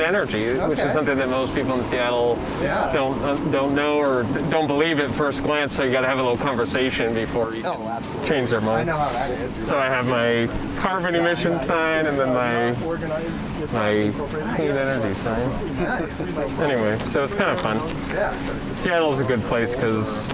energy, which is something that most people in Seattle don't know or don't believe at first glance. So you got to have a little conversation before you change their mind. I know how that is. So I have my carbon emission sign and then my clean energy sign. Nice. Anyway, so it's kind of fun. Yeah. Seattle's a good place because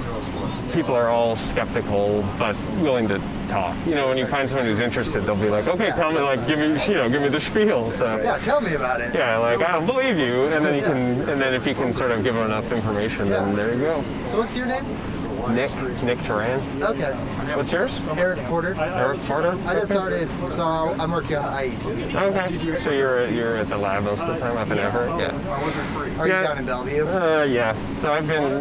people are all skeptical but willing to talk. You know, when you find someone who's interested, they'll be like, okay, tell me, like, give me the spiel. So yeah, tell me about it. yeah, like, I don't believe you, and then you can, and then if you can sort of give them enough information, then there you go. So what's your name? Nick Turan. Okay. What's yours? Eric Porter. Eric Porter? I just started, so I'm working on the IET. Okay. So you're at the lab most of the time up in Everett? Yeah. Are you down in Bellevue? Yeah. So I've been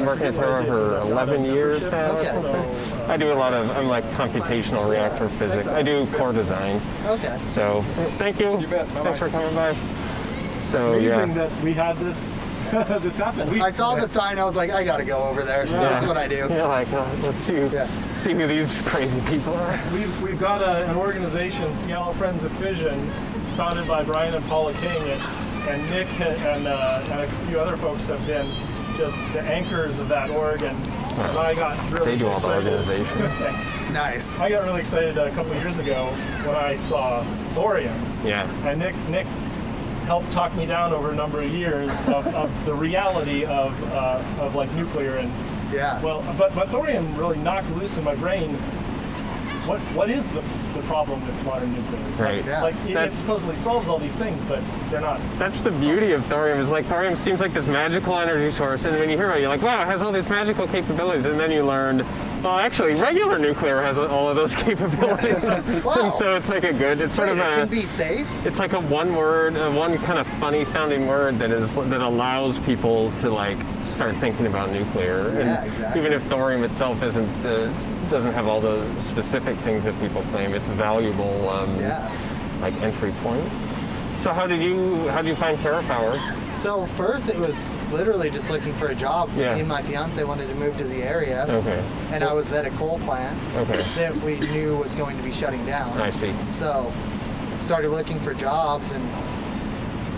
working at Thyroid for 11 years now. Okay. Or something. I do a lot of, I'm like computational reactor physics. I do core design. Okay. So thank you. You bet. Thanks for coming by. So Amazing that we had this this happen. I saw the sign, I was like, I gotta go over there. Yeah. That's what I do. Yeah, like, let's see who these crazy people are. We've got an organization, Seattle Friends of Fission, founded by Brian and Paula King, and Nick and a few other folks have been just the anchors of that org. And I got really They do all excited. the organization. Thanks. Nice. I got really excited a couple of years ago when I saw thorium. Yeah. And Nick helped talk me down over a number of years of the reality of like nuclear and but thorium really knocked loose in my brain. What is the problem with modern nuclear? Right. Like it supposedly solves all these things, but they're not. That's the beauty of thorium, is like thorium seems like this magical energy source, and when you hear about it, you're like, wow, it has all these magical capabilities, and then you learned, well, actually, regular nuclear has all of those capabilities. Wow. And so it's like it's sort of it can be safe? It's like one kind of funny sounding word that allows people to like start thinking about nuclear. Yeah, and exactly. even if thorium itself doesn't have all the specific things that people claim, it's a valuable like entry point. So how did you find TerraPower? So first it was literally just looking for a job. Yeah. Me and my fiance wanted to move to the area. Okay. And I was at a coal plant that we knew was going to be shutting down. I see. So started looking for jobs and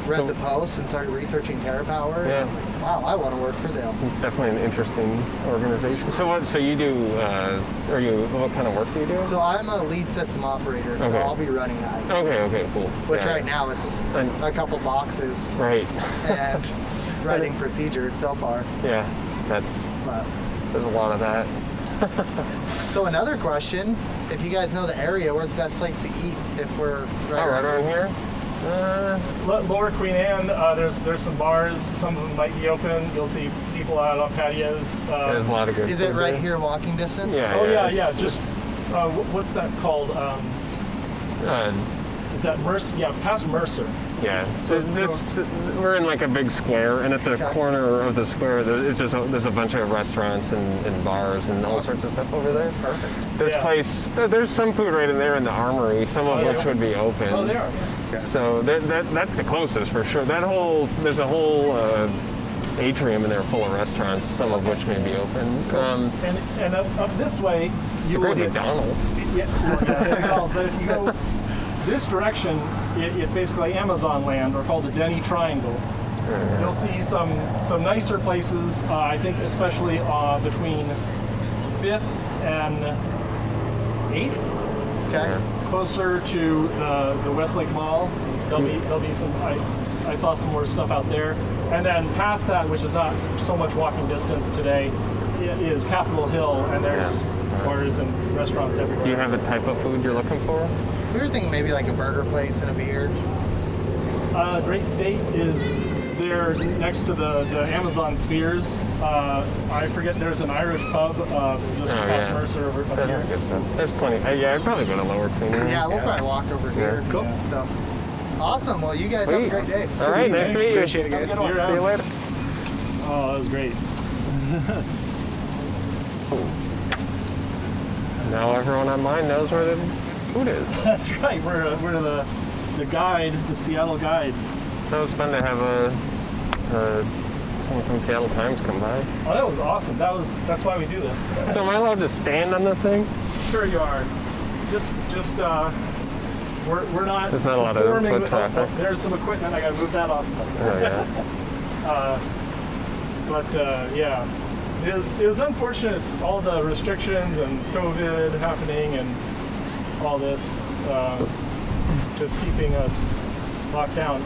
read the post and started researching TerraPower. And I was like, wow, I want to work for them. It's definitely an interesting organization. So you do, what kind of work do you do? So I'm a lead system operator, so I'll be running that. Okay, cool. Which right now it's a couple boxes. Right. And writing procedures so far. Yeah, there's a lot of that. So another question, if you guys know the area, where's the best place to eat if we're right around here? Lower Queen Anne, there's some bars. Some of them might be open. You'll see people out on patios. There's a lot of good. Is it right here, walking distance? Yeah. Just what's that called? Is that Mercer? Yeah, past Mercer. Yeah. So we're in like a big square, and at the corner of the square, there's a bunch of restaurants and bars and all sorts of stuff over there. Perfect. There's some food right in there in the Armory, some of which would be open. Oh, they are. Okay. So that's the closest for sure. There's a whole atrium in there full of restaurants, some of which may be open. And up this way, you go to McDonald's. McDonald's. But if you go this direction, it's basically Amazon land, or called the Denny Triangle. You'll see some nicer places. I think especially between 5th and 8th. Okay. Closer to the Westlake Mall, there'll be some. I saw some more stuff out there, and then past that, which is not so much walking distance today, is Capitol Hill, and there's bars and restaurants everywhere. Do you have a type of food you're looking for? We were thinking maybe like a burger place and a beer. Great State is there next to the Amazon Spheres. I forget, there's an Irish pub just past Mercer over here. Good stuff. There's plenty. I'd probably go to Lower Queen Anne. Yeah, we'll probably walk over here. Cool. Yeah. So, awesome. Well, you guys have a great day. It's All right, nice to meet you. Appreciate it, guys. See you later. Oh, that was great. Now everyone online knows where the food is. That's right. We're the guide, the Seattle guides. That was fun to have someone from Seattle Times come by. Oh, that was awesome. That's why we do this. So am I allowed to stand on the thing? Sure you are. Just we're not. There's not a lot of performing foot with- traffic. There's some equipment. I got to move that off. Oh, yeah. Yeah, it was unfortunate, all the restrictions and COVID happening and all this, just keeping us locked down.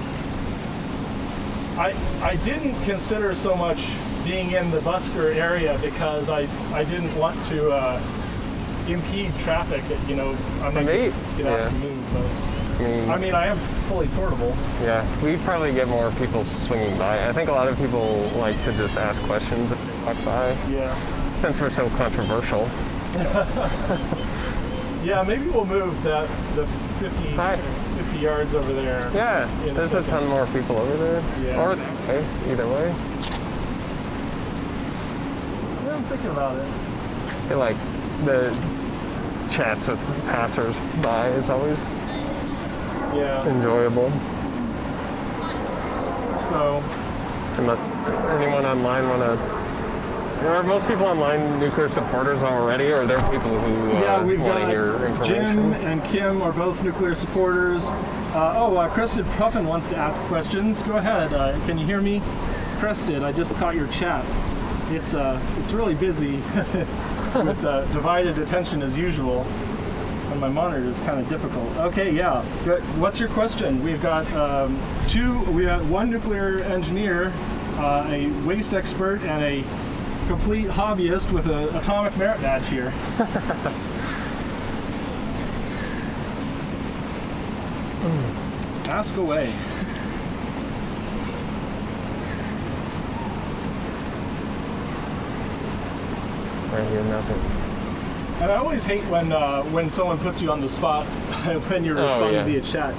I didn't consider so much being in the Busker area because I didn't want to impede traffic. I might get asked to move, but I mean, I am fully portable. Yeah, we'd probably get more people swinging by. I think a lot of people like to just ask questions if they walk by. Yeah. Since we're so controversial. Yeah, maybe we'll move the 50 yards over there. Yeah, there's a ton more people over there. Yeah. Or that way, either way. Yeah, I'm thinking about it. I feel like the chats with passers-by is always enjoyable. So, unless anyone online are most people online nuclear supporters already, or are there people who we've want got to hear information? Jim and Kim are both nuclear supporters. Crested Puffin wants to ask questions. Go ahead. Can you hear me? Crested, I just caught your chat. It's really busy with divided attention as usual. And my monitor is kind of difficult. Okay, yeah. Good. What's your question? We've got we have one nuclear engineer, a waste expert, and a complete hobbyist with an atomic merit badge here. Ask away. I hear nothing. And I always hate when someone puts you on the spot when you're responding via chat.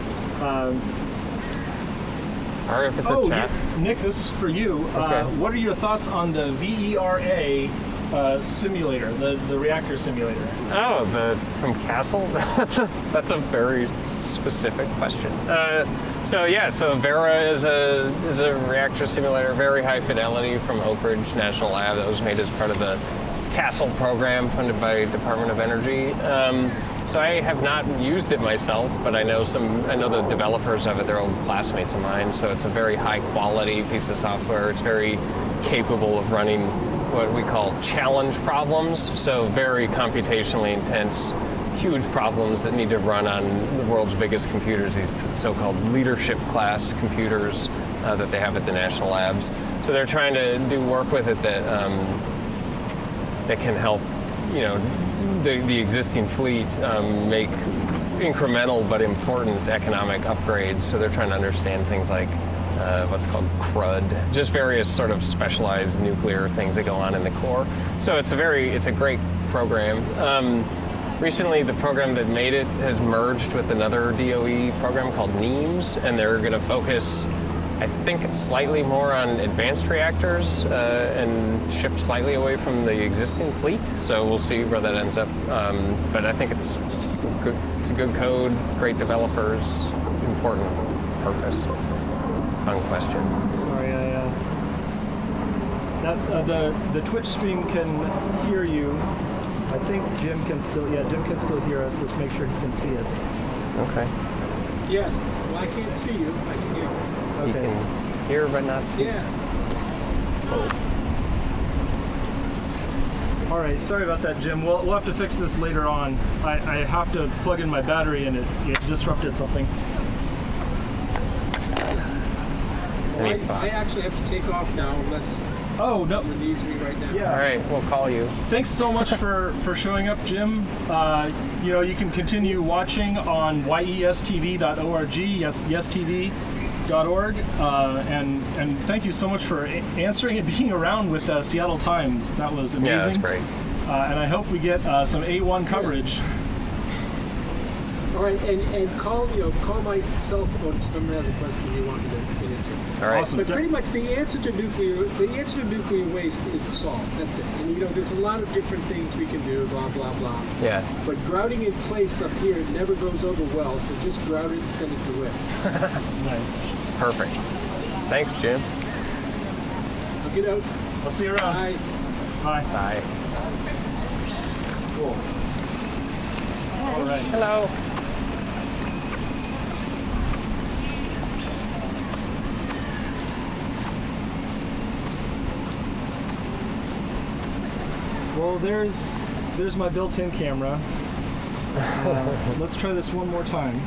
Or if it's a chat. Nick, this is for you. Okay. What are your thoughts on the VERA simulator, the reactor simulator? Oh, from Castle? That's a very specific question. So Vera is a reactor simulator, very high fidelity from Oak Ridge National Lab that was made as part of the Castle program funded by Department of Energy. So I have not used it myself, but I know the developers of it. They're old classmates of mine. So it's a very high quality piece of software. It's very capable of running what we call challenge problems. So very computationally intense, huge problems that need to run on the world's biggest computers, these so-called leadership class computers that they have at the national labs. So they're trying to do work with it that can help, the existing fleet make incremental but important economic upgrades. So they're trying to understand things like what's called CRUD, just various sort of specialized nuclear things that go on in the core. So it's a great program. Recently, the program that made it has merged with another DOE program called NEAMS, and they're going to focus, I think, slightly more on advanced reactors and shift slightly away from the existing fleet. So we'll see where that ends up. But I think it's good. It's a good code, great developers, important purpose. Fun question. Sorry, the Twitch stream can hear you. I think Jim can still hear us. Let's make sure he can see us. Okay. Yes. Well, I can't see you. I can hear you. Okay. You can hear but not see. Yeah. All right. Sorry about that, Jim. We'll have to fix this later on. I have to plug in my battery and it disrupted something. Well, I actually have to take off now unless Oh, no. someone needs me right now. Yeah. All right, we'll call you. Thanks so much for showing up, Jim. You can continue watching on yestv.org, yestv.org, and thank you so much for answering and being around with Seattle Times. That was amazing. Yeah, that's great. And I hope we get some A1 coverage. All right, and call my cell phone if someone has a question you want me to get into. All right. Awesome. But pretty much the answer to nuclear waste is solved. That's it. And there's a lot of different things we can do, blah blah blah. Yeah. But grouting in place up here never goes over well, so just grout it and send it to WIP. Nice. Perfect. Thanks, Jim. I'll get out. I'll see you around. Bye. Bye. Bye. Cool. All right. Hello. Well, there's my built-in camera. Let's try this one more time.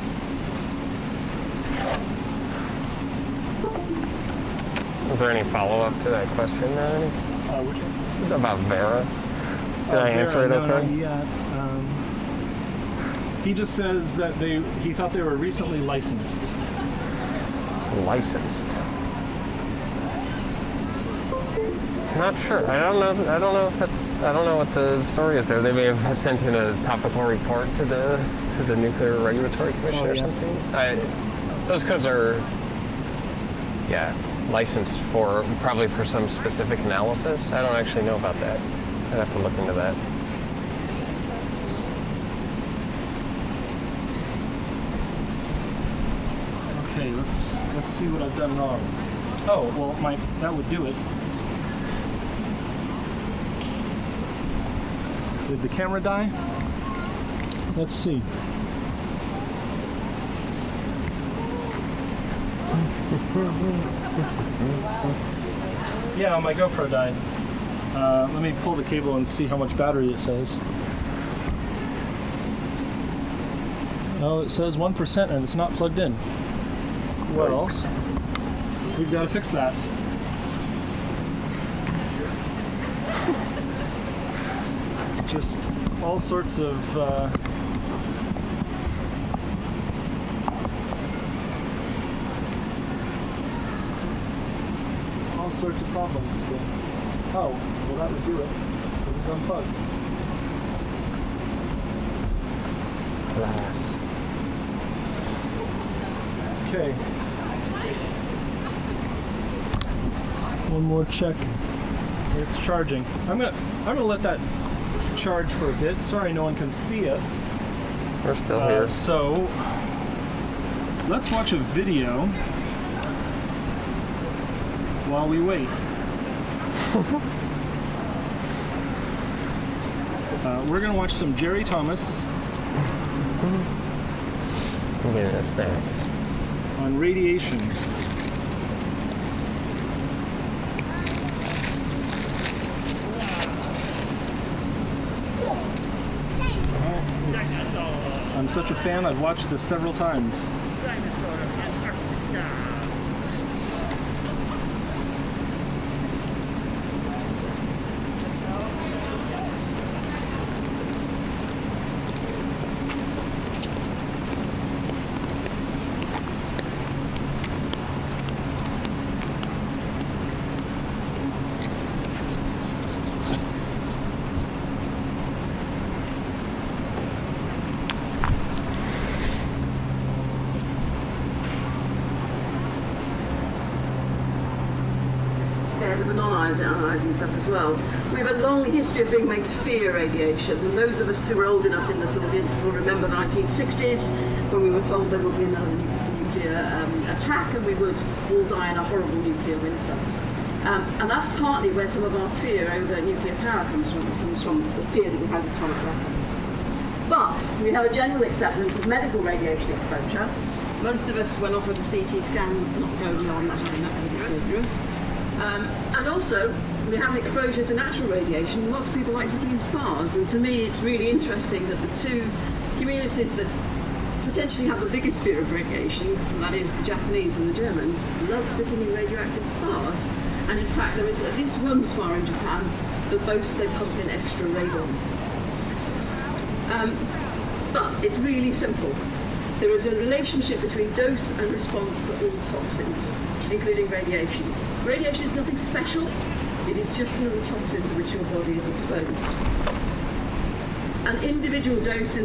Was there any follow-up to that question, Melanie? Which one? About Vera? Did I answer it okay? No, not yet. He just says that he thought they were recently licensed. Licensed. Not sure. I don't know if that's. I don't know what the story is there. They may have sent in a topical report to the Nuclear Regulatory Commission or something. Those codes are, licensed probably for some specific analysis. I don't actually know about that. I'd have to look into that. Okay, let's see what I've done wrong. Oh, well, that would do it. Did the camera die? Let's see. Yeah, my GoPro died. Let me pull the cable and see how much battery it says. Oh, it says 1% and it's not plugged in. Well, we've got to fix that. Just all sorts of problems today. Oh, well that would do it. It was unplugged. Glass. Okay. One more check. It's charging. I'm gonna let that charge for a bit. Sorry, no one can see us. We're still here. So let's watch a video while we wait. We're gonna watch some Jerry Thomas. I'm getting a snack. On radiation. I'm such a fan, I've watched this several times. The non-ionizing stuff as well. We have a long history of being made to fear radiation, and those of us who are old enough in this audience will remember the 1960s when we were told there would be another nuclear attack and we would all die in a horrible nuclear winter. And that's partly where some of our fear over nuclear power comes from the fear that we had of atomic weapons. But we have a general acceptance of medical radiation exposure. Most of us, when offered a CT scan, would not go beyond that, having that because it's dangerous. And also, we have an exposure to natural radiation. Lots of people like sitting in spas, and to me it's really interesting that the two communities that potentially have the biggest fear of radiation, and that is the Japanese and the Germans, love sitting in radioactive spas. And in fact, there is at least one spa in Japan that boasts they pump in extra radon. But it's really simple. There is a relationship between dose and response to all toxins, including radiation. Radiation is nothing special, it is just another toxin to which your body is exposed. An individual dose for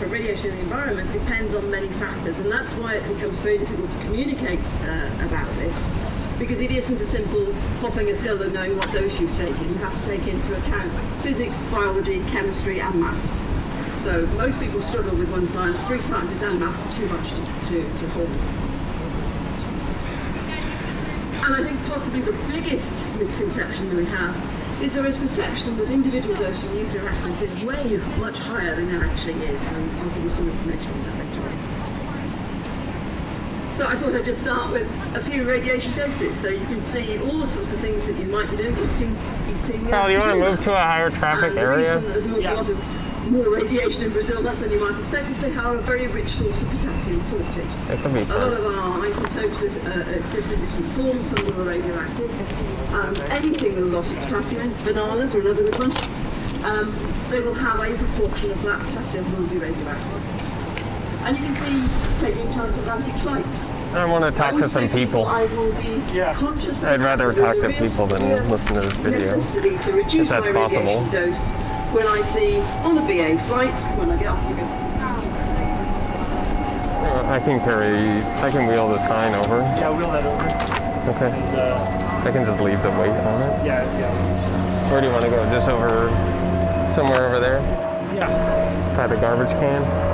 radiation in the environment depends on many factors, and that's why it becomes very difficult to communicate about this, because it isn't a simple popping a pill and knowing what dose you've taken. You have to take into account physics, biology, chemistry and maths. So most people struggle with one science. 3 sciences and maths are too much to hold. And I think possibly the biggest misconception that we have is there is perception that individual dose of nuclear accidents is way much higher than it actually is. And I'll give you some information on that later on. So I thought I'd just start with a few radiation doses, so you can see all the sorts of things that you might be doing, eating. Carl, do you want to move to a higher traffic area? The reason that there's an awful lot of more radiation in Brazil, less than you might expect, is they have a very rich source of potassium-40. That could be A lot fun. of our isotopes exist in different forms, some of them are radioactive. Anything with a lot of potassium, bananas are another good one, they will have a proportion of that potassium will be radioactive. And you can see taking transatlantic flights. I want to talk to some people. I will be conscious. I'd rather talk to people than listen to this video, necessity to reduce if that's my possible. radiation dose when I see on a BA flight when I get off to go to the States. I can wheel the sign over. Yeah, wheel that over. Okay. And, I can just leave the weight on it. yeah. Where do you want to go? Just over, somewhere over there? Yeah. By the garbage can?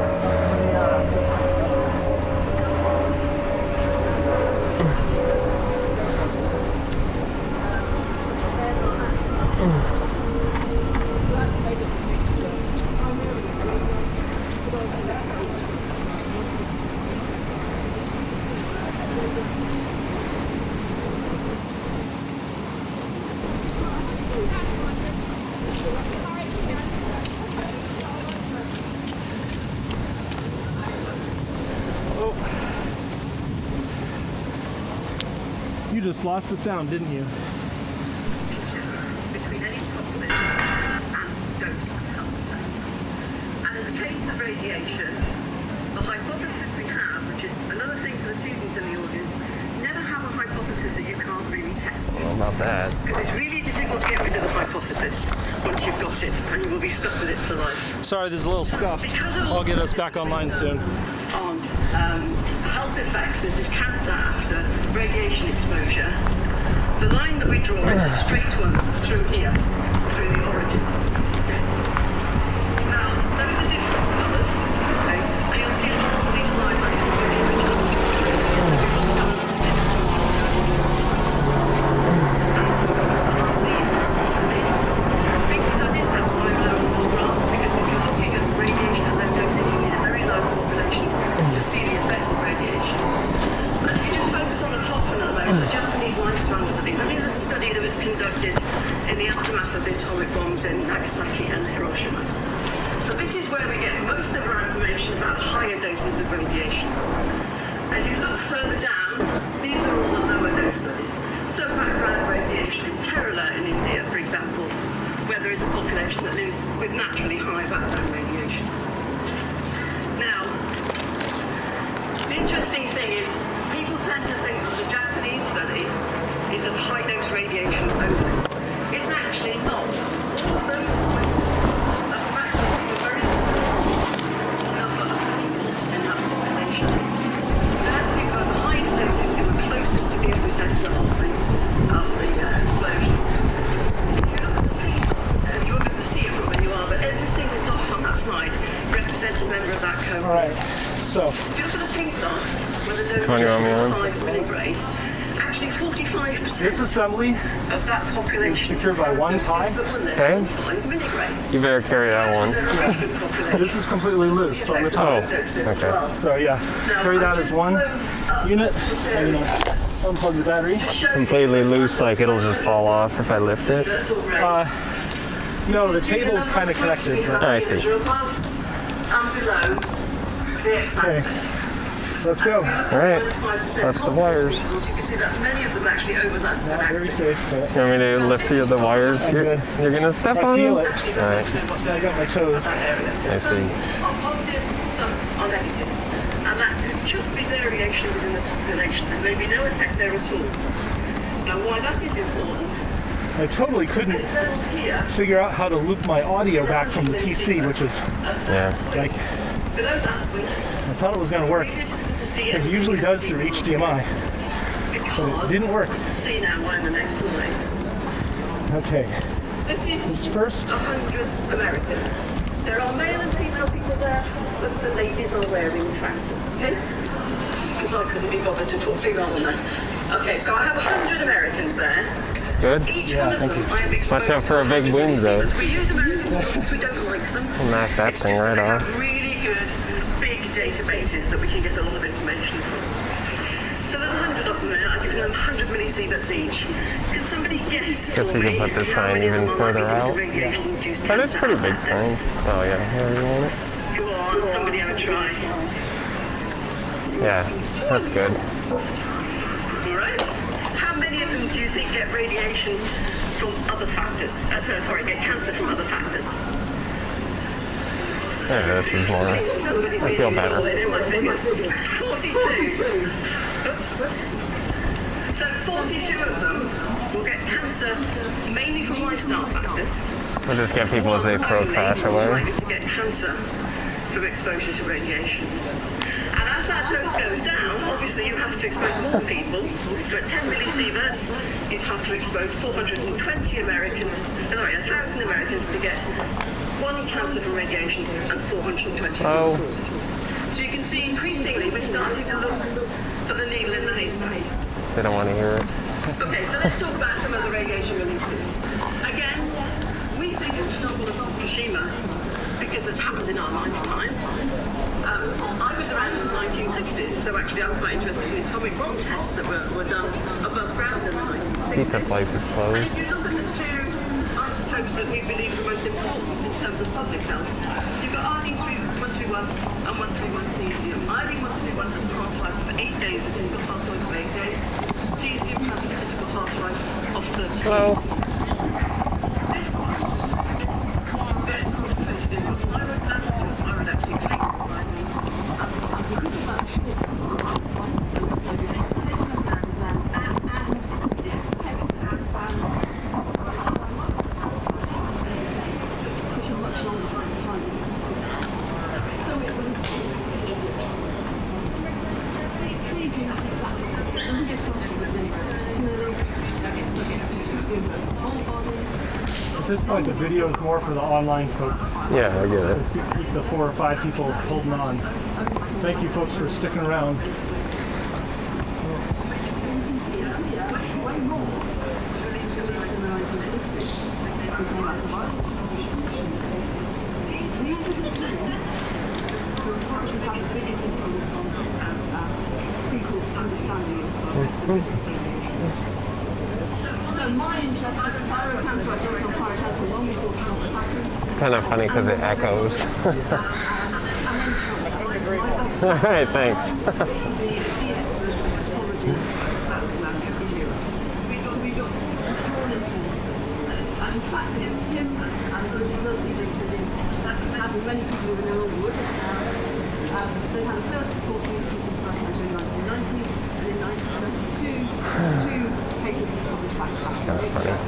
You just lost the sound, didn't you? Between any toxin and dose of health effects. And in the case of radiation, the hypothesis we have, which is another thing for the students in the audience, never have a hypothesis that you can't really test. Well, not bad. Because it's really difficult to get rid of the hypothesis once you've got it, and you will be stuck with it for life. Sorry, there's a little scuff. I'll get us back online soon. On health effects, this is cancer after radiation exposure. The line that we draw is a straight one through here, through the origin. Okay. Now, those are different colours, okay? And you'll see a lot of these slides I can really original. So we've got to go and take these big studies, that's why I'm low on this graph, because if you're looking at radiation at low doses, you need a very low population to see the effect of radiation. And if you just focus on the top one at the moment, the Japanese lifespan study, that is a study that was conducted in the aftermath of the atomic bombs in Nagasaki and Hiroshima. So this is where we get most of our information about higher doses of radiation. As you look further down, these are all the lower dose studies. So background radiation in Kerala in India, for example, where there is a population that lives with naturally high background radiation. Now, the interesting thing is, people tend to think that the Japanese study is of high-dose radiation only. It's actually not. All of those points are actually a very small number of people in that population. They're people at the highest doses who are closest to the epicenter of the explosion. If you look at the pink dots, and you won't be able to see it from where you are, but every single dot on that slide represents a member of that cohort. All right. So, If you look at the pink dots, where the dose is Tony, just I'm on. 5 milligray, actually 45% this assembly of that population is secured by one doses tie. that were less Okay. than 5 milligray. You better carry that one. This is completely loose on the top. okay. So yeah, carry that as one unit. I'm gonna unplug the battery. Completely loose, like it'll just fall off if I lift it. No, the table's kind of connected. But I see. Above and below the x-axis. let's go. All right. That's the wires. You can see that many of them actually overlap the Very axis. safe. But You want me to lift the wires? good. You're gonna step I on feel them? it. All right. I got my toes. I see. Some are positive, some are negative. And that could just be variation within the population. There may be no effect there at all. Now why that is important, I totally couldn't this level here, figure out how to loop my audio back from the PC, which is Yeah. like, below that point, I thought it was going to work, really difficult to see because it usually does through HDMI, but it didn't work. See now why in the next slide. Okay, This this is first, 100 Americans. There are male and female people there, but the ladies are wearing trousers, okay? Because I couldn't be bothered to put female on there. Okay, so I have 100 Americans there. Good? Each one of them I have exposed Watch out for a big to wind, though. receivers. We use Americans because we don't like them. Knock that It's thing just right that they off. have really good big databases that we can get a lot of information from. So there's 100 of them there. I give them 100 millisieverts each. Can somebody guess Guess we can put this sign even further out. That is pretty big sign. Oh yeah, here you want it. Go on, somebody have a try. Yeah, that's good. All right. How many of them do you think get radiation from other factors? Sorry, get cancer from other factors? Yeah, this is more. I feel better. 42. Oops. So 42 of them will get cancer mainly from lifestyle factors. We'll just get people as they throw trash Only away. likely to get cancer from exposure to radiation. And as that dose goes down, obviously you have to expose more people. So at 10 millisieverts, you'd have to expose 1,000 Americans to get one cancer from radiation and 420 other causes. So you can see increasingly we're starting to look for the needle in the haystack. They don't want to hear it. Okay, so let's talk about some of the radiation releases. Again, we think of Chernobyl and Fukushima because it's happened in our lifetime. I was around in the 1960s, so actually I'm quite interested in the atomic bomb tests that were done above ground in the 1960s. Pizza place is And closed. if you look at the two isotopes that we believe are most important in terms of public health, you've got Arning-131 and 131 cesium. Arning-131 has a half-life of 8 days, a physical half-life of 8 days. Cesium has a physical half-life of 30 Hello. days. This one, very concentrated in your thyroid gland, so your thyroid actually takes the vitamins. And because of that short physical half-life, it's taken up as a gland and it's heavy push a much longer time. So it will cesium doesn't get concentrated anywhere. At this point, the video is more for the online folks. Yeah, I get it. Keep the 4 or 5 people holding on. Thank you, folks, for sticking around. These are the two who probably have the biggest influence on people's understanding of the risk of radiation. So my interest is thyroid cancer. I worked on thyroid cancer long before Chernobyl happened. It's kind of funny because it echoes. All right, thanks. And in fact, it was him and sadly many people who are no longer with us now. They had a first report of increasing thyroid cancer in 1990, and in 1992, 2 papers were published back to back in Nature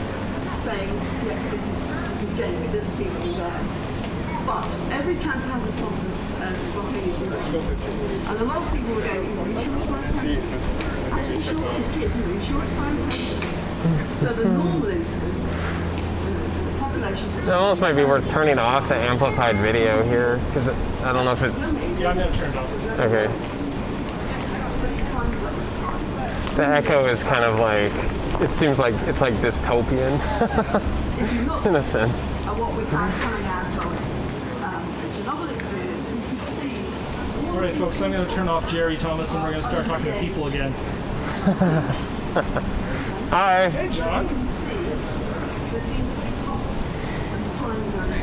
saying, yes, this is genuine, it doesn't seem to be there. But every cancer has a spontaneous incidence. And a lot of people were going, are you sure it's thyroid cancer? Actually, sure, his kids, are you sure it's thyroid cancer? So the normal incidence, the population... It almost might be worth turning off the amplified video here, because I don't know if it... Yeah, I'm going to turn it off. Okay. The echo is kind of like... It seems like it's like dystopian, in a sense. And what we have coming out of the Chernobyl experience, you can see... All right, folks, I'm going to turn off Jerry Thomas, and we're going to start talking to people again. Hi. Hey, John.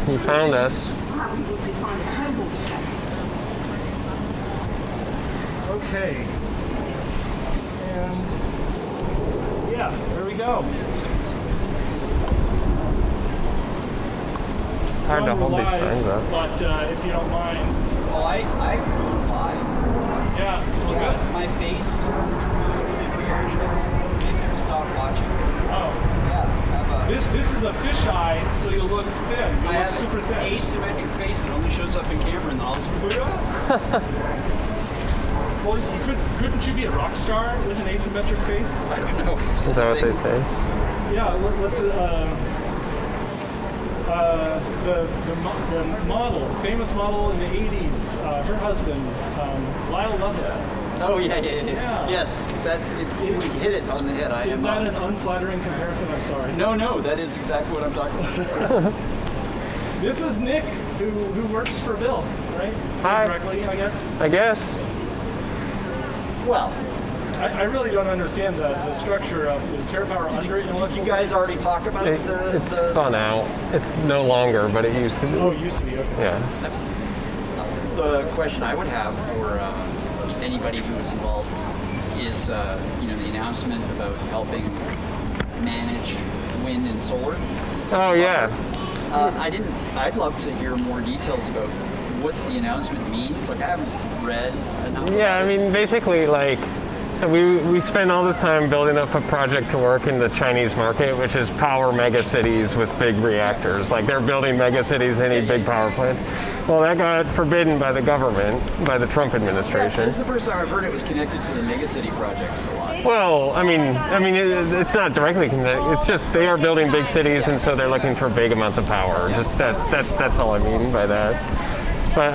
You found us. Okay. And yeah, there we go. It's hard to hold these signs up. But if you don't mind. Well, I can lie. Yeah, well, good. My face. Maybe people stop watching. Oh. Yeah. This is a fisheye, so you'll look thin. You'll I look have super an thin. asymmetric face that only shows up in camera, and then all of a sudden, Well, couldn't you be a rock star with an asymmetric face? I don't know. Is that what they say? Yeah, let's the model, famous model in the 80s, her husband, Lyle Lovett. Oh yeah. Yeah. Yes, you hit it on the head. Is that an unflattering comparison? I'm sorry. No, that is exactly what I'm talking about. This is Nick, who works for Bill, right? Hi. Directly, I guess. I guess. Well, I really don't understand the structure of, is TerraPower under it? Did you guys already talk about It's spun out. It's no longer, but it used to be. Oh, it used to be, okay. Yeah. The question I would have for anybody who was involved is, the announcement about helping manage wind and solar. Oh, yeah. I'd love to hear more details about what the announcement means. Like, I haven't read enough. Yeah, I mean, basically, so we spend all this time building up a project to work in the Chinese market, which is power mega cities with big reactors. Like, they're building mega cities, they need big power plants. Well, that got forbidden by the government, by the Trump administration. This is the first time I've heard it was connected to the megacity projects a lot. Well, I mean, it's not directly connected. It's just they are building big cities, and so they're looking for big amounts of power. Just that's all I mean by that. But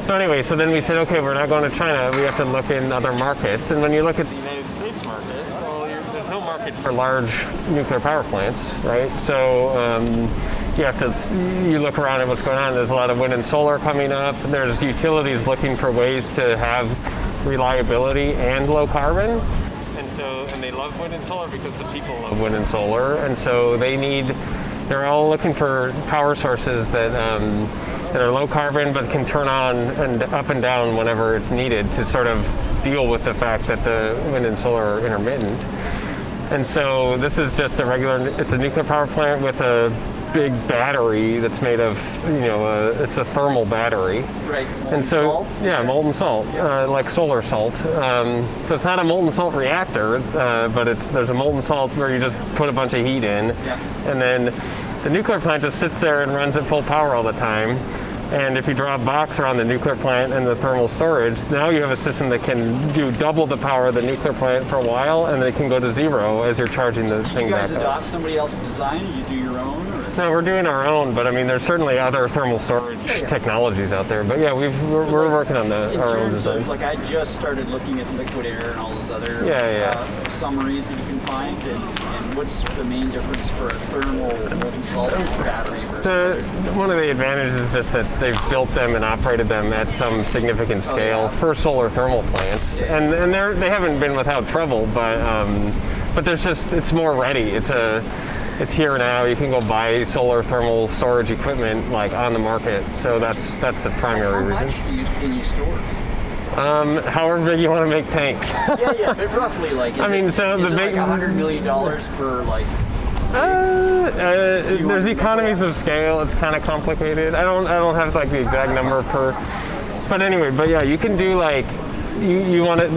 so anyway, so then we said, okay, we're not going to China. We have to look in other markets. And when you look at the United States market, well, there's no market for large nuclear power plants, right? So you look around at what's going on. There's a lot of wind and solar coming up. There's utilities looking for ways to have reliability and low carbon. And they love wind and solar because the people love wind and solar. And so they're all looking for power sources that are low carbon but can turn on and up and down whenever it's needed to sort of deal with the fact that the wind and solar are intermittent. And so this is just it's a nuclear power plant with a big battery that's made of, it's a thermal battery. Right. And so, salt? Yeah, molten salt, like solar salt. So it's not a molten salt reactor, but there's a molten salt where you just put a bunch of heat in, and then the nuclear plant just sits there and runs at full power all the time. And if you draw a box around the nuclear plant and the thermal storage, now you have a system that can do double the power of the nuclear plant for a while, and it can go to zero as you're charging the thing back up. Did you guys adopt somebody else's design, or you do your own? Or? No, we're doing our own, but I mean, there's certainly other thermal storage technologies out there. But yeah, we're working on our own design. Like, I just started looking at liquid air and all those other summaries that you can find, and what's the main difference for a thermal molten salt battery versus one of the advantages is just that they've built them and operated them at some significant scale for solar thermal plants, and they haven't been without trouble, but it's more ready. It's here now. You can go buy solar thermal storage equipment like on the market. So that's the primary reason. How much can you store? However big you want to make tanks. But roughly, like, is it like $100 million per, like? There's economies of scale. It's kind of complicated. I don't have like the exact number per. But anyway, you can do like. You want it,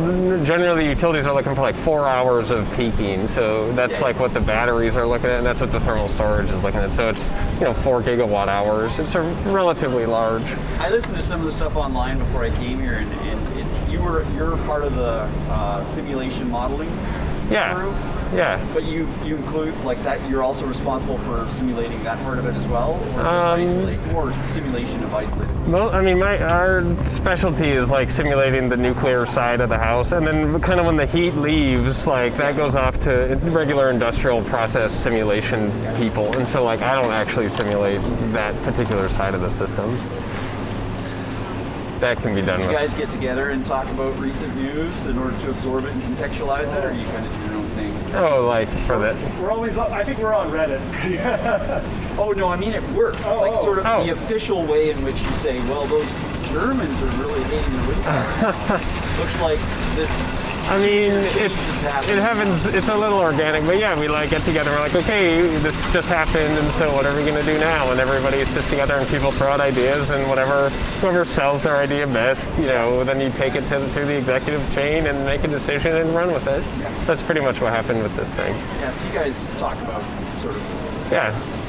generally utilities are looking for like 4 hours of peaking, so that's like what the batteries are looking at, and that's what the thermal storage is looking at. So it's 4 gigawatt hours. It's relatively large. I listened to some of the stuff online before I came here, and you're part of the simulation modeling crew. Yeah. But you include like that. You're also responsible for simulating that part of it as well, or just simulation of isolated. Well, I mean, our specialty is like simulating the nuclear side of the house, and then kind of when the heat leaves, like that goes off to regular industrial process simulation people, and so like I don't actually simulate that particular side of the system. That can be done. Do you guys get together and talk about recent news in order to absorb it and contextualize it, or you kind of do your own thing? Oh, like for that? We're always. I think we're on Reddit. Oh no, I mean at work. The official way in which you say, well, those Germans are really hating the wind power. Looks like this. I mean, it happens. It's a little organic, but yeah, we like get together. We're like, okay, this just happened, and so what are we gonna do now? And everybody sits together, and people throw out ideas, and whoever sells their idea best, then you take it through the executive chain and make a decision and run with it. That's pretty much what happened with this thing. Yeah. So you guys talk about sort of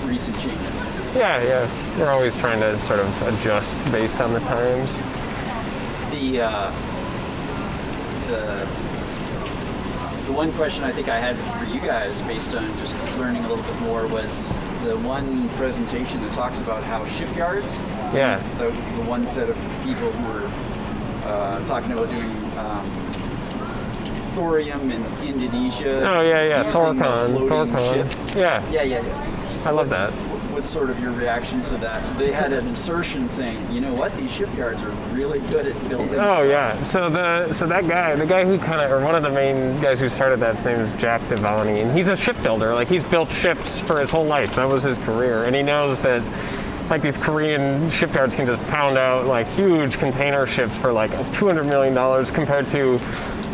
recent changes. Yeah. We're always trying to sort of adjust based on the times. The one question I think I had for you guys, based on just learning a little bit more, was the one presentation that talks about how shipyards, the one set of people who were talking about doing thorium in Indonesia. Oh yeah, using the floating Thorcon. ship. Yeah. I love that. what's sort of your reaction to that? They had an insertion saying, you know what, these shipyards are really good at building. Oh yeah. So that guy, the guy who or one of the main guys who started that, his name is Jack Devani, and he's a shipbuilder. Like he's built ships for his whole life. That was his career, and he knows that like these Korean shipyards can just pound out like huge container ships for like $200 million compared to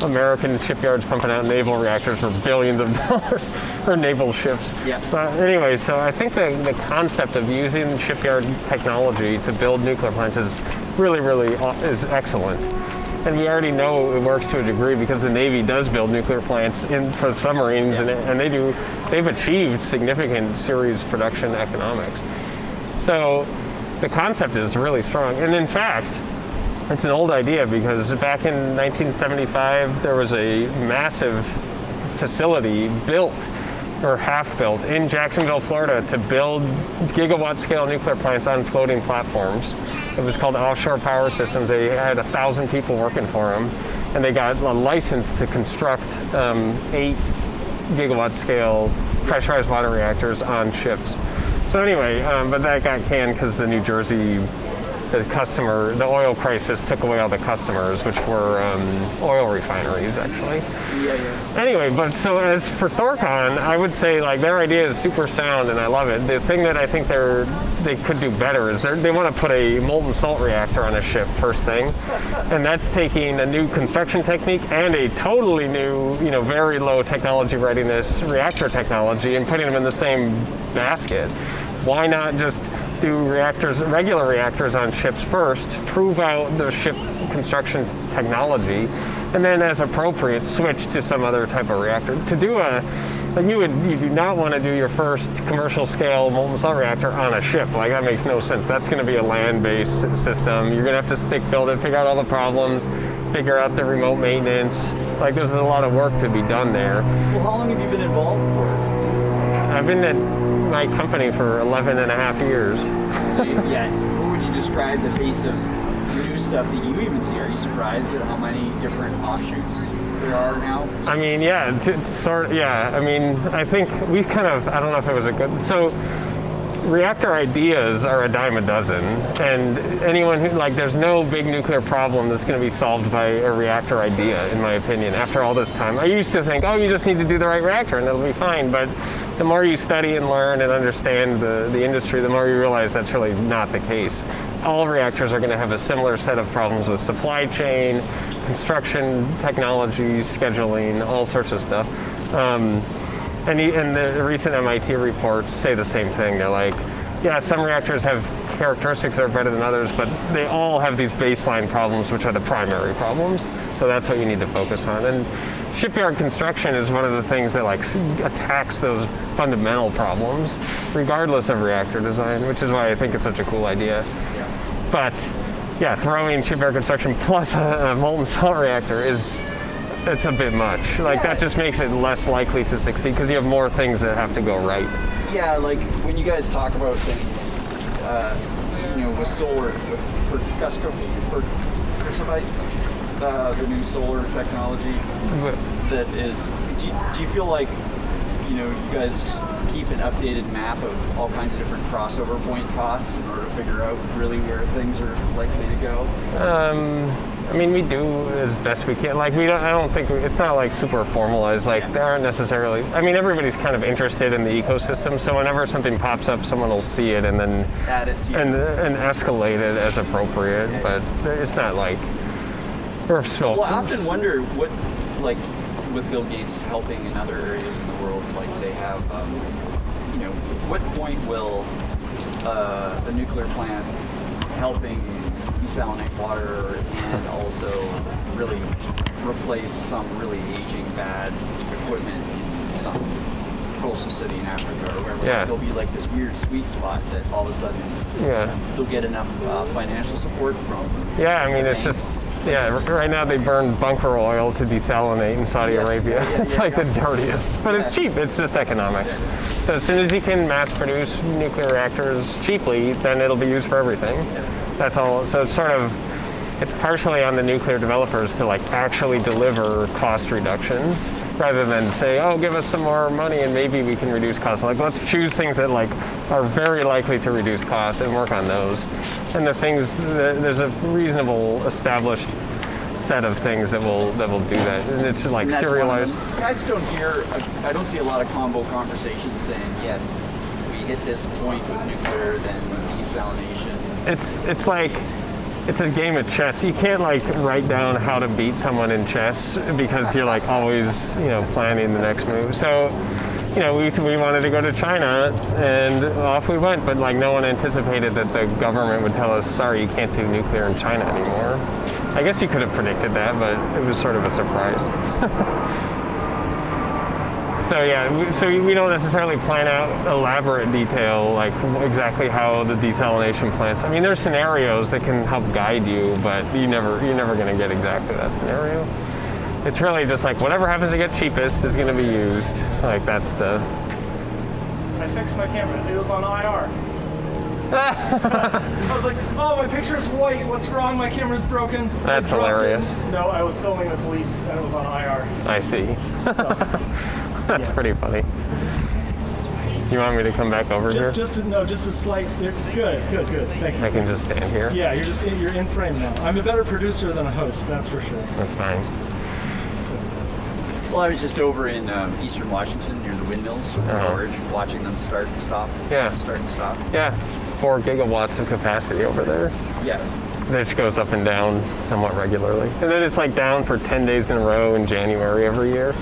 American shipyards pumping out naval reactors for billions of dollars, or naval ships. Yeah. But anyway, so I think the concept of using shipyard technology to build nuclear plants is really is excellent. And we already know it works to a degree because the Navy does build nuclear plants for submarines, and they've achieved significant series production economics. So the concept is really strong. And in fact, it's an old idea because back in 1975, there was a massive facility built, or half built, in Jacksonville, Florida to build gigawatt scale nuclear plants on floating platforms. It was called Offshore Power Systems. They had 1,000 people working for them, and they got a license to construct 8 gigawatt scale pressurized water reactors on ships. So anyway, but that got canned because the oil crisis took away all the customers, which were oil refineries, actually. Yeah. Anyway, but so as for Thorcon, I would say like their idea is super sound, and I love it. The thing that I think they could do better is they want to put a molten salt reactor on a ship first thing, and that's taking a new construction technique and a totally new, very low technology readiness reactor technology and putting them in the same basket. Why not just do regular reactors on ships first, prove out the ship construction technology, and then as appropriate, switch to some other type of reactor. To do you do not want to do your first commercial scale molten salt reactor on a ship. Like that makes no sense. That's going to be a land-based system. You're going to have to stick build it, figure out all the problems, figure out the remote maintenance. Like there's a lot of work to be done there. Well, how long have you been involved for? I've been at my company for 11 and a half years. So what would you describe the pace of new stuff that you even see? Are you surprised at how many different offshoots there are now? I mean, yeah, it's sort of, yeah. I mean, I think we kind of, I don't know if it was a good, so reactor ideas are a dime a dozen, and anyone who, there's no big nuclear problem that's going to be solved by a reactor idea, in my opinion, after all this time. I used to think, you just need to do the right reactor and it'll be fine, but the more you study and learn and understand the industry, the more you realize that's really not the case. All reactors are going to have a similar set of problems with supply chain, construction technology, scheduling, all sorts of stuff. And the recent MIT reports say the same thing. They're like, yeah, some reactors have characteristics that are better than others, but they all have these baseline problems, which are the primary problems. So that's what you need to focus on. And shipyard construction is one of the things that attacks those fundamental problems, regardless of reactor design, which is why I think it's such a cool idea. Yeah. But yeah, throwing shipyard construction plus a molten salt reactor it's a bit much. That just makes it less likely to succeed because you have more things that have to go right. Yeah, when you guys talk about things, with solar, with Percovite's, the new solar technology that is, do you feel like, you guys keep an updated map of all kinds of different crossover point costs in order to figure out really where things are likely to go? I mean, we do as best we can. I don't think it's not super formalized. They aren't necessarily. I mean, everybody's kind of interested in the ecosystem. So whenever something pops up, someone will see it and then add it to you. and escalate it as appropriate. But it's not we're still. Well, I often wonder what, with Bill Gates helping in other areas in the world, they have, what point will a nuclear plant helping desalinate water and also really replace some really aging bad equipment in some coastal city in Africa or wherever. There'll be this weird sweet spot that all of a sudden they'll get enough financial support from. Yeah, I mean, it's just, right now they burn bunker oil to desalinate in Saudi Arabia. It's the dirtiest, but it's cheap. It's just economics. Yeah. So as soon as you can mass produce nuclear reactors cheaply, then it'll be used for everything. Yeah. That's all. So it's sort of, it's partially on the nuclear developers to like actually deliver cost reductions rather than say, oh, give us some more money and maybe we can reduce costs. Like, let's choose things that like are very likely to reduce costs and work on those. And the things, there's a reasonable established set of things that will do that, and it's like serialized. I just don't I don't see a lot of combo conversations saying, yes, we hit this point with nuclear, then desalination. It's like, it's a game of chess. You can't like write down how to beat someone in chess because you're like always, planning the next move. So, we wanted to go to China and off we went, but like no one anticipated that the government would tell us, sorry, you can't do nuclear in China anymore. I guess you could have predicted that, but it was sort of a surprise. So we don't necessarily plan out elaborate detail, like exactly how the desalination plants. I mean, there's scenarios that can help guide you, but you're never going to get exactly that scenario. It's really just like whatever happens to get cheapest is going to be used. Like that's the. I fixed my camera. It was on IR. I was like, oh, my picture's white. What's wrong? My camera's broken. That's hilarious. No, I was filming the police and it was on IR. I see. So, that's pretty funny. You want me to come back over here? Just a slight. Good. Thank you. I can just stand here. Yeah, you're in frame now. I'm a better producer than a host, that's for sure. That's fine. Well, I was just over in eastern Washington near the windmills, watching them start and stop. Yeah. Start and stop. Yeah. 4 gigawatts of capacity over there. Yeah. Which goes up and down somewhat regularly. And then it's like down for 10 days in a row in January every year.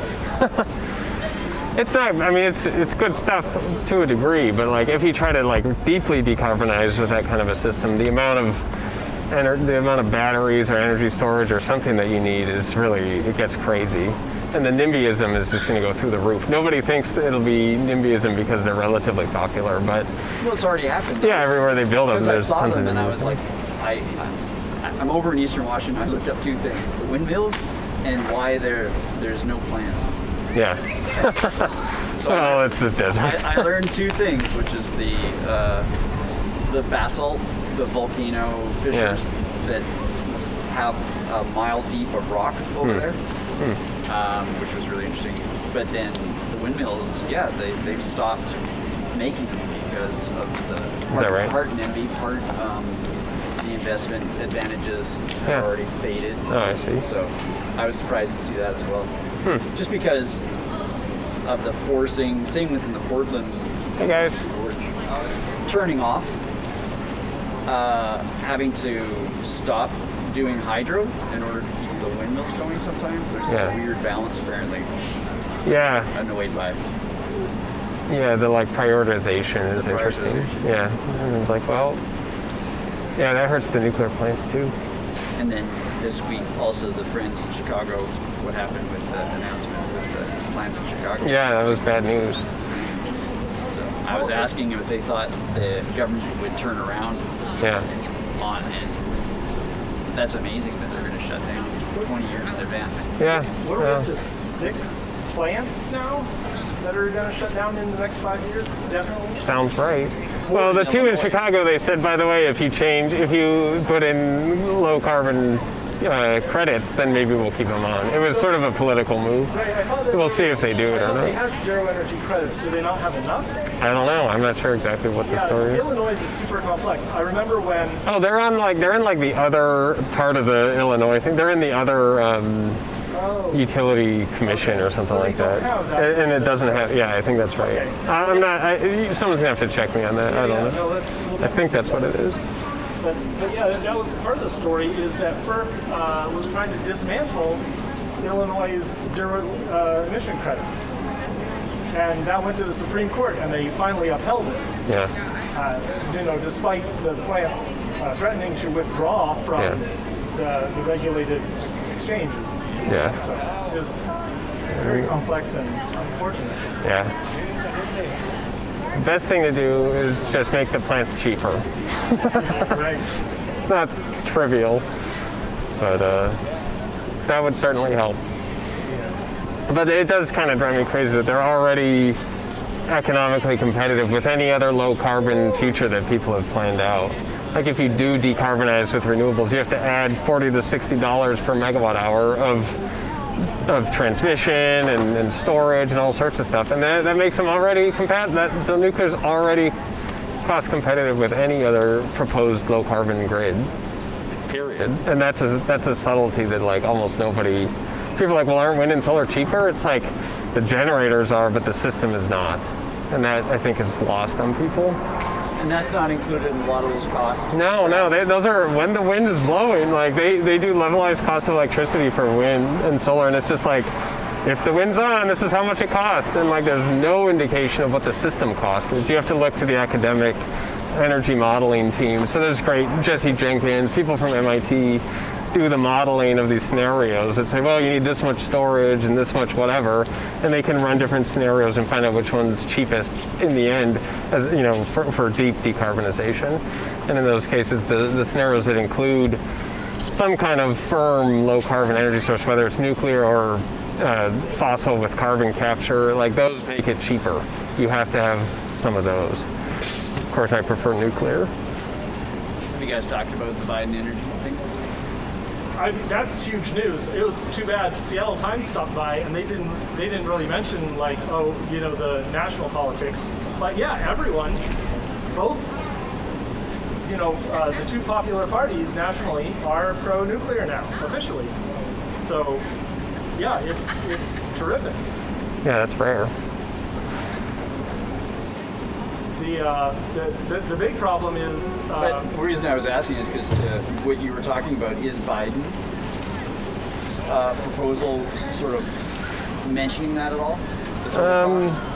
It's not, I mean, it's good stuff to a degree, but like if you try to like deeply decarbonize with that kind of a system, the amount of batteries or energy storage or something that you need is really, it gets crazy. And the NIMBYism is just going to go through the roof. Nobody thinks that it'll be NIMBYism because they're relatively popular, but well, it's already happened. Yeah, everywhere they build them, there's tons of them, and I NIMBYism. was like, I'm over in eastern Washington. I looked up 2 things: the windmills and why there's no plants. Yeah. So well, it's the desert. I learned 2 things, which is the basalt, the volcano fissures that have a mile deep of rock over there. Which was really interesting. But then the windmills, they've stopped making them because of the part NIMBY, part the investment advantages have already faded. Oh, I see. So I was surprised to see that as well. Just because of the forcing, same within the Portland Hey guys. turning off, having to stop doing hydro in order to keep the windmills going sometimes. There's this weird balance apparently. Yeah. Annoyed by. Yeah, the like prioritization is interesting. Yeah. And it's like, well, yeah, that hurts the nuclear plants too. And then this week also the Friends in Chicago, what happened with the announcement with the plants in Chicago. Yeah, that was bad news. So I was asking if they thought the government would turn around on it. That's amazing that they're going to shut down 20 years in advance. Yeah. What are we up to 6 plants now that are going to shut down in the next 5 years? Definitely. Sounds right. Well, the 2 in Chicago, they said, by the way, if you put in low carbon credits, then maybe we'll keep them on. It was sort of a political move. Right, we'll see if they do it or not. They had 0 energy credits. Do they not have enough? I don't know. I'm not sure exactly what the story is. Illinois is super complex. I remember when. Oh, they're in the other part of the Illinois thing. They're in the other utility commission or something like that. And it doesn't have. Yeah, I think that's right. Okay. I'm not. Someone's gonna have to check me on that. I don't know. I think that's what it is. But yeah, that was part of the story, is that FERC was trying to dismantle Illinois' 0 emission credits. And that went to the Supreme Court, and they finally upheld it. Yeah. Despite the plants threatening to withdraw from the regulated exchanges. Yeah. So it was very complex and unfortunate. Yeah. The best thing to do is just make the plants cheaper. Right. It's not trivial, but that would certainly help. But it does kind of drive me crazy that they're already economically competitive with any other low carbon future that people have planned out. like if you do decarbonize with renewables, you have to add $40 to $60 per megawatt hour of transmission and storage and all sorts of stuff, and that makes them already so nuclear's already cost competitive with any other proposed low carbon grid. Period. And that's a subtlety that like almost nobody. People are like, well, aren't wind and solar cheaper? It's like the generators are, but the system is not, and that I think is lost on people. And that's not included in a lot of those costs. No, those are when the wind is blowing. Like they do levelized cost of electricity for wind and solar, and it's just like, if the wind's on, this is how much it costs, and like there's no indication of what the system cost is. You have to look to the academic energy modeling team. So there's great Jesse Jenkins, people from MIT do the modeling of these scenarios that say, well, you need this much storage and this much whatever, and they can run different scenarios and find out which one's cheapest in the end, as you know, for deep decarbonization. And in those cases, the scenarios that include some kind of firm low carbon energy source, whether it's nuclear or fossil with carbon capture, like those make it cheaper. You have to have some of those. Of course, I prefer nuclear. Have you guys talked about the Biden energy thing? That's huge news. It was too bad Seattle Times stopped by and they didn't really mention like, oh, you know, the national politics. But yeah, everyone, both, you know, the two popular parties nationally are pro-nuclear now, officially. So yeah, it's terrific. Yeah, that's rare. The big problem is. But the reason I was asking is because what you were talking about is Biden's proposal sort of mentioning that at all? The total cost?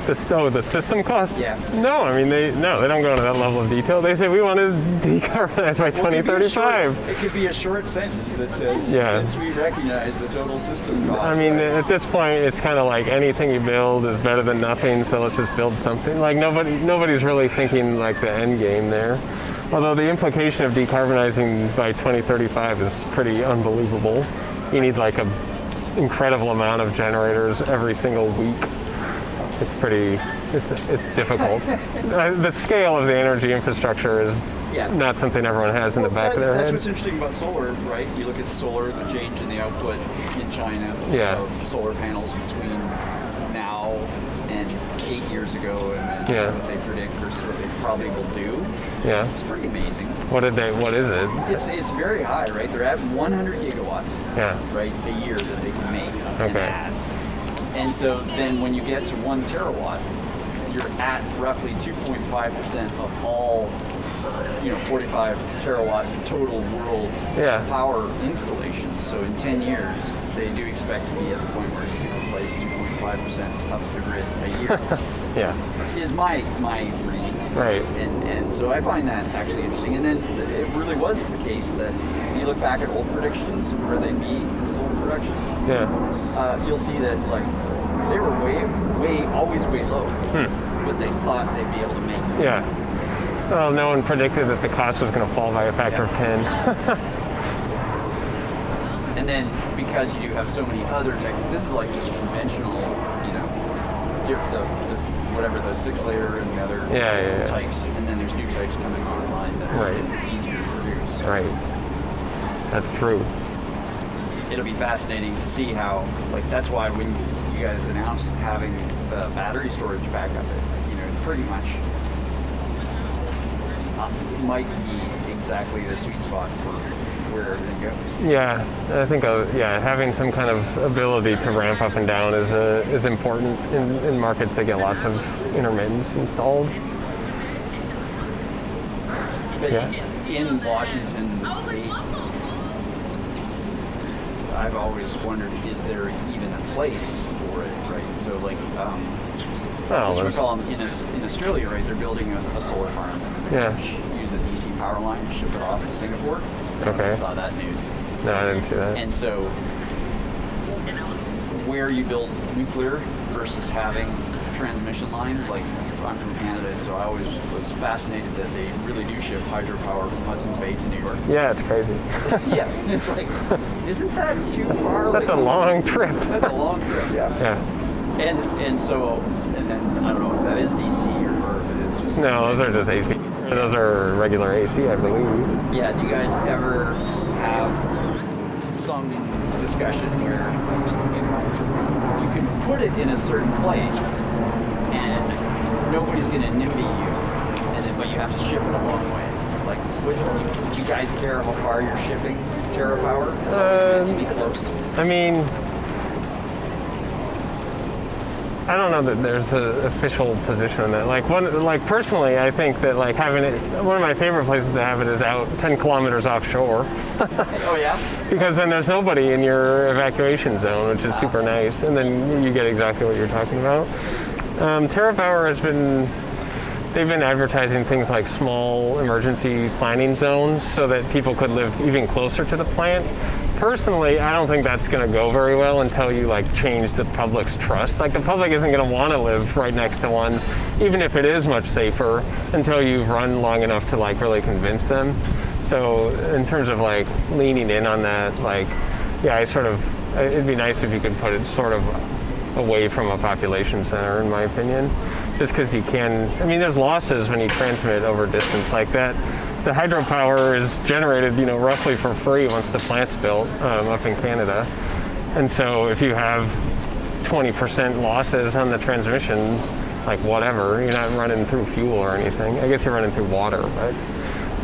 The system cost? Yeah. No, I mean they don't go into that level of detail. They say we want to decarbonize by 2035. It could be a short sentence that says, since we recognize the total system cost. I mean, at this point, it's kind of like anything you build is better than nothing, so let's just build something. Like nobody's really thinking like the end game there. Although the implication of decarbonizing by 2035 is pretty unbelievable. You need like an incredible amount of generators every single week. It's difficult. The scale of the energy infrastructure is not something everyone has in the back of their head. That's what's interesting about solar, right? You look at solar, the change in the output in China of solar panels between now and 8 years ago, and what they predict or what they probably will do. Yeah, it's pretty amazing. What is it? It's very high, right? They're at 100 gigawatts. Yeah. Right, a year that they can make and add. And so then when you get to 1 terawatt, you're at roughly 2.5% of all, 45 terawatts of total world power installations. So in 10 years, they do expect to be at the point where you can replace 2.5% of the grid a year. Is my reading. Right. And so I find that actually interesting. And then it really was the case that if you look back at old predictions of where they'd be in solar production, you'll see that like they were always way low. But they thought they'd be able to make it. Yeah. Well, no one predicted that the cost was going to fall by a factor of 10. And then because you do have so many other this is like just conventional, whatever the 6-layer and the other types, and then there's new types coming online that are easier to produce. Right. That's true. It'll be fascinating to see how, that's why when you guys announced having the battery storage backup, it pretty much might be exactly the sweet spot for where everything goes. Yeah, I think having some kind of ability to ramp up and down is important in markets that get lots of intermittents installed. But in Washington State, I've always wondered, is there even a place for it, right? So in Australia, right, they're building a solar farm. Use a DC power line to ship it off to Singapore. Okay. I saw that news. No, I didn't see that. And so, where you build nuclear versus having transmission lines, I'm from Canada, so I always was fascinated that they really do ship hydropower from Hudson's Bay to New York. Yeah, it's crazy. It's like, isn't that too far? That's a long trip. That's a long trip, yeah. And then, I don't know if that is DC or if it is just... No, those are just AC. Those are regular AC, I believe. Yeah, do you guys ever have some discussion where you can put it in a certain place and nobody's going to NIMBY you, but you have to ship it a long ways? Like, would you guys care how far you're shipping TerraPower? It's always meant to be close. I mean, I don't know that there's an official position on that. Like personally, I think that like having it, one of my favorite places to have it is out 10 kilometers offshore. Oh yeah? Because then there's nobody in your evacuation zone, which is super nice, and then you get exactly what you're talking about. TerraPower they've been advertising things like small emergency planning zones so that people could live even closer to the plant. Personally, I don't think that's going to go very well until you like change the public's trust. Like the public isn't going to want to live right next to one, even if it is much safer, until you've run long enough to like really convince them. So in terms of like leaning in on that, like, yeah, it'd be nice if you could put it sort of away from a population center, in my opinion, just because you can, I mean, there's losses when you transmit over distance like that. The hydropower is generated, roughly for free once the plant's built up in Canada. And so if you have 20% losses on the transmission, like whatever, you're not running through fuel or anything. I guess you're running through water, but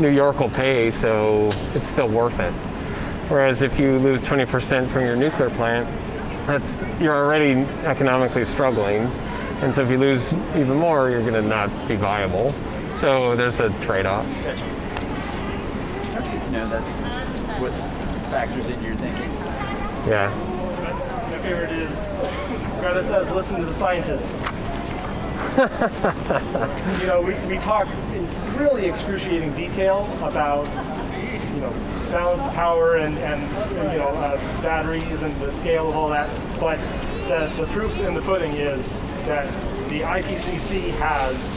New York will pay, so it's still worth it. Whereas if you lose 20% from your nuclear plant, you're already economically struggling. And so if you lose even more, you're gonna not be viable. So there's a trade-off. Gotcha. That's good to know. That's what factors into your thinking. Yeah. My favorite is, Greta says, listen to the scientists. We talk in really excruciating detail about, balance of power and batteries and the scale of all that. But the proof in the pudding is that the IPCC has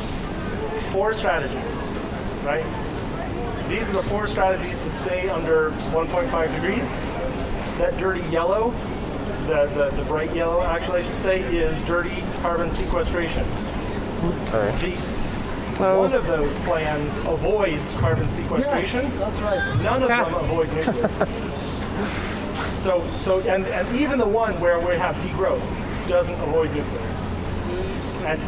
4 strategies, right? These are the 4 strategies to stay under 1.5 degrees. That dirty yellow, the bright yellow, actually I should say, is dirty carbon sequestration. One of those plans avoids carbon sequestration. Yeah, that's right. None of them avoid nuclear. And even the one where we have degrowth doesn't avoid nuclear.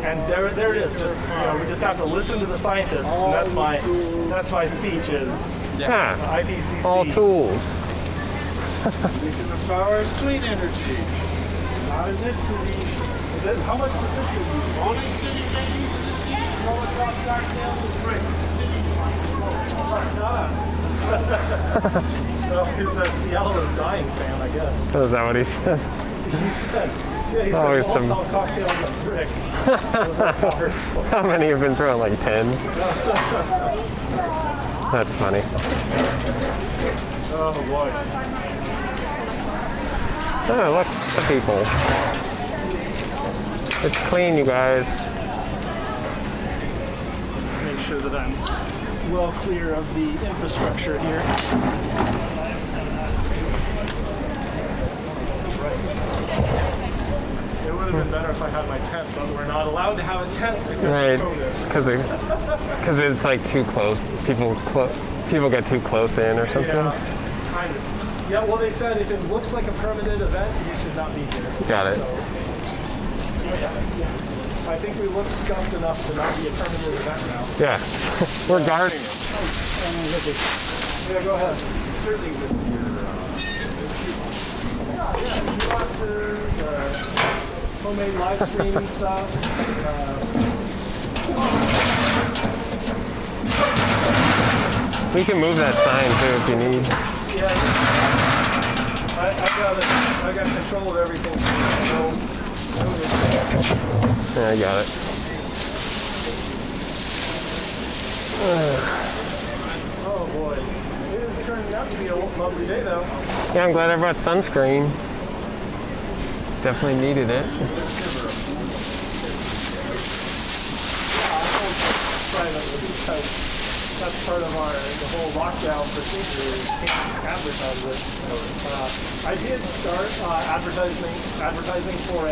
And there it is. Just we just have to listen to the scientists, and that's my speech is IPCC. All tools. Nuclear power is clean energy. Not in this city. How much does this use? Only city that uses the sea. Throw it off Darkdale with brick. Not us. Well, because Seattle is dying fan, I guess. Is that what he said? He said, he said Molotov cocktails and bricks. Those are powers. How many have been thrown? Like 10? That's funny. Oh boy. Oh, look at the people. It's clean, you guys. Make sure that I'm well clear of the infrastructure here. It would have been better if I had my tent, but we're not allowed to have a tent because of COVID. Because it's like too close. People get too close in or something. Yeah, kind of. Yeah, well, they said if it looks like a permanent event, you should not be here. Got it. So, I think we look scuffed enough to not be a permanent event now. Yeah. We're guarding. Yeah, go ahead. Certainly with your boxes, homemade live streaming stuff. We can move that sign too if you need. Yeah, I got control of everything. Yeah, I got it. Oh boy, it is turning out to be a lovely day though. Yeah, I'm glad I brought sunscreen. Definitely needed it. That's part of the whole lockdown procedure is can't advertise it. I did start advertising for a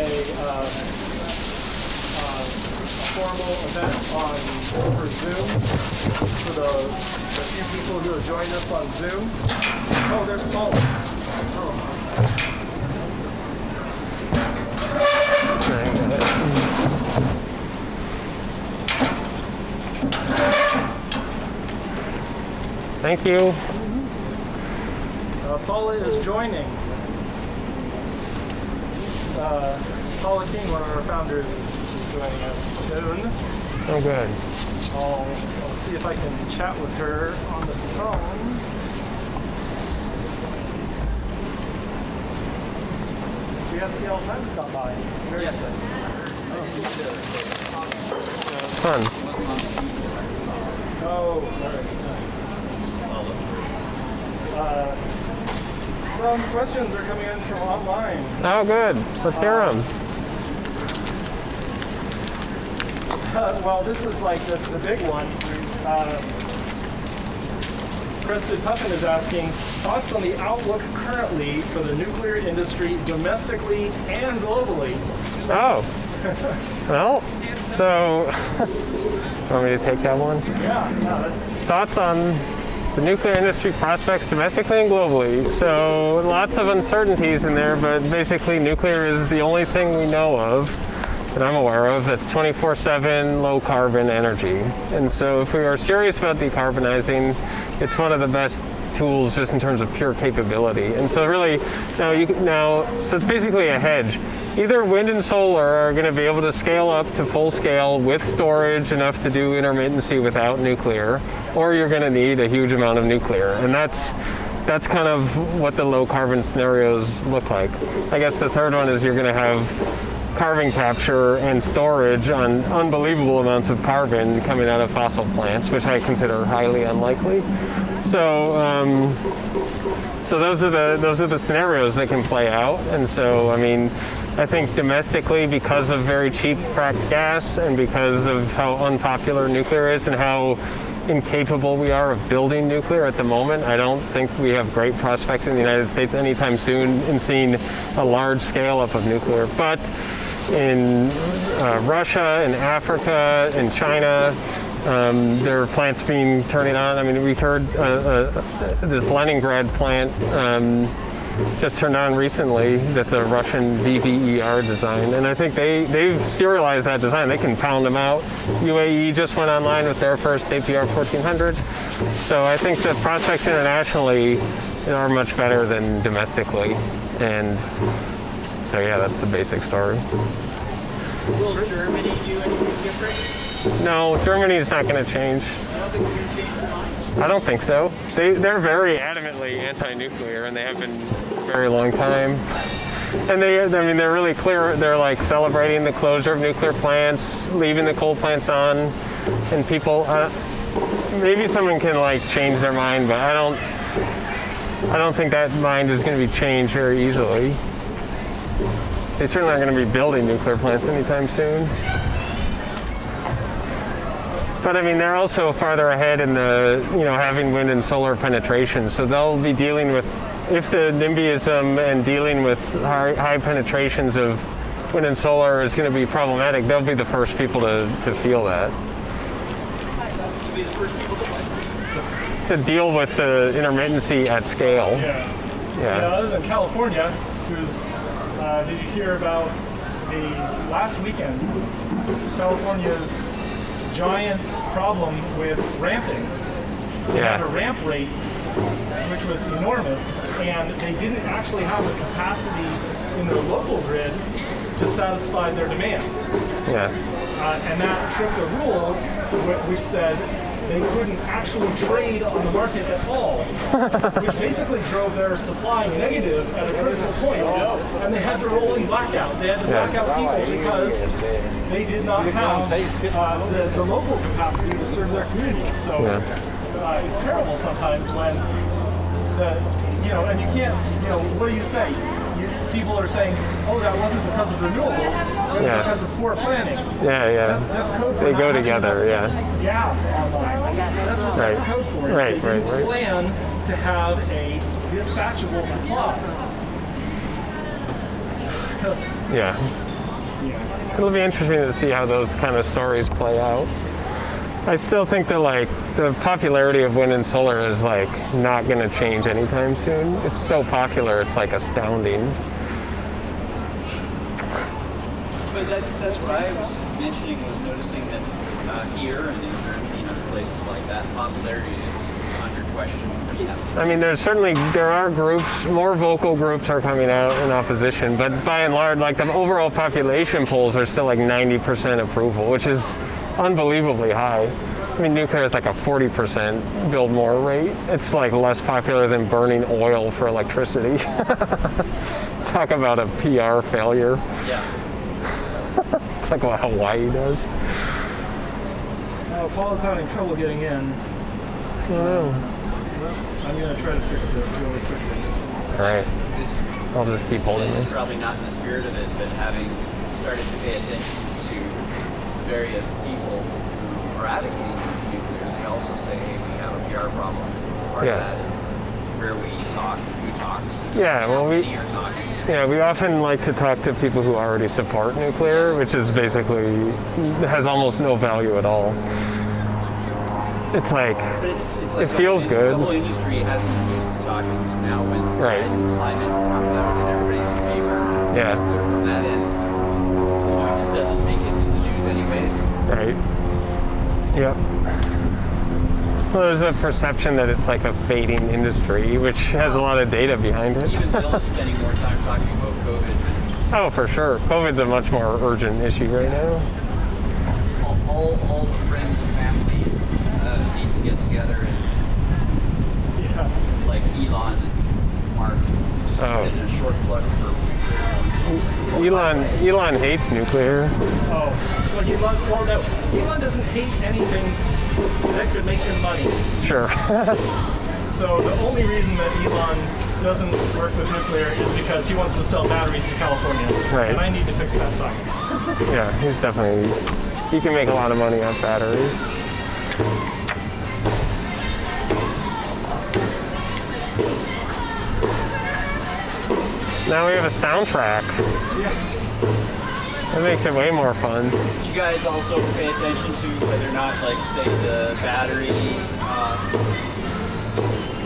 formal event for Zoom for the few people who have joined us on Zoom. Oh, there's Paul. Thank you. Paula is joining. Paula King, one of our founders, is joining us soon. Oh, good. I'll see if I can chat with her on the phone. We had Seattle Times stop by. Very yes. Fun. Oh, sorry. Some questions are coming in from online. Oh, good. Let's hear them. Well, this is like the big one. Preston Puffin is asking, thoughts on the outlook currently for the nuclear industry domestically and globally? Oh. Well, so, want me to take that one? Yeah, that's... Thoughts on the nuclear industry prospects domestically and globally. So lots of uncertainties in there, but basically nuclear is the only thing we know of that I'm aware of that's 24/7 low carbon energy. And so if we are serious about decarbonizing, it's one of the best tools just in terms of pure capability. And so really, so it's basically a hedge. Either wind and solar are going to be able to scale up to full scale with storage enough to do intermittency without nuclear, or you're going to need a huge amount of nuclear. And that's kind of what the low carbon scenarios look like. I guess the third one is you're going to have carbon capture and storage on unbelievable amounts of carbon coming out of fossil plants, which I consider highly unlikely. So those are the scenarios that can play out. And so, I mean, I think domestically, because of very cheap fracked gas and because of how unpopular nuclear is and how incapable we are of building nuclear at the moment, I don't think we have great prospects in the United States anytime soon in seeing a large scale up of nuclear. But in Russia, in Africa, in China, there are plants being turning on. I mean, we heard this Leningrad plant just turned on recently. That's a Russian VVER design, and I think they've serialized that design. They can pound them out. UAE just went online with their first APR 1400. So I think the prospects internationally are much better than domestically, and so yeah, that's the basic story. Will Germany do anything different? No, Germany is not going to change. I don't think they're going to change their mind. I don't think so. They're very adamantly anti-nuclear, and they have been for a very long time. And they're really clear. They're like celebrating the closure of nuclear plants, leaving the coal plants on, and people. Maybe someone can like change their mind, but I don't think that mind is going to be changed very easily. They certainly aren't going to be building nuclear plants anytime soon. But I mean, they're also farther ahead in the, having wind and solar penetration. So they'll be dealing with, if the NIMBYism and dealing with high penetrations of wind and solar is going to be problematic, they'll be the first people to feel that. They'll be the first people to deal with the intermittency at scale. Yeah. Other than California, who's, did you hear about the last weekend, California's giant problem with ramping? They had a ramp rate which was enormous, and they didn't actually have the capacity in their local grid to satisfy their demand. And that tripped a rule which said they couldn't actually trade on the market at all, which basically drove their supply negative at a critical point, and they had to roll in blackout. They had to black out people because they did not have the local capacity to serve their community. So it's terrible sometimes when and you can't, what do you say? People are saying, oh, that wasn't because of renewables, it was because of poor planning. That's code for they go together, gas online. That's what that's code for. They didn't plan to have a dispatchable supply. Yeah. It'll be interesting to see how those kind of stories play out. I still think that like the popularity of wind and solar is like not going to change anytime soon. It's so popular, it's like astounding. But that's what I was mentioning, was noticing that here and in Germany and other places like that, popularity is under question pretty heavily. I mean, there are groups, more vocal groups are coming out in opposition, but by and large, like the overall population polls are still like 90% approval, which is unbelievably high. I mean, nuclear is like a 40% build more rate. It's like less popular than burning oil for electricity. Talk about a PR failure. Yeah. It's like what Hawaii does. Paul's having trouble getting in. I don't know. I'm going to try to fix this really quickly. All right. I'll just keep holding It's this. probably not in the spirit of it, but having started to pay attention to various people who are advocating nuclear, they also say, hey, we have a PR problem. Part of that is where we talk, who talks, Yeah, well, how many are talking. Yeah, we often like to talk to people who already support nuclear, which is basically, has almost no value at all. It's like, But it's like it feels good. The whole industry hasn't been used to talking, so now when Right. climate comes out and everybody's in favor, Yeah. from that end, it just doesn't make it to the news anyways. right? Yep. Well, there's a perception that it's like a fading industry, which has a lot of data behind it. Even Bill is spending more time talking about COVID. Oh, for sure. COVID's a much more urgent issue right now. All the friends and family need to get together and like Elon and Mark just put in a short plug for Elon hates nuclear. Oh, well, Elon doesn't hate anything that could make him money. Sure. So the only reason that Elon doesn't work with nuclear is because he wants to sell batteries to California. Right. And I need to fix that site. Yeah, he's definitely, he can make a lot of money off batteries. Now we have a soundtrack. Yeah. That makes it way more fun. Did you guys also pay attention to whether or not, like, say, the battery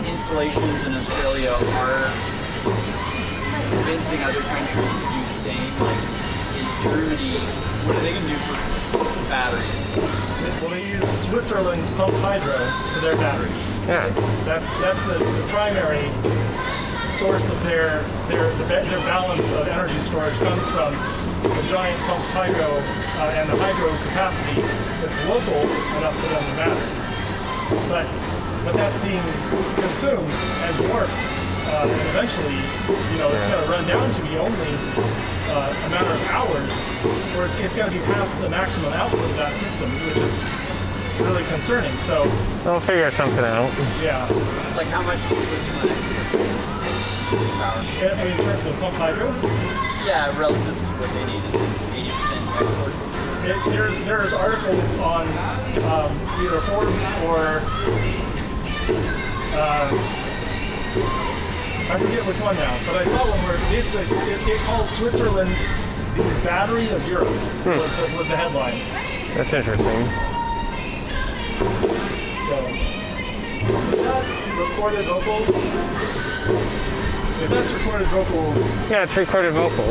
installations in Australia are convincing other countries to do the same? Like, is Germany, what are they going to do for batteries? Well, they use Switzerland's pumped hydro for their batteries. Yeah. That's the primary source of their balance of energy storage comes from the giant pumped hydro and the hydro capacity that's local enough for them to matter. But that's being consumed and dwarfed, and eventually, it's going to run down to the only a matter of hours where it's going to be past the maximum output of that system, which is really concerning. So We'll figure something out. yeah, Like, how much does Switzerland export power? in terms of pumped hydro, Yeah, relative to what they need is 80% export. there's articles on either Forbes or I forget which one now, but I saw one where basically it calls Switzerland the battery of Europe was the headline. That's interesting. So, is that recorded vocals? If that's recorded vocals, Yeah, it's recorded vocals.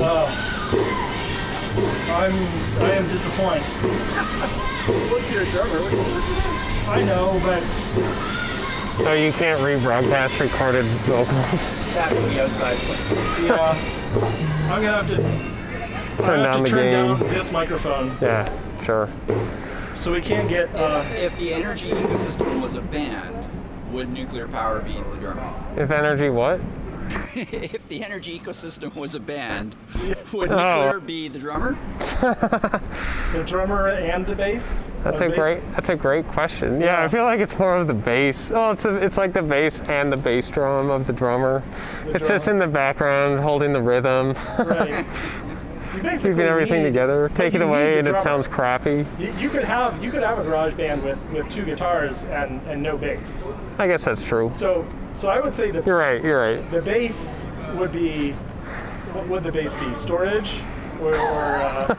I am disappointed. Look, you're a drummer. What is this? I know, but So you can't rebroadcast recorded vocals. Just having the outside play. yeah, I'm gonna have to Turn down the gain. down this microphone Yeah, sure. so we can't get. If the energy ecosystem was a band, would nuclear power be the drummer? If energy what? If the energy ecosystem was a band, would nuclear be the drummer? The drummer and the bass. That's a great question. Yeah, I feel like it's more of the bass. Oh, it's like the bass and the bass drum of the drummer. It's just in the background holding the rhythm. Right. Keeping everything together. Take it away and it sounds crappy. You could have a garage band with two guitars and no bass. I guess that's true. So I would say that You're right. the bass would be, what would the bass be? Storage? or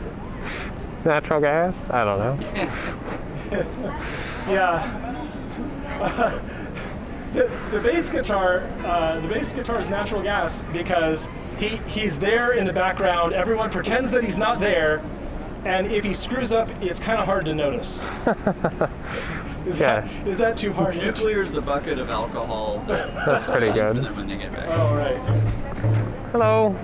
Natural gas? I don't know. yeah. The bass guitar is natural gas because he's there in the background. Everyone pretends that he's not there, and if he screws up, it's kind of hard to notice. Is that too hard? Nuclear's the bucket of alcohol. That's pretty good. For them when they get back. Oh, right. Hello.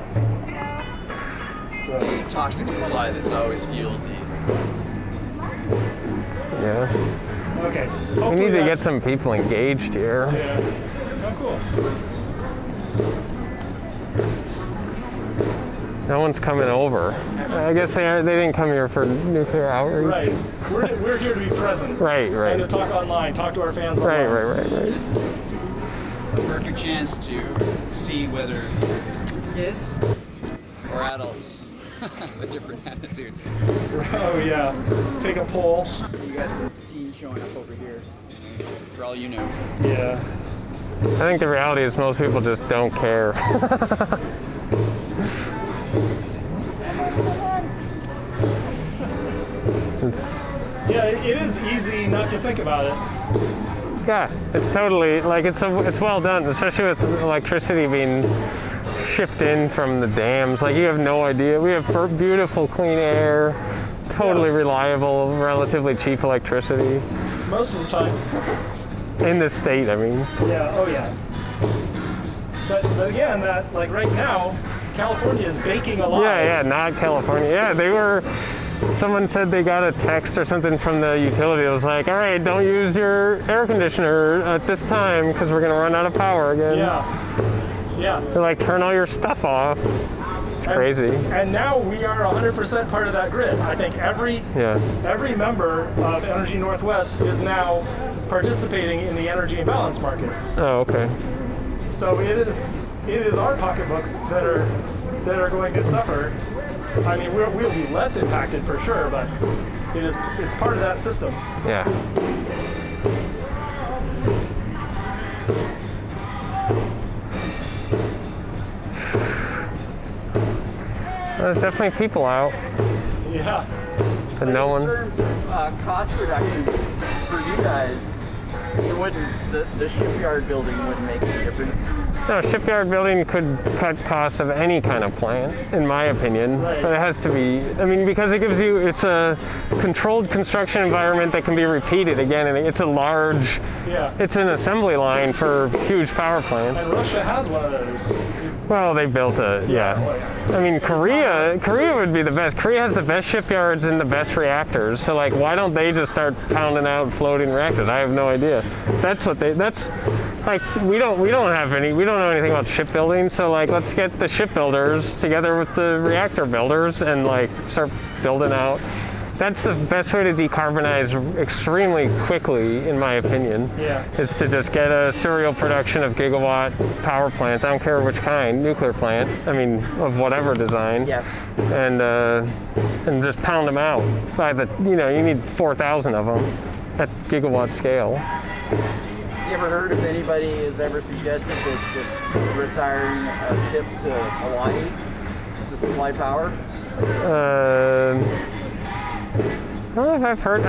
So, The toxic supply that's always fueled the. Yeah. okay. We need to get some people engaged here. Yeah. Oh, cool. No one's coming over. I guess they didn't come here for nuclear outreach. Right. We're here to be present. Right. And to talk online, talk to our fans online. Right. This is a perfect chance to see whether kids or adults have a different attitude. Oh yeah. Take a poll. You got some teens showing up over here. For all you know. Yeah. I think the reality is most people just don't care. Yeah, it is easy not to think about it. Yeah, it's totally, like, it's well done, especially with electricity being shipped in from the dams. Like, you have no idea. We have beautiful, clean air, totally reliable, relatively cheap electricity. Most of the time. In this state, I mean. Yeah, oh yeah. But again, that, like, right now, California is baking alive. Yeah, not California. Yeah, someone said they got a text or something from the utility. It was like, all right, don't use your air conditioner at this time because we're going to run out of power again. Yeah. They're like, turn all your stuff off. It's crazy. And now we are 100% part of that grid. I think every member of Energy Northwest is now participating in the energy imbalance market. Oh, okay. So it is our pocketbooks that are going to suffer. I mean, we'll be less impacted for sure, but it's part of that system. Yeah. There's definitely people out, Yeah. but no one. In terms of cost reduction for you guys, it wouldn't. The shipyard building wouldn't make any difference. No, shipyard building could cut costs of any kind of plant, in my opinion. Right. But it has to be, I mean, because it's a controlled construction environment that can be repeated again, and it's it's an assembly line for huge power plants. And Russia has one of those. Well, they built I mean, Korea would be the best. Korea has the best shipyards and the best reactors. So, like, why don't they just start pounding out floating reactors? I have no idea. Like, we don't know anything about shipbuilding, so, like, let's get the shipbuilders together with the reactor builders and, like, start building out. That's the best way to decarbonize extremely quickly, in my opinion, is to just get a serial production of gigawatt power plants. I don't care which kind, nuclear plant, I mean, of whatever design, and just pound them out. You need 4,000 of them at gigawatt scale. You ever heard if anybody has ever suggested that just retiring a ship to Hawaii to supply power? I don't know if I've heard.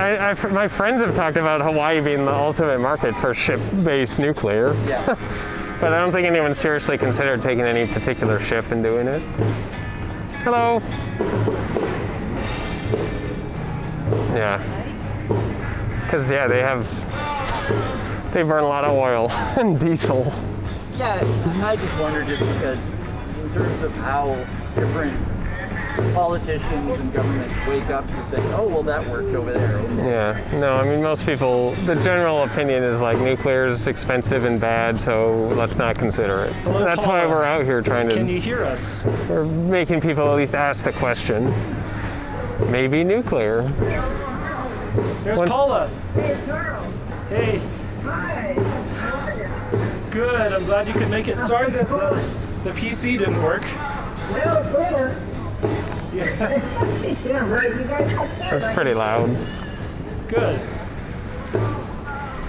My friends have talked about Hawaii being the ultimate market for ship-based nuclear. Yeah. But I don't think anyone seriously considered taking any particular ship and doing it. Hello. Yeah. Because they burn a lot of oil and diesel. Yeah, I just wonder just because in terms of how different politicians and governments wake up to say, oh, well, that worked over there. Yeah, no, I mean, most people, the general opinion is like nuclear is expensive and bad, so let's not consider it. Hello, That's why we're out here trying to... Can you hear us? We're making people at least ask the question. Maybe nuclear. There's Paula. Hey, Carl. Hey. Hi. Good, I'm glad you could make it. Sorry that the PC didn't work. No, better. Yeah. Yeah, right. You guys That's pretty loud. Good.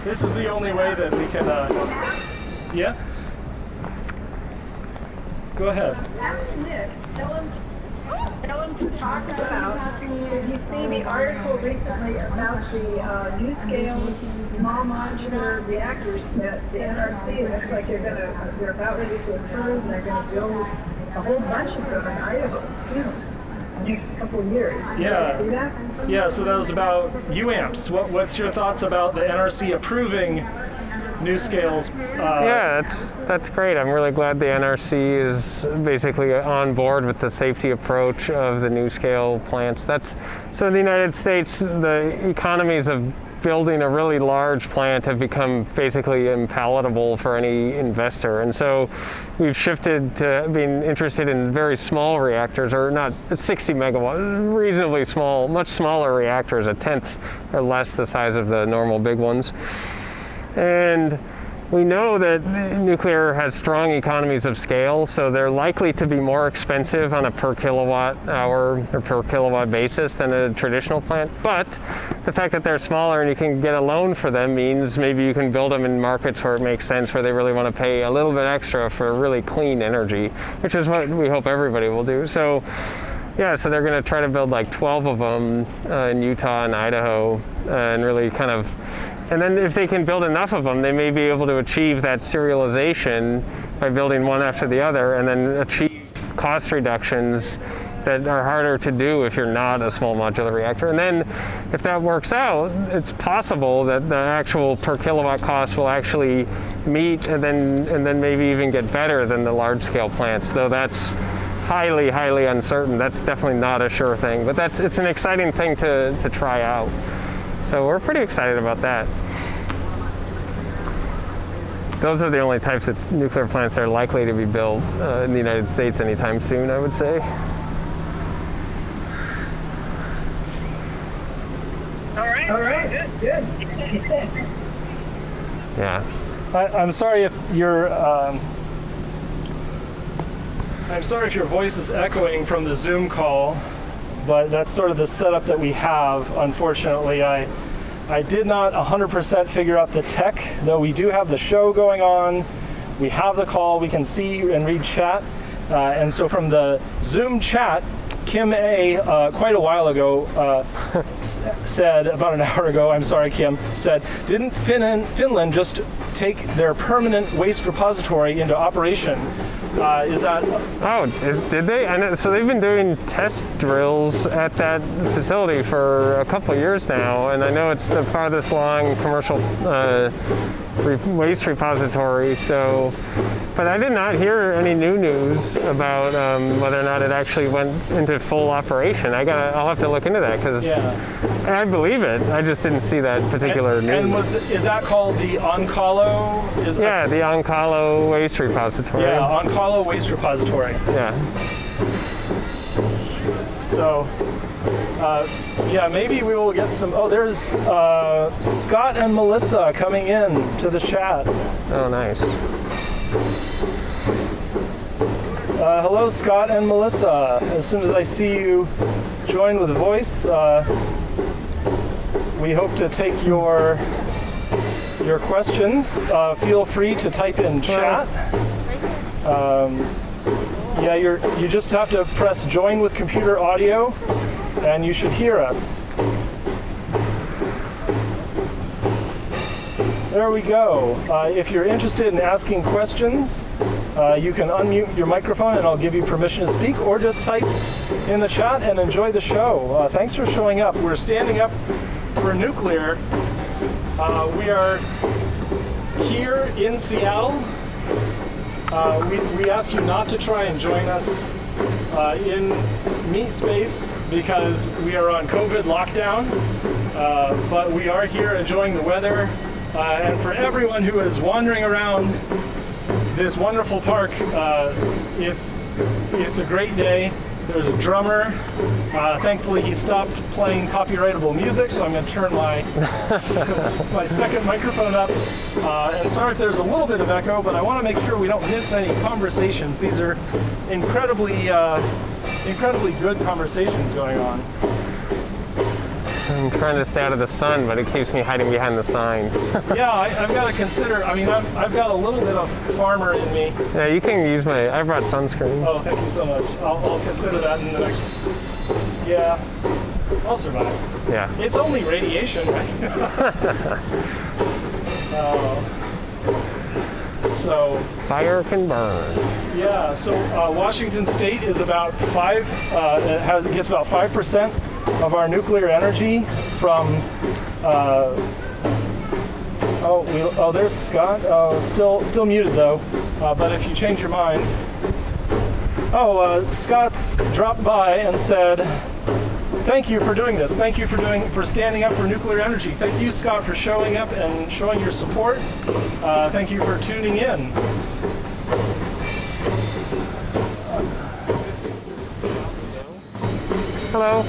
This is the only way that we can, yeah? Go ahead. Ask Nick. Tell him want to talk about, did you see the article recently about the NuScale small modular reactors that the NRC looks like they're about ready to approve, and they're going to build a whole bunch of them in Idaho soon, next couple of years. Yeah. See that? Yeah, so that was about UAMPS. What's your thoughts about the NRC approving NuScale's? Yeah, that's great. I'm really glad the NRC is basically on board with the safety approach of the NuScale plants. So in the United States, the economies of building a really large plant have become basically impalatable for any investor. And so we've shifted to being interested in very small reactors, or not 60 megawatt, reasonably small, much smaller reactors, a tenth or less the size of the normal big ones. And we know that nuclear has strong economies of scale, so they're likely to be more expensive on a per kilowatt hour or per kilowatt basis than a traditional plant. But the fact that they're smaller and you can get a loan for them means maybe you can build them in markets where it makes sense, where they really want to pay a little bit extra for really clean energy, which is what we hope everybody will do. So yeah, so they're going to try to build like 12 of them in Utah and Idaho, and really kind of. And then if they can build enough of them, they may be able to achieve that serialization by building one after the other, and then achieve cost reductions that are harder to do if you're not a small modular reactor. And then if that works out, it's possible that the actual per kilowatt cost will actually meet and then maybe even get better than the large scale plants, though that's highly, highly uncertain. That's definitely not a sure thing, but it's an exciting thing to try out. So we're pretty excited about that. Those are the only types of nuclear plants that are likely to be built in the United States anytime soon, I would say. All right, good. Yeah. I'm sorry if your voice is echoing from the Zoom call, but that's sort of the setup that we have. Unfortunately, I did not 100% figure out the tech, though we do have the show going on. We have the call, we can see and read chat. And so from the Zoom chat, Kim A, quite a while ago, said, about an hour ago, I'm sorry, Kim, said, didn't Finland just take their permanent waste repository into operation? Is that... Oh, did they? And so they've been doing test drills at that facility for a couple of years now, and I know it's the farthest along commercial waste repository, so... But I did not hear any new news about whether or not it actually went into full operation. I'll have to look into that, because I believe it. I just didn't see that particular news. And is that called the Oncalo? Yeah, the Oncalo Waste Repository. Yeah, Oncalo Waste Repository. Yeah. So, yeah, maybe we will get some. Oh, there's Scott and Melissa coming in to the chat. Oh, nice. Hello, Scott and Melissa. As soon as I see you join with a voice, we hope to take your questions. Feel free to type in chat. Yeah, you just have to press join with computer audio, and you should hear us. There we go. If you're interested in asking questions, you can unmute your microphone and I'll give you permission to speak, or just type in the chat and enjoy the show. Thanks for showing up. We're standing up for nuclear. We are here in Seattle. We ask you not to try and join us in meet space because we are on COVID lockdown, but we are here enjoying the weather. And for everyone who is wandering around this wonderful park, it's a great day. There's a drummer. Thankfully, he stopped playing copyrightable music, so I'm going to turn my second microphone up. And sorry if there's a little bit of echo, but I want to make sure we don't miss any conversations. These are incredibly good conversations going on. I'm trying to stay out of the sun, but it keeps me hiding behind the sign. Yeah, I've got to consider, I've got a little bit of farmer in me. Yeah, you can use I brought sunscreen. Oh, thank you so much. I'll consider that in the next Yeah, I'll survive. Yeah. It's only radiation, right? So Fire can burn. yeah, so Washington State is about gets about 5% of our nuclear energy from. There's Scott. Still muted though. But if you change your mind, Scott's dropped by and said, "Thank you for doing this. Thank you for standing up for nuclear energy. Thank you, Scott, for showing up and showing your support. Thank you for tuning in." Hello.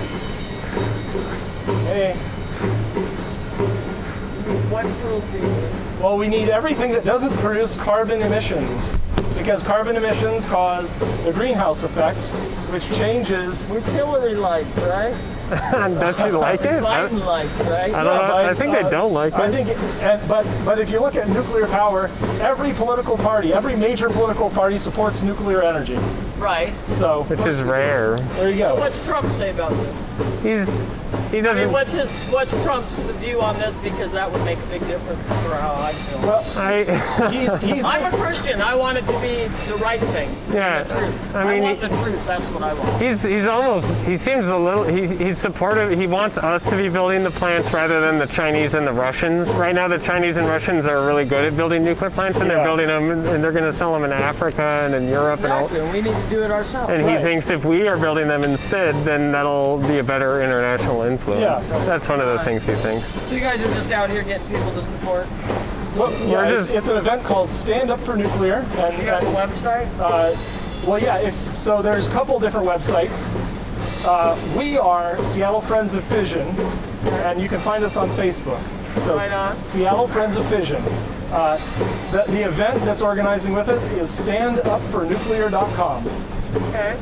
Hey. What tools do you need? Well, we need everything that doesn't produce carbon emissions, because carbon emissions cause the greenhouse effect, which changes. Utility lights, right? Does he like it? Lighting lights, right? I don't know. I think they don't like it. I think, but if you look at nuclear power, every major political party supports nuclear energy. Right. So, Which is rare. there you go. What's Trump say about this? He I doesn't. mean, what's Trump's view on this? Because that would make a big difference for how I feel. Well, I he's I'm a Christian. I want it to be the right thing. yeah. The truth. I mean, want the truth. That's what I want. he seems a little. He's supportive. He wants us to be building the plants rather than the Chinese and the Russians. Right now, the Chinese and Russians are really good at building nuclear plants, and they're building them, and they're going to sell them in Africa and in Europe Exactly. And we need to do it ourselves. and he thinks if we are building them instead, then that'll be a better international influence. Yeah. That's one of the things he thinks. So you guys are just out here getting people to support. Well, yeah, We're it's an event called Stand Up for Nuclear. And, You got the website? So there's a couple different websites. We are Seattle Friends of Fission, and you can find us on Facebook. So Right on. Seattle Friends of Fission. The event that's organizing with us is standupfornuclear.com. Okay.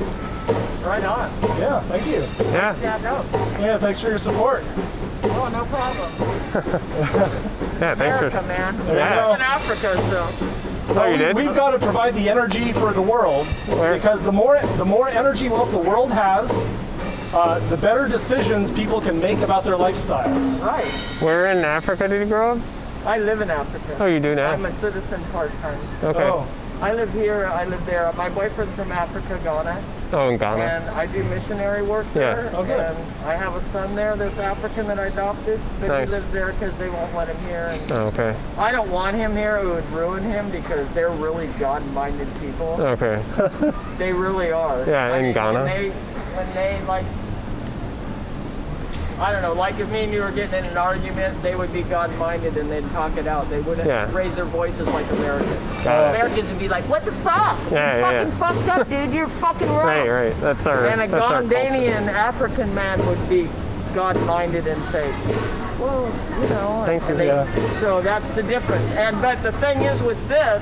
Right on. Yeah, thank you. Yeah. Stand up. Yeah, thanks for your support. Oh, no problem. Yeah. Thanks America, for. man. Yeah. I'm in Africa, so. Oh, you did? We've got to provide the energy for the world, because the more energy the world has, the better decisions people can make about their lifestyles. Right. Where in Africa did you grow up? I live in Africa. Oh, you do now? I'm a citizen part-time. Okay. Oh, I live here, I live there. My boyfriend's from Africa, Ghana, Oh, in Ghana. and I do missionary work Yeah. there. Okay. And I have a son there that's African that I adopted, but Nice. he lives there because they won't let him here. And Oh, okay. I don't want him here. It would ruin him because they're really God-minded people. Okay. They really are. Yeah, I in mean, Ghana. When they like, I don't know, like if me and you were getting in an argument, they would be God-minded and they'd talk it out. They wouldn't raise their voices like Americans. Got it. Americans would be like, "What the fuck? Yeah, you yeah, fucking fucked up, dude. You're fucking wrong." Right. That's our. And a that's our culture. Ghanaian African man would be God-minded and say, "Well, you know." Thank you. and Yeah. So that's the difference. But the thing is with this,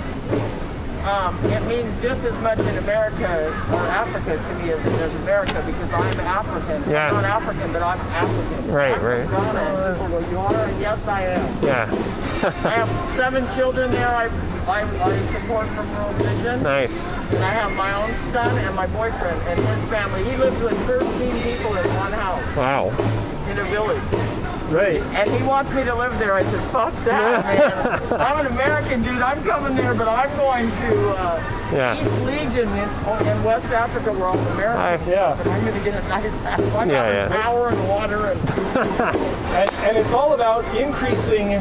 it means just as much in America or Africa to me as America, because I'm African. Yeah. I'm not African, but I'm African. Right, I'm right. from Ghana, and people go, "You are?" Yes, I am. Yeah. I have 7 children there. I support from World Vision. Nice. And I have my own son and my boyfriend and his family. He lives with 13 people in one house Wow. in a village. Right. And he wants me to live there. I said, "Fuck that, man. I'm an American dude. I'm coming there, but I'm going to Yeah. East Legion in West Africa where all the Americans Yeah. live. And I'm going to get a nice house. I got Yeah. power and water. And it's all about increasing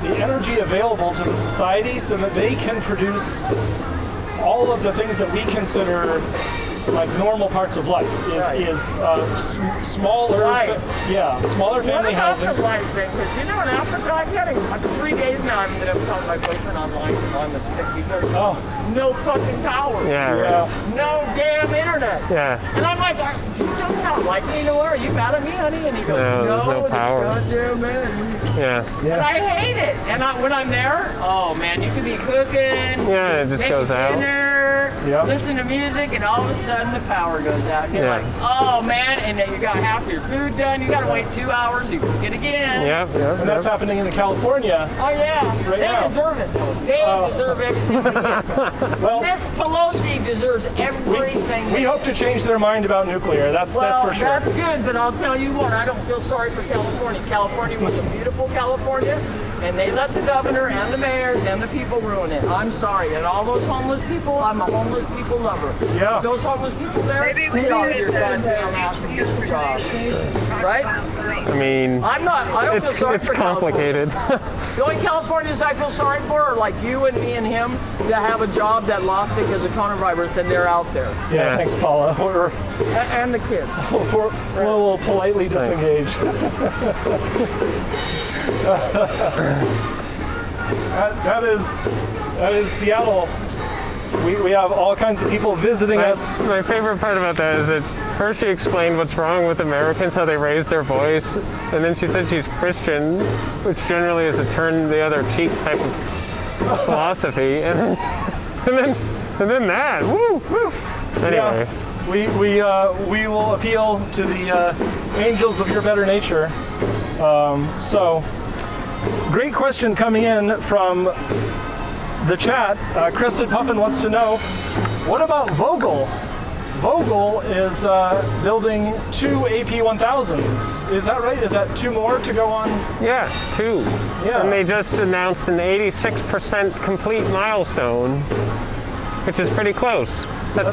the energy available to the society so that they can produce all of the things that we consider like normal parts of life smaller smaller family What about houses. the life thing? Because you know in Africa, I'm getting 3 days now. I'm going to tell my boyfriend online on the stick because no fucking power. Yeah. Right. No damn internet. Yeah. And I'm like, "You do not like me no more? Are you mad at me, honey?" And he goes, No, there's no this power." goddamn man. Yeah. And I hate it. And when I'm there, oh man, you could be cooking. Yeah. It just making goes out. dinner, there, listen to music, and all of a sudden the power goes out. And you're like, oh man, and then you got half your food done. You got to wait 2 hours to cook it again. And that's happening in California. Oh yeah, they deserve it. They deserve everything. Well, Miss Pelosi deserves everything. We hope to change their mind about nuclear. That's for sure. That's good, but I'll tell you what, I don't feel sorry for California. California was a beautiful California, and they let the governor and the mayors and the people ruin it. I'm sorry. And all those homeless people, I'm a homeless people lover. Yeah. Those homeless people there, get off your goddamn ass and get a job. Right? I mean, I don't feel sorry for complicated. The only Californians I feel sorry for are like you and me and him that have a job that lost it because of coronavirus, and they're out there. Yeah, thanks, Paula. And the kids. We'll politely disengage. That is Seattle. We have all kinds of people visiting us. My favorite part about that is that first she explained what's wrong with Americans, how they raise their voice, and then she said she's Christian, which generally is a turn the other cheek type of philosophy, and then that. Woo, woo. Anyway. Yeah, we will appeal to the angels of your better nature. So, great question coming in from the chat. Kristen Puffin wants to know, what about Vogel? Vogel is building 2 AP1000s. Is that right? Is that 2 more to go on? Yeah, 2. Yeah. And they just announced an 86% complete milestone, which is pretty close. That's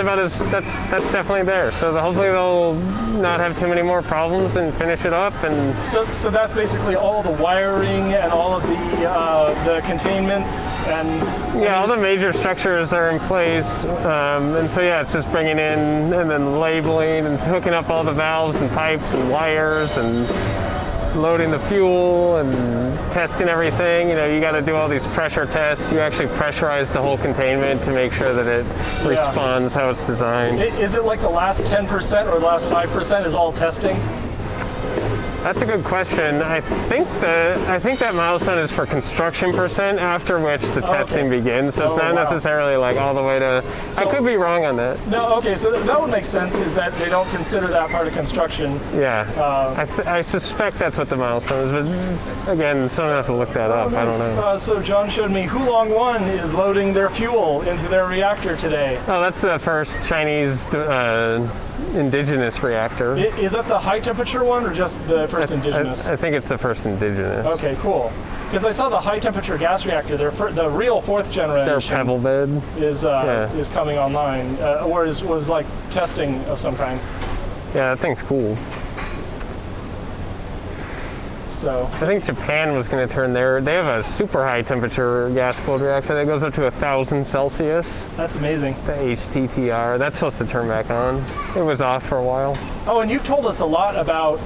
that's definitely there. So hopefully they'll not have too many more problems and finish it up. And so that's basically all the wiring and all of the containments and all the major structures are in place. And so it's just bringing in and then labeling and hooking up all the valves and pipes and wires and loading the fuel and testing everything. You got to do all these pressure tests. You actually pressurize the whole containment to make sure that it responds how it's designed. Is it like the last 10% or the last 5% is all testing? That's a good question. I think that milestone is for construction percent, after which the testing begins. So it's not necessarily like all the way to. I could be wrong on that. No, okay. So that would make sense. Is that they don't consider that part of construction? Yeah. I suspect that's what the milestone is, but again, someone has to look that up. I don't know. So John showed me Hulong 1 is loading their fuel into their reactor today. Oh, that's the first Chinese indigenous reactor. Is that the high temperature one or just the first indigenous? I think it's the first indigenous. Okay, cool. Because I saw the high temperature gas reactor, the real 4th generation. Their pebble bed is coming online, or was like testing of some kind. Yeah, that thing's cool. So I think Japan was going to turn they have a super high temperature gas cooled reactor that goes up to 1,000 Celsius. That's amazing. The HTTR, that's supposed to turn back on. It was off for a while. Oh, and you've told us a lot about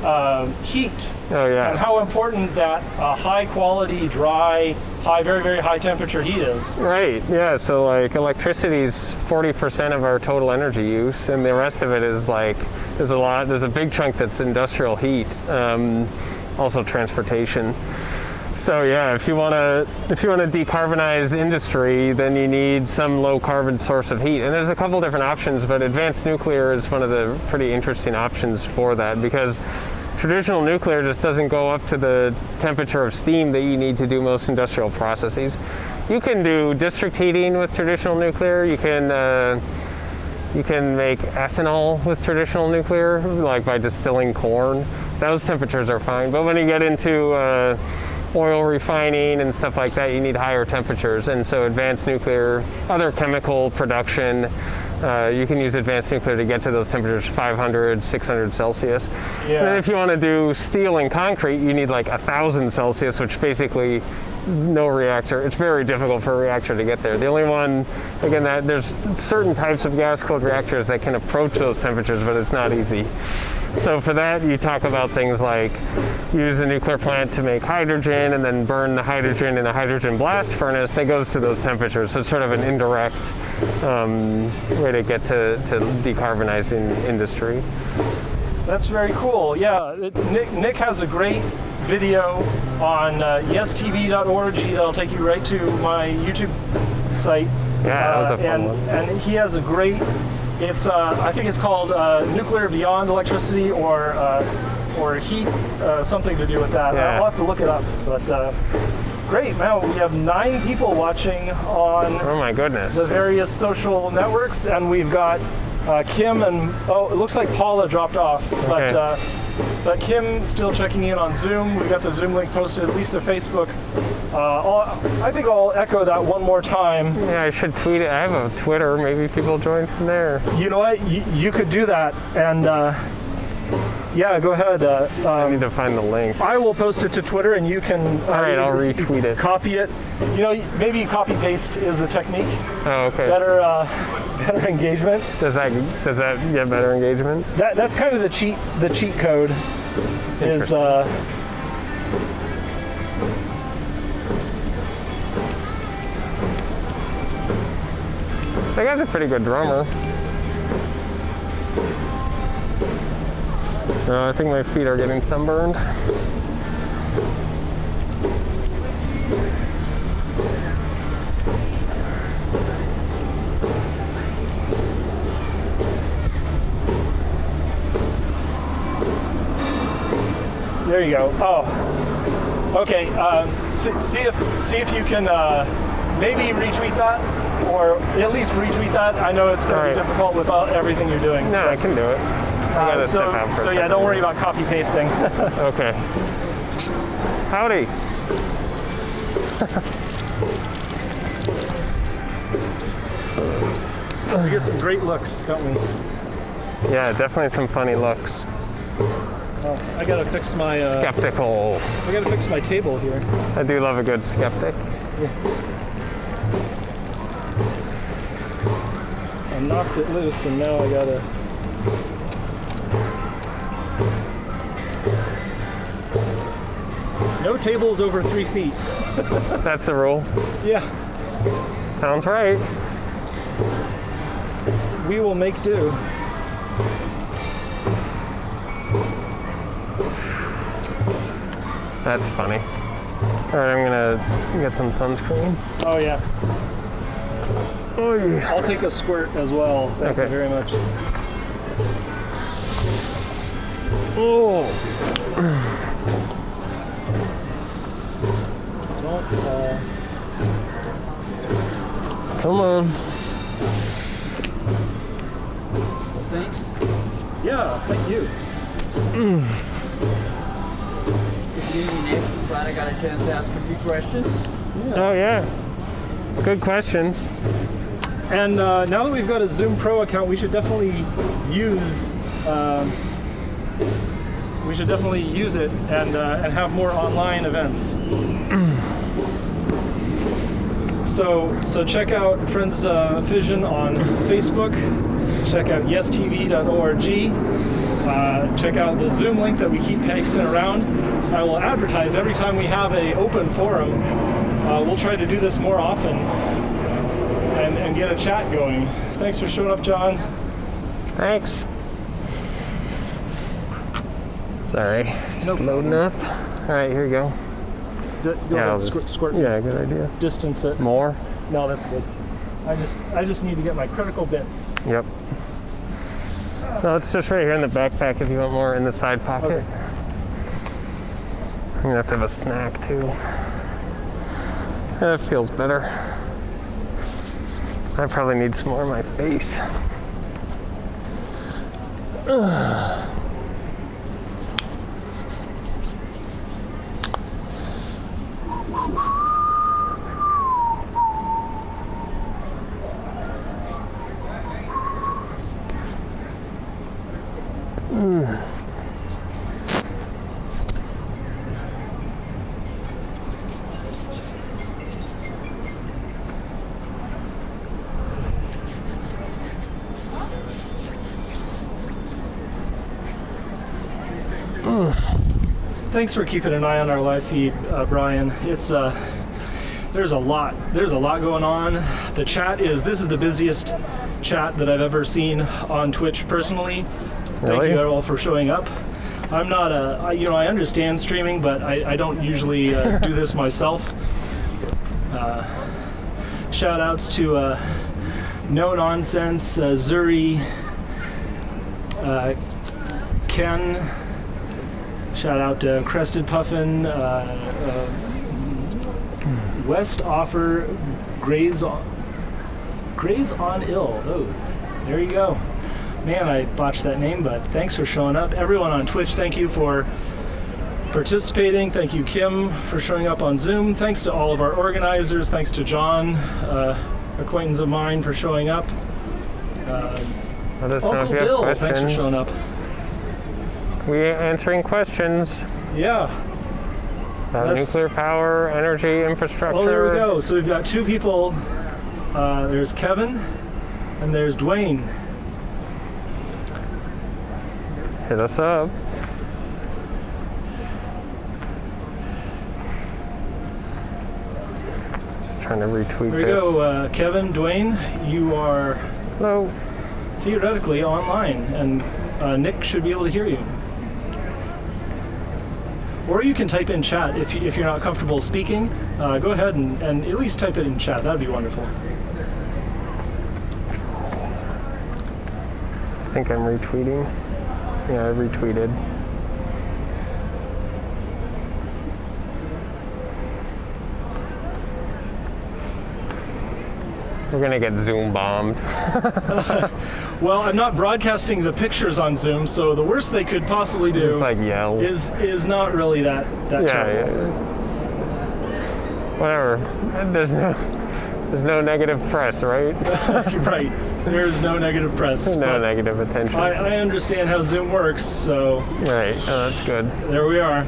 heat. Oh yeah. And how important that high quality, dry, very, very high temperature heat is. Right, yeah, so like electricity is 40% of our total energy use, and the rest of it is like, there's a big chunk that's industrial heat. Also transportation. So yeah, if you want to decarbonize industry, then you need some low carbon source of heat. And there's a couple different options, but advanced nuclear is one of the pretty interesting options for that, because traditional nuclear just doesn't go up to the temperature of steam that you need to do most industrial processes. You can do district heating with traditional nuclear. You can make ethanol with traditional nuclear, like by distilling corn. Those temperatures are fine, but when you get into oil refining and stuff like that, you need higher temperatures. And so advanced nuclear, other chemical production, you can use advanced nuclear to get to those temperatures, 500, 600 Celsius. Yeah. And then if you want to do steel and concrete, you need like 1,000 Celsius, which basically no reactor. It's very difficult for a reactor to get there. The only one, again, that there's certain types of gas-cooled reactors that can approach those temperatures, but it's not easy. So for that, you talk about things like use a nuclear plant to make hydrogen and then burn the hydrogen in a hydrogen blast furnace that goes to those temperatures. So it's sort of an indirect way to get to decarbonizing industry. That's very cool. Yeah, Nick has a great video on yestv.org that'll take you right to my YouTube site. Yeah, that was a fun one. And he has a great. It's I think it's called Nuclear Beyond Electricity or Heat, something to do with that. Yeah. I'll have to look it up. But great, now we have 9 people watching on Oh my goodness. the various social networks, and we've got Kim and it looks like Paula dropped off, but Kim still checking in on Zoom. We've got the Zoom link posted at least to Facebook. I think I'll echo that one more time. Yeah, I should tweet it. I have a Twitter. Maybe people join from there. You know what? You could do that, and yeah, go ahead. I need to find the link. I will post it to Twitter, and you can. All right, I'll retweet it. Copy it. You know, maybe copy paste is the technique. Oh, okay. Better engagement. Does that get better engagement? That's kind of the cheat code. Is That guy's a pretty good drummer. I think my feet are getting sunburned. there you go. Oh, okay. See if you can maybe retweet that, or at least retweet that. I know it's going to be difficult with everything you're doing. No, I can do it. I gotta step out for a so yeah, second. don't worry about copy pasting. Okay. Howdy. We get some great looks, don't we? Yeah, definitely some funny looks. I gotta fix my Skeptical. I gotta fix my table here. I do love a good skeptic. I knocked it loose, and now I gotta. No tables over 3 feet. That's the rule. Yeah, Sounds right. we will make do. That's funny. All right, I'm gonna get some sunscreen. Oh yeah. Oh yeah. I'll take a squirt as well. Thank you very much. Oh. Don't fall. Come on. Thanks. Yeah, thank you. Good evening, Nick. Glad I got a chance to ask a few questions. Oh yeah. Good questions. And now that we've got a Zoom Pro account, we should definitely use it and have more online events. So check out Friends Fission on Facebook. Check out yestv.org. Check out the Zoom link that we keep pasting around. I will advertise every time we have an open forum. We'll try to do this more often and get a chat going. Thanks for showing up, John. Thanks. Sorry, just loading up. All right, here you go. Go ahead, squirt. Yeah, good idea. Distance it. More? No, that's good. I just need to get my critical bits. Yep. No, it's just right here in the backpack if you want more, in the side pocket. Okay. I'm gonna have to have a snack too. That feels better. I probably need some more on my face. Thanks for keeping an eye on our live feed, Brian. It's there's a lot going on. The chat this is the busiest chat that I've ever seen on Twitch personally. Thank you all for showing up. I'm not I understand streaming, but I don't usually do this myself. shout outs to No Nonsense, Zuri, Ken. Shout out to Crested Puffin, West Offer, Graze on Ill. Oh, there you go. Man, I botched that name, but thanks for showing up. Everyone on Twitch, thank you for participating. Thank you, Kim, for showing up on Zoom. Thanks to all of our organizers. Thanks to John, acquaintance of mine, for showing up. Let us know Uncle if you have Bill, questions. thanks for showing up. We're answering questions Yeah. about nuclear power, energy, infrastructure. Oh, there we go. So we've got two people. There's Kevin and there's Dwayne. Hit us up. Just trying to retweet There we this. go, Kevin, Dwayne. You are Hello. theoretically online, and Nick should be able to hear you. Or you can type in chat if you're not comfortable speaking. Go ahead and at least type it in chat. That would be wonderful. I think I'm retweeting. Yeah, I retweeted. We're gonna get Zoom bombed. Well, I'm not broadcasting the pictures on Zoom, so the worst they could possibly do Just like yell. is not really that terrible. Yeah. Whatever. There's no negative press, right? You're right. There's no negative press. No negative attention. I understand how Zoom works, so Right. Oh, that's good. there we are.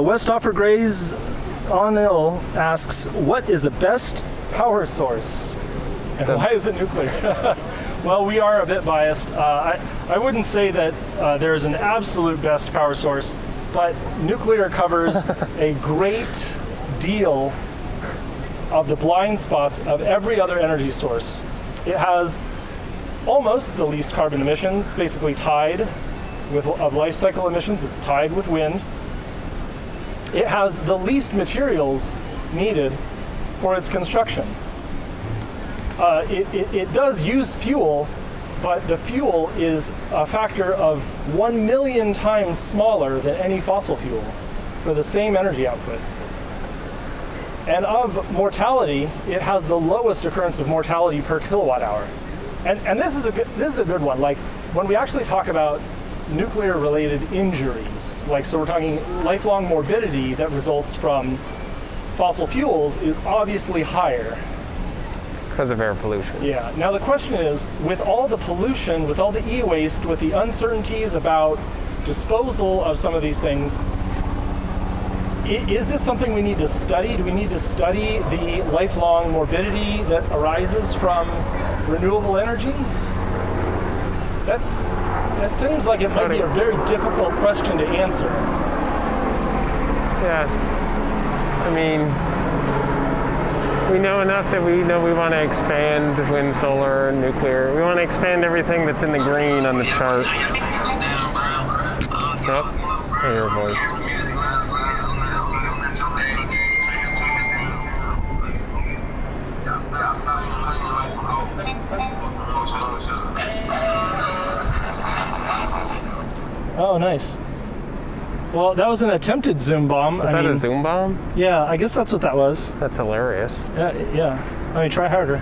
West Offer Grays on Ill asks, what is the best power source? And why is it nuclear? Well, we are a bit biased. I wouldn't say that there's an absolute best power source, but nuclear covers a great deal of the blind spots of every other energy source. It has almost the least carbon emissions. It's basically tied with of life cycle emissions. It's tied with wind. It has the least materials needed for its construction. It does use fuel, but the fuel is a factor of 1 million times smaller than any fossil fuel for the same energy output. And of mortality, it has the lowest occurrence of mortality per kilowatt hour. And this is a good one. Like when we actually talk about nuclear-related injuries, like so we're talking lifelong morbidity that results from fossil fuels is obviously higher. Because of air pollution. Yeah. Now the question is, with all the pollution, with all the e-waste, with the uncertainties about disposal of some of these things, is this something we need to study? Do we need to study the lifelong morbidity that arises from renewable energy? That seems like it might be a very difficult question to answer. Yeah. I mean, we know enough that we know we want to expand wind, solar, nuclear. We want to expand everything that's in the green on the chart. Oh, I hear your voice. Oh, nice. Well, that was an attempted Zoom bomb. Is that a Zoom bomb? Yeah, I guess that's what that was. That's hilarious. Yeah. I mean, try harder.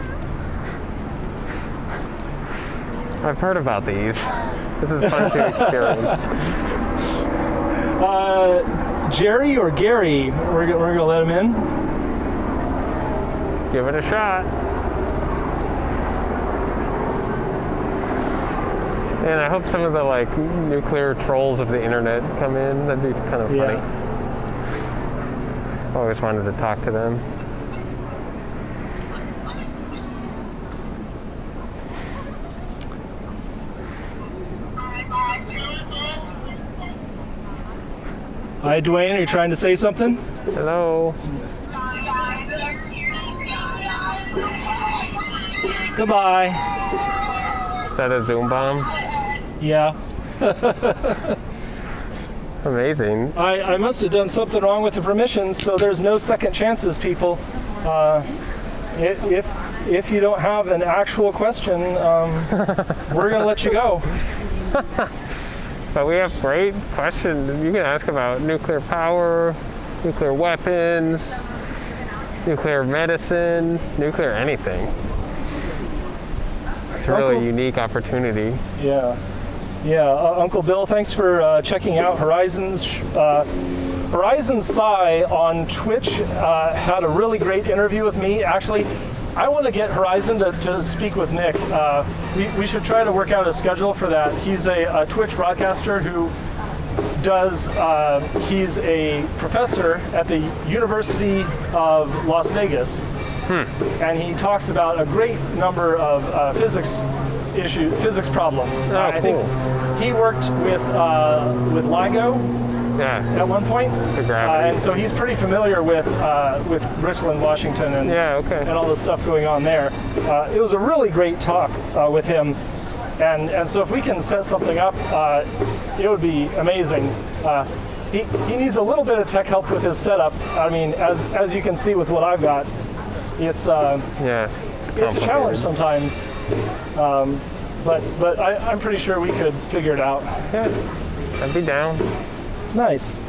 I've heard about these. This is fun to experience. Jerry or Gary, we're gonna let him in. Give it a shot. And I hope some of the nuclear trolls of the internet come in. That'd be kind of funny. Yeah. Always wanted to talk to them. Hi, Dwayne. Are you trying to say something? Hello. Goodbye. Is that a Zoom bomb? Yeah. Amazing. I must have done something wrong with the permissions, so there's no second chances, people. If you don't have an actual question, we're going to let you go. But we have great questions. You can ask about nuclear power, nuclear weapons, nuclear medicine, nuclear anything. It's a really unique opportunity. Yeah. Yeah, Uncle Bill, thanks for checking out Horizons. Horizon Sci on Twitch had a really great interview with me. Actually, I want to get Horizon to speak with Nick. We should try to work out a schedule for that. He's a Twitch broadcaster who does, he's a professor at the University of Las Vegas. And he talks about a great number of physics problems. I think he worked with LIGO at one point, and so he's pretty familiar with Richland, Washington, and and all the stuff going on there. It was a really great talk with him, and so if we can set something up, it would be amazing. He needs a little bit of tech help with his setup. I mean, as you can see with what I've got, it's it's a challenge sometimes. But I'm pretty sure we could figure it out. Yeah, I'd be down. Nice.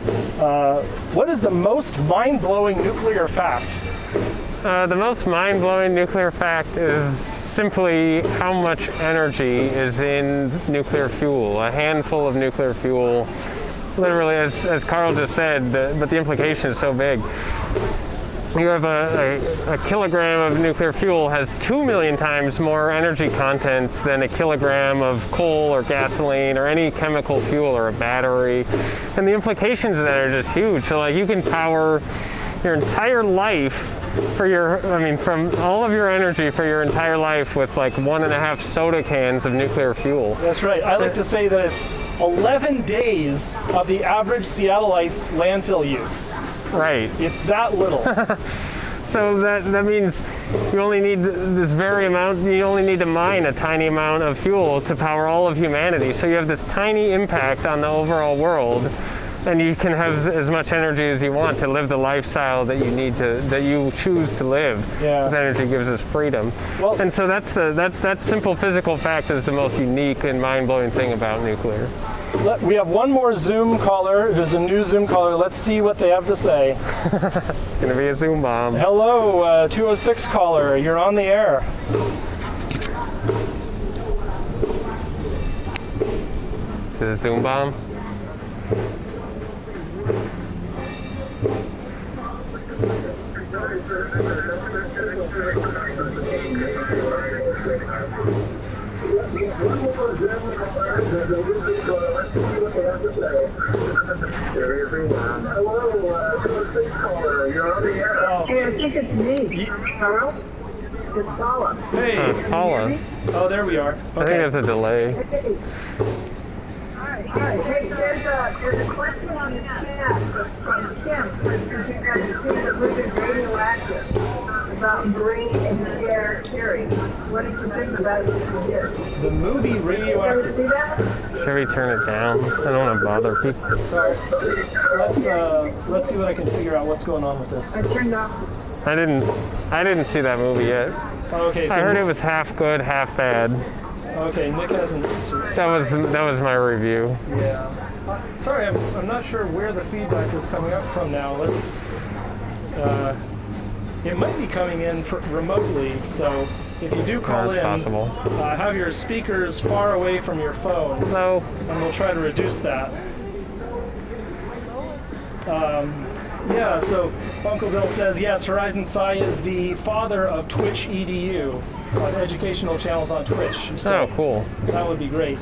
What is the most mind-blowing nuclear fact? The most mind-blowing nuclear fact is simply how much energy is in nuclear fuel. A handful of nuclear fuel, literally, as Carl just said, but the implication is so big. You have a kilogram of nuclear fuel has 2 million times more energy content than a kilogram of coal or gasoline or any chemical fuel or a battery. And the implications of that are just huge. So like you can power your entire life from all of your energy for your entire life with like 1.5 soda cans of nuclear fuel. That's right. I like to say that it's 11 days of the average Seattleite's landfill use. Right. It's that little. So that means you only need this very amount, you only need to mine a tiny amount of fuel to power all of humanity. So you have this tiny impact on the overall world, and you can have as much energy as you want to live the lifestyle that you choose to live. Yeah. Because energy gives us freedom. Well, and so that simple physical fact is the most unique and mind-blowing thing about nuclear. We have one more Zoom caller who's a new Zoom caller. Let's see what they have to say. It's going to be a Zoom bomb. Hello, 206 caller. You're on the air. Is it a Zoom bomb? Hey, I think it's me. Hello? It's Paula. Hey. Oh, it's Paula. Oh, there we are. Okay. I think there's a delay. Hi. Hey, there's a question on the chat from Kim. You guys see the movie Radioactive about brain and air carry. What did you think about it? The movie Radioactive. Did you see that? Should we turn it down? I don't want to bother people. Sorry. Let's see what I can figure out what's going on with this. I turned off. I didn't see that movie yet. Okay, so I heard it was half good, half bad. Okay, Nick hasn't. That was my review. Yeah. Sorry, I'm not sure where the feedback is coming up from now. Let's. It might be coming in remotely, so if you do call in, possible. Have your speakers far away from your phone. No. And we'll try to reduce that. Yeah, so Uncle Bill says, yes, Horizon Sci is the father of Twitch EDU, on educational channels on Twitch. So oh, cool. That would be great.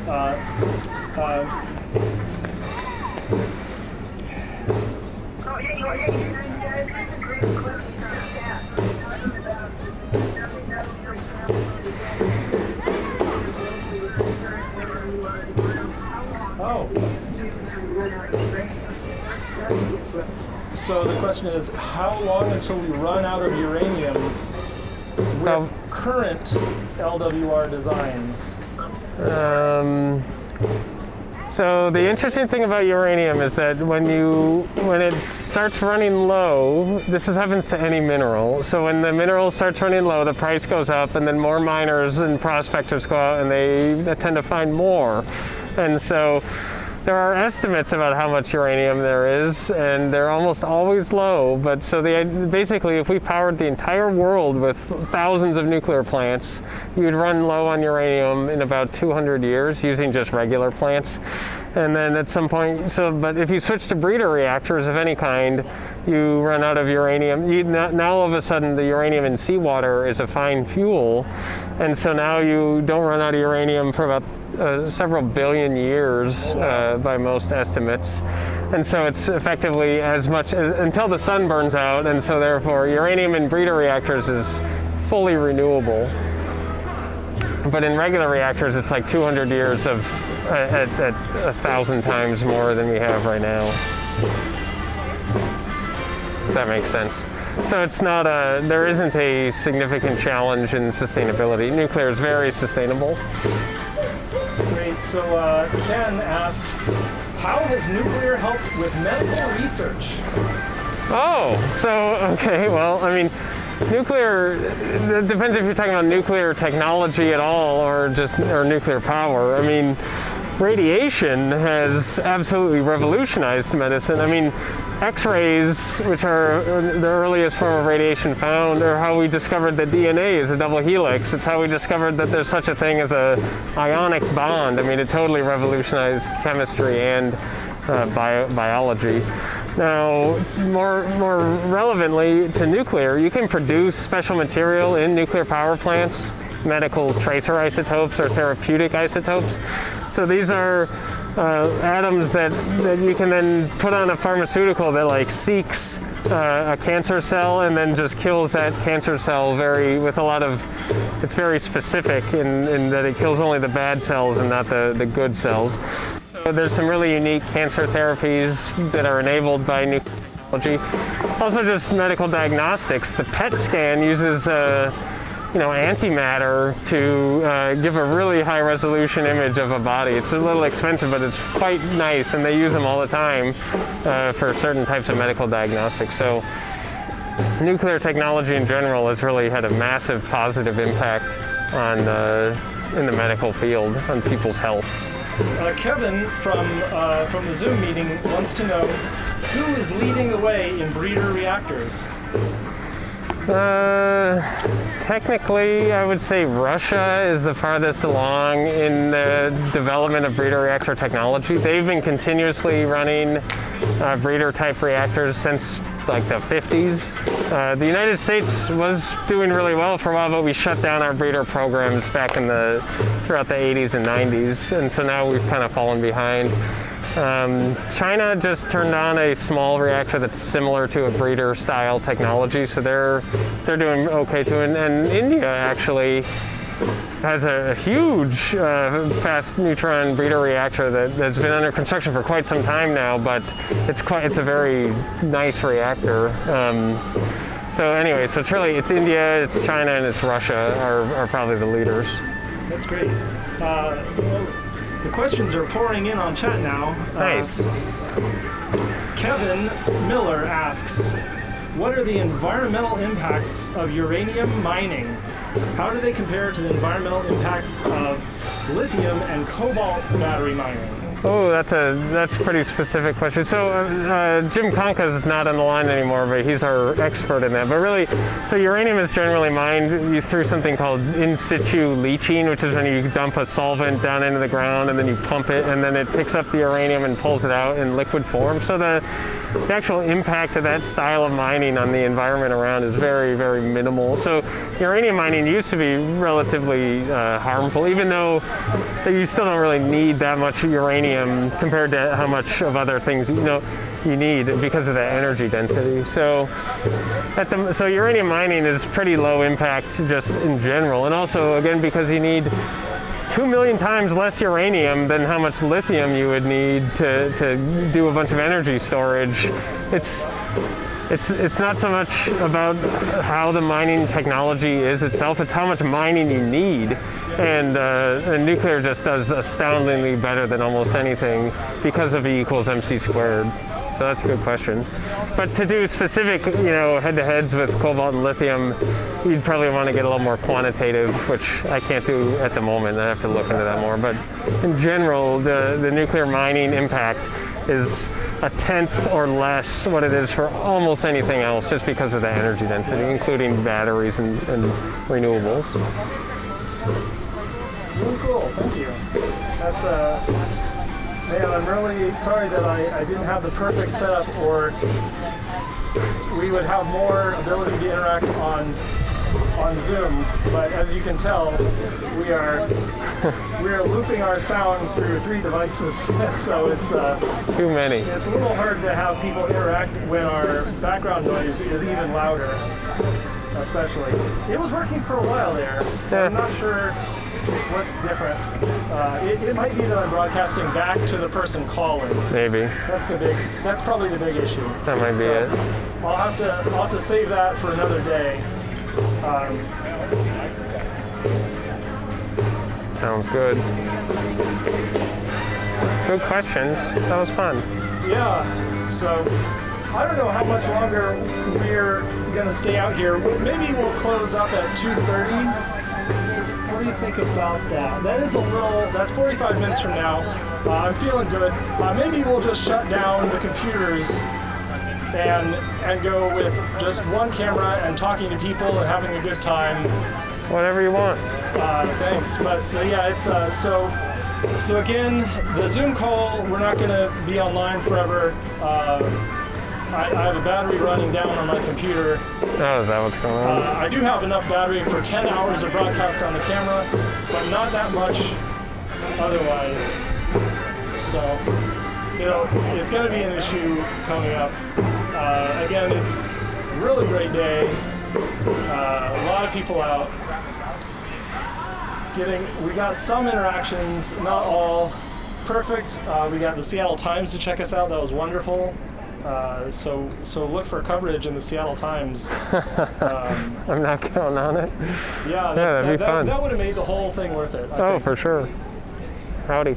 So the question is, how long until we run out of uranium with current LWR designs? So the interesting thing about uranium is that when it starts running low, happens to any mineral. So when the mineral starts running low, the price goes up, and then more miners and prospectors go out and they tend to find more. And so there are estimates about how much uranium there is, and they're almost always low. But so basically, if we powered the entire world with thousands of nuclear plants, you would run low on uranium in about 200 years using just regular plants. And then at some point, but if you switch to breeder reactors of any kind, you run out of uranium. Now all of a sudden, the uranium in seawater is a fine fuel, and so now you don't run out of uranium for about several billion years by most estimates. And so it's effectively as much as until the sun burns out, and so therefore uranium in breeder reactors is fully renewable. But in regular reactors, it's like 200 years of at 1,000 times more than we have right now. If that makes sense. So it's not there isn't a significant challenge in sustainability. Nuclear is very sustainable. Great. So Ken asks, how has nuclear helped with medical research? Okay. Well, I mean, nuclear, it depends if you're talking about nuclear technology at all or nuclear power. I mean, radiation has absolutely revolutionized medicine. I mean, X-rays, which are the earliest form of radiation found, are how we discovered that DNA is a double helix. It's how we discovered that there's such a thing as a ionic bond. I mean, it totally revolutionized chemistry and biology. Now, more relevantly to nuclear, you can produce special material in nuclear power plants, medical tracer isotopes or therapeutic isotopes. So these are atoms that you can then put on a pharmaceutical that seeks a cancer cell and then just kills that cancer cell it's very specific in that it kills only the bad cells and not the good cells. So there's some really unique cancer therapies that are enabled by nuclear technology. Also just medical diagnostics. The PET scan uses antimatter to give a really high resolution image of a body. It's a little expensive, but it's quite nice, and they use them all the time for certain types of medical diagnostics. So nuclear technology in general has really had a massive positive impact in the medical field on people's health. Kevin from the Zoom meeting wants to know, who is leading the way in breeder reactors? Technically, I would say Russia is the farthest along in the development of breeder reactor technology. They've been continuously running breeder type reactors since like the 50s. The United States was doing really well for a while, but we shut down our breeder programs back throughout the 80s and 90s, and so now we've kind of fallen behind. China just turned on a small reactor that's similar to a breeder style technology, so they're doing okay too. And India actually has a huge fast neutron breeder reactor that's been under construction for quite some time now, but it's a very nice reactor. So anyway, so it's India, it's China, and it's Russia are probably the leaders. That's great. The questions are pouring in on chat now. Nice. Kevin Miller asks, what are the environmental impacts of uranium mining? How do they compare to the environmental impacts of lithium and cobalt battery mining? Oh, that's a pretty specific question. So Jim Conca is not on the line anymore, but he's our expert in that. But really, so uranium is generally mined through something called in situ leaching, which is when you dump a solvent down into the ground and then you pump it, and then it picks up the uranium and pulls it out in liquid form. So the actual impact of that style of mining on the environment around is very, very minimal. So uranium mining used to be relatively harmful, even though you still don't really need that much uranium compared to how much of other things you need because of the energy density. So uranium mining is pretty low impact just in general, and also again because you need 2 million times less uranium than how much lithium you would need to do a bunch of energy storage. it's not so much about how the mining technology is itself, it's how much mining you need. And nuclear just does astoundingly better than almost anything because of E equals MC squared. So that's a good question. But to do specific, head-to-heads with cobalt and lithium, you'd probably want to get a little more quantitative, which I can't do at the moment. I have to look into that more. But in general, the nuclear mining impact is a tenth or less what it is for almost anything else, just because of the energy density, including batteries and renewables. Really cool, thank you. That's man, I'm really sorry that I didn't have the perfect setup, or we would have more ability to interact on Zoom. But as you can tell, we are looping our sound through 3 devices, so it's too many. It's a little hard to have people interact when our background noise is even louder, especially. It was working for a while there. Yeah. I'm not sure what's different. It might be that I'm broadcasting back to the person calling. Maybe. That's probably the big issue. That might be it. I'll have to save that for another day. Sounds good. Good questions. That was fun. Yeah. So I don't know how much longer we're gonna stay out here. Maybe we'll close up at 2:30. What do you think about that? That's 45 minutes from now. I'm feeling good. Maybe we'll just shut down the computers and go with just one camera and talking to people and having a good time. Whatever you want. Thanks. But yeah, it's so again, the Zoom call, we're not going to be online forever. I have a battery running down on my computer. Oh, is that what's going on? I do have enough battery for 10 hours of broadcast on the camera, but not that much otherwise. So, it's going to be an issue coming up. Again, it's a really great day. A lot of people out. We got some interactions, not all perfect. We got the Seattle Times to check us out. That was wonderful. So look for coverage in the Seattle Times. I'm not counting on it. Yeah, that'd be fun. That would have made the whole thing worth it. I think. For sure. Howdy.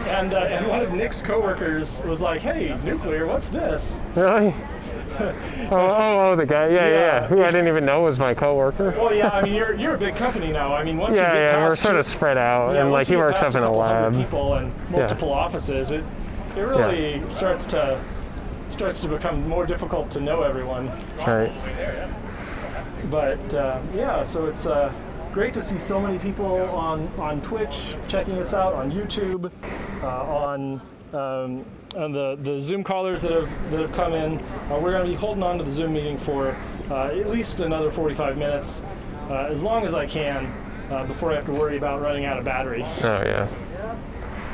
And one of Nick's coworkers was like, "Hey, nuclear, what's this?" Really? The guy. Yeah. Who I didn't even know was my coworker. Well, yeah. I mean, you're a big company now. I mean, once you get past we're sort of spread out, and like he works up in a lab. People and multiple offices. It really starts to become more difficult to know everyone. Right. But so it's great to see so many people on Twitch checking us out, on YouTube, on the Zoom callers that have come in. We're going to be holding on to the Zoom meeting for at least another 45 minutes, as long as I can, before I have to worry about running out of battery. Oh yeah.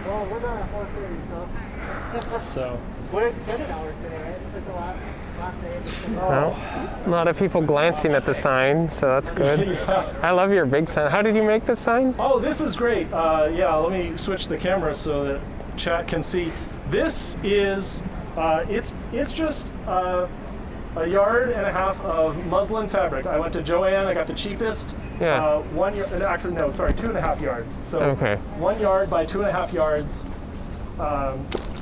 Well, we're done at 4:30, So. We're extended hours today, right? It's the last day of the Well, a lot of people glancing at the sign, so that's good. Yeah. I love your big sign. How did you make this sign? Oh, this is great. Let me switch the camera so that chat can see. This is, it's just a yard and a half of muslin fabric. I went to Joann, I got the cheapest. Yeah. 1 yard, actually no, sorry, 2.5 yards. So Okay. 1 yard by 2.5 yards.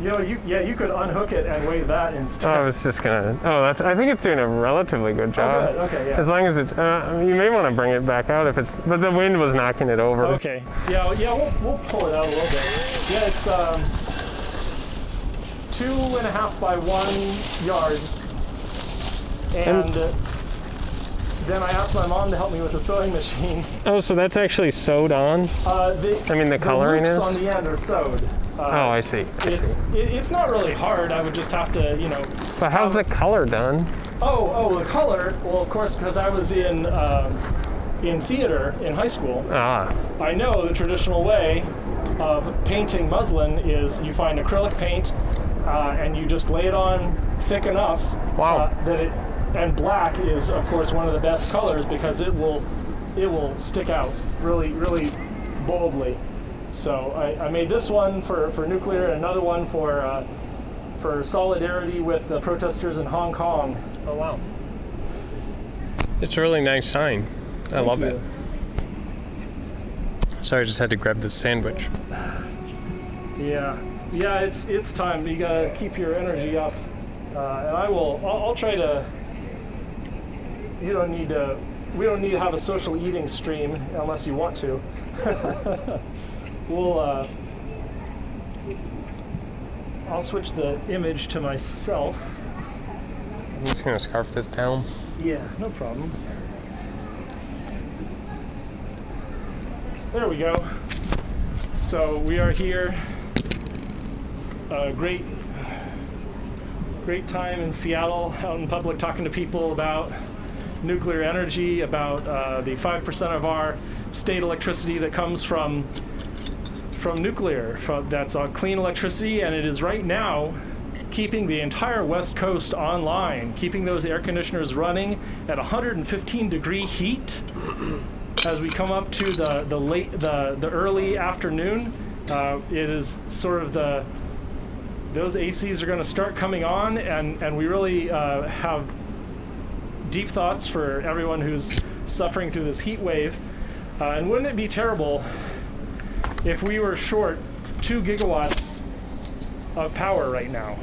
You could unhook it and weigh that instead. I was just gonna. I think it's doing a relatively good job. Oh, good. Okay, yeah. As long as it's, you may want to bring it back out if it's, but the wind was knocking it over. Okay. Yeah. We'll pull it out a little bit. Yeah, it's 2.5 by 1 yards, and then I asked my mom to help me with the sewing machine. Oh, so that's actually sewed on? The coloring loops is? on the end are sewed. I see. It's not really hard. I would just have to, But how's the color done? The color. Well, of course, because I was in theater in high school. I know the traditional way of painting muslin is you find acrylic paint and you just lay it on thick enough that it. And black is, of course, one of the best colors because it will stick out really, really boldly. So I made this one for nuclear, and another one for solidarity with the protesters in Hong Kong. Oh, wow. It's a really nice sign. I love it. Sorry, I just had to grab this sandwich. Yeah, it's time. You gotta keep your energy up, and I'll try to. We don't need to have a social eating stream unless you want to. I'll switch the image to myself. I'm just gonna scarf this down. Yeah, no problem. There we go. So we are here. Great time in Seattle, out in public, talking to people about nuclear energy, about the 5% of our state electricity that comes from nuclear. That's clean electricity, and it is right now keeping the entire West Coast online, keeping those air conditioners running at 115-degree heat as we come up to the early afternoon. It is sort of those ACs are going to start coming on, and we really have deep thoughts for everyone who's suffering through this heat wave. And wouldn't it be terrible if we were short 2 gigawatts of power right now?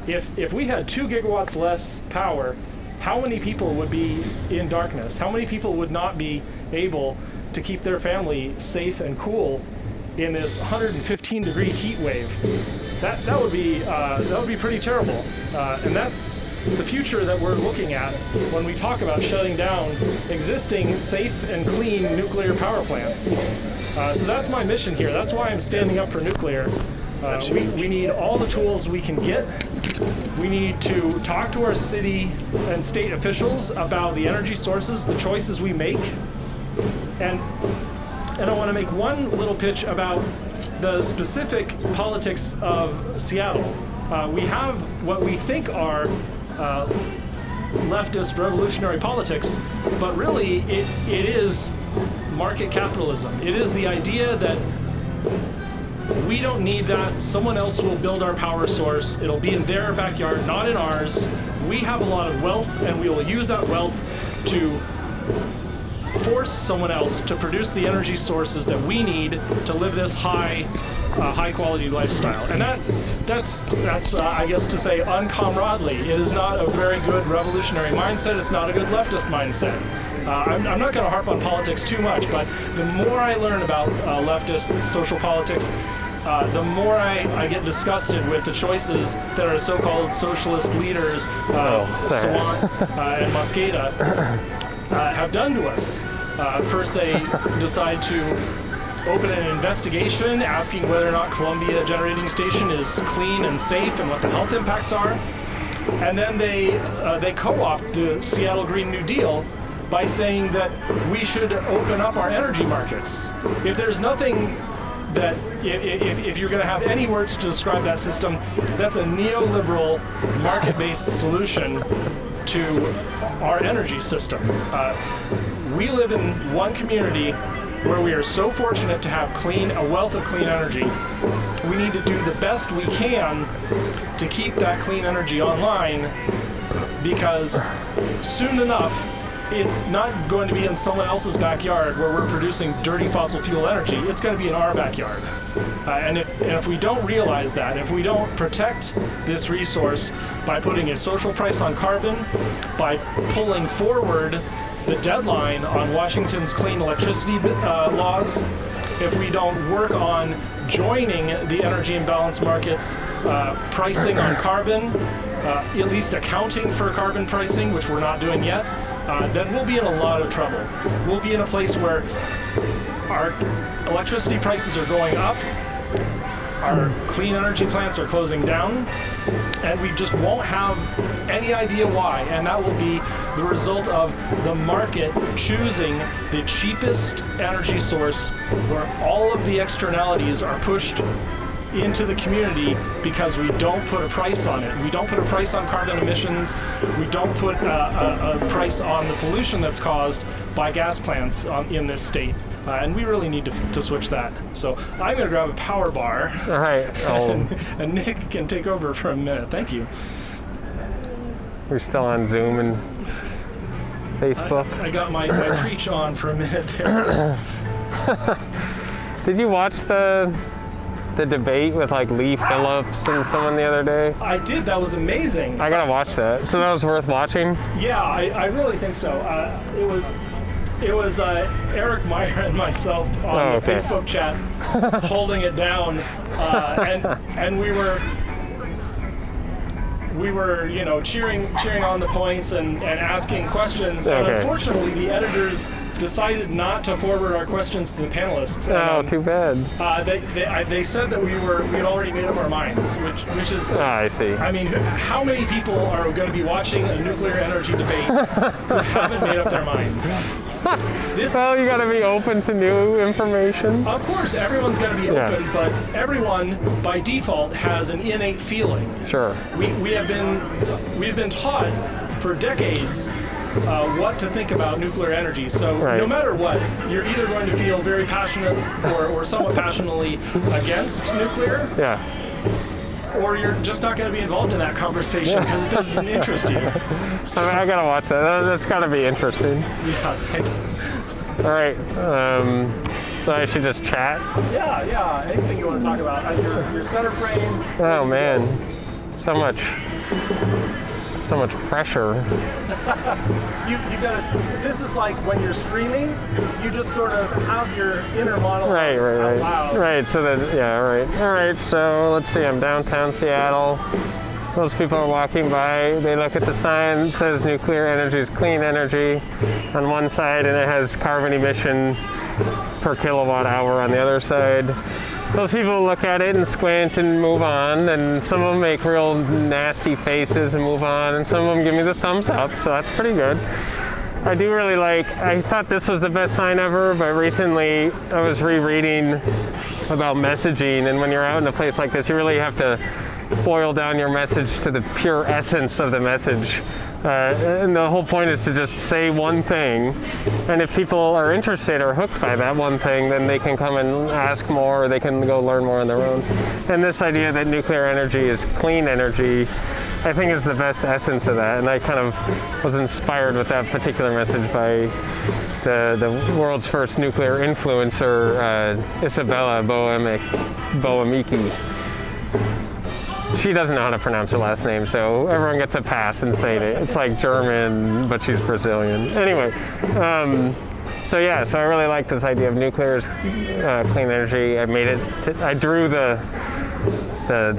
If we had 2 gigawatts less power, how many people would be in darkness? How many people would not be able to keep their family safe and cool in this 115-degree heat wave? That would be pretty terrible, and that's the future that we're looking at when we talk about shutting down existing safe and clean nuclear power plants. So that's my mission here. That's why I'm standing up for nuclear. We need all the tools we can get. We need to talk to our city and state officials about the energy sources, the choices we make. And I want to make one little pitch about the specific politics of Seattle. We have what we think are leftist revolutionary politics, but really it is market capitalism. It is the idea that we don't need that. Someone else will build our power source. It'll be in their backyard, not in ours. We have a lot of wealth, and we will use that wealth to force someone else to produce the energy sources that we need to live this high quality lifestyle. And that's I guess to say uncomradely. It is not a very good revolutionary mindset. It's not a good leftist mindset. I'm not going to harp on politics too much, but the more I learn about leftist social politics, the more I get disgusted with the choices that our so-called socialist leaders, Sawant and Mosqueda, have done to us. First, they decide to open an investigation asking whether or not Columbia Generating Station is clean and safe and what the health impacts are. And then they co-opt the Seattle Green New Deal by saying that we should open up our energy markets. If there's nothing that, if you're going to have any words to describe that system, that's a neoliberal market-based solution to our energy system. We live in one community where we are so fortunate to have a wealth of clean energy. We need to do the best we can to keep that clean energy online, because soon enough, it's not going to be in someone else's backyard where we're producing dirty fossil fuel energy. It's going to be in our backyard. And if we don't realize that, if we don't protect this resource by putting a social price on carbon, by pulling forward the deadline on Washington's clean electricity laws, if we don't work on joining the energy imbalance markets, pricing on carbon, at least accounting for carbon pricing, which we're not doing yet, then we'll be in a lot of trouble. We'll be in a place where our electricity prices are going up, our clean energy plants are closing down, and we just won't have any idea why. And that will be the result of the market choosing the cheapest energy source, where all of the externalities are pushed into the community because we don't put a price on it. We don't put a price on carbon emissions. We don't put a price on the pollution that's caused by gas plants in this state. And we really need to switch that. So I'm going to grab a power bar. All right. And Nick can take over for a minute. Thank you. We're still on Zoom and Facebook. I got my preach on for a minute there. Did you watch the debate with like Lee Phillips and someone the other day? I did. That was amazing. I gotta watch that. So that was worth watching? Yeah, I really think so. It was Eric Meyer and myself on the Facebook chat holding it down, and we were cheering on the points and asking questions. And unfortunately, the editors decided not to forward our questions to the panelists. Too bad. They said that we had already made up our minds, which is. I see. I mean, how many people are going to be watching a nuclear energy debate who haven't made up their minds? Well, you got to be open to new information. Of course, everyone's got to be open, but everyone by default has an innate feeling. Sure. We've been taught for decades what to think about nuclear energy. So no matter what, you're either going to feel very passionate or somewhat passionately against nuclear. Yeah. Or you're just not going to be involved in that conversation because it doesn't interest you. So, I gotta watch that. That's gotta be interesting. Yeah, thanks. All right. So I should just chat? Yeah. Anything you want to talk about. Your center frame. Oh man, so much pressure. You gotta. This is like when you're streaming, you just sort of have your inner monologue out loud. Right. So then, All right. So let's see. I'm downtown Seattle. Most people are walking by. They look at the sign that says nuclear energy is clean energy on one side, and it has carbon emission per kilowatt hour on the other side. Those people look at it and squint and move on, and some of them make real nasty faces and move on, and some of them give me the thumbs up, so that's pretty good. I do really I thought this was the best sign ever, but recently I was rereading about messaging, and when you're out in a place like this, you really have to boil down your message to the pure essence of the message. And the whole point is to just say one thing, and if people are interested or hooked by that one thing, then they can come and ask more, or they can go learn more on their own. And this idea that nuclear energy is clean energy, I think is the best essence of that, and I kind of was inspired with that particular message by the world's first nuclear influencer, Isabella Boemicki. She doesn't know how to pronounce her last name, so everyone gets a pass in saying it. It's like German, but she's Brazilian. Anyway, so I really like this idea of nuclear is clean energy. I drew the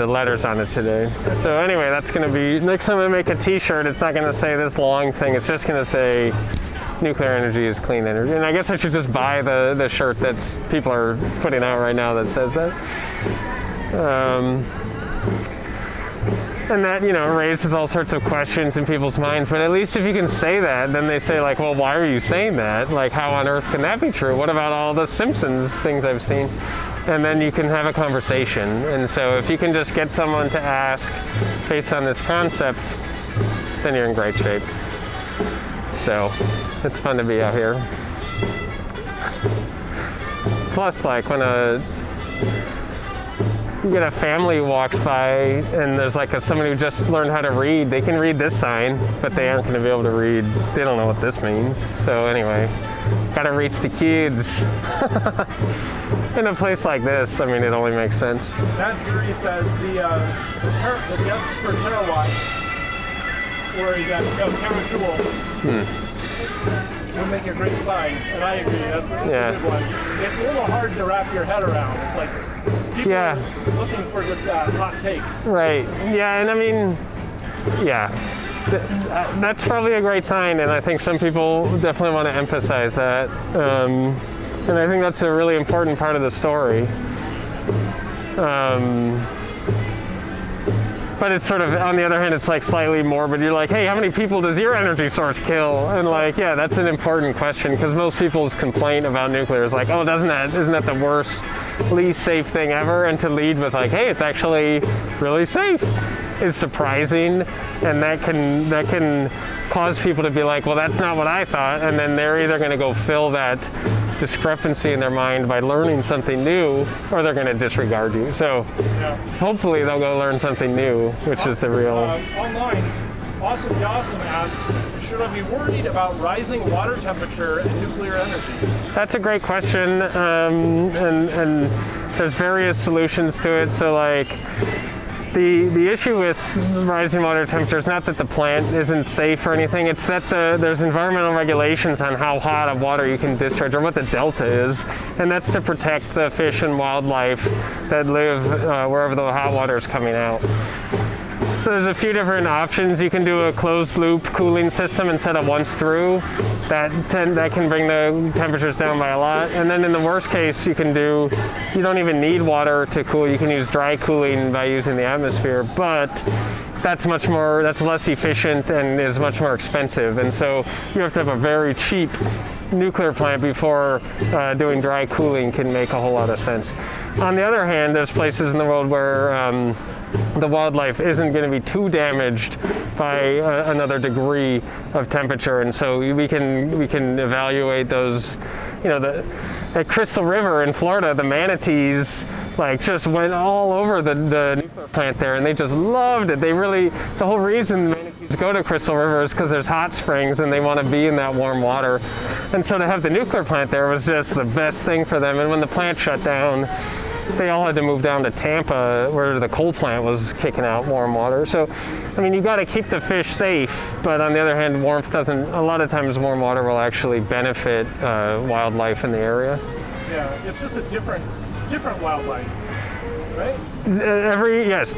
letters on it today. So anyway, that's going to be, next time I make a t-shirt, it's not going to say this long thing. It's just going to say nuclear energy is clean energy. And I guess I should just buy the shirt that people are putting out right now that says that. And that, raises all sorts of questions in people's minds. But at least if you can say that, then they say, well, why are you saying that? How on earth can that be true? What about all the Simpsons things I've seen? And then you can have a conversation. And so if you can just get someone to ask based on this concept, then you're in great shape. So it's fun to be out here. Plus, when you get a family who walks by and there's somebody who just learned how to read, they can read this sign, but they aren't going to be able to read. They don't know what this means. So anyway, got to reach the kids. In a place like this, it only makes sense. That Zuri says the depths per terawatt, or is that terajoule, would make a great sign, and I agree. That's a good one. It's a little hard to wrap your head around. It's people are looking for this hot take. Right. Yeah, and that's probably a great sign, and I think some people definitely want to emphasize that. And I think that's a really important part of the story. But it's sort of, on the other hand, it's slightly morbid. You're hey, how many people does your energy source kill? And that's an important question, because most people's complaint about nuclear is oh, isn't that the worst, least safe thing ever? And to lead with hey, it's actually really safe is surprising, and that can cause people to be well, that's not what I thought, and then they're either going to go fill that discrepancy in their mind by learning something new, or they're going to disregard you. So hopefully they'll go learn something new, which is the real... Online, Awesome asks, should I be worried about rising water temperature and nuclear energy? That's a great question, and there's various solutions to it. So like, the issue with rising water temperature is not that the plant isn't safe or anything, it's that there's environmental regulations on how hot of water you can discharge or what the delta is, and that's to protect the fish and wildlife that live wherever the hot water is coming out. So there's a few different options. You can do a closed loop cooling system instead of once through. That can bring the temperatures down by a lot. And then in the worst case, you don't even need water to cool. You can use dry cooling by using the atmosphere, but that's less efficient and is much more expensive. And so you have to have a very cheap nuclear plant before doing dry cooling can make a whole lot of sense. On the other hand, there's places in the world where the wildlife isn't going to be too damaged by another degree of temperature, and so we can evaluate those. At Crystal River in Florida, the manatees just went all over the nuclear plant there, and they just loved it. The whole reason manatees go to Crystal River is because there's hot springs and they want to be in that warm water, and so to have the nuclear plant there was just the best thing for them. And when the plant shut down, they all had to move down to Tampa where the coal plant was kicking out warm water. So, you got to keep the fish safe, but on the other hand, a lot of times warm water will actually benefit wildlife in the area. Yeah, it's just a different wildlife, right?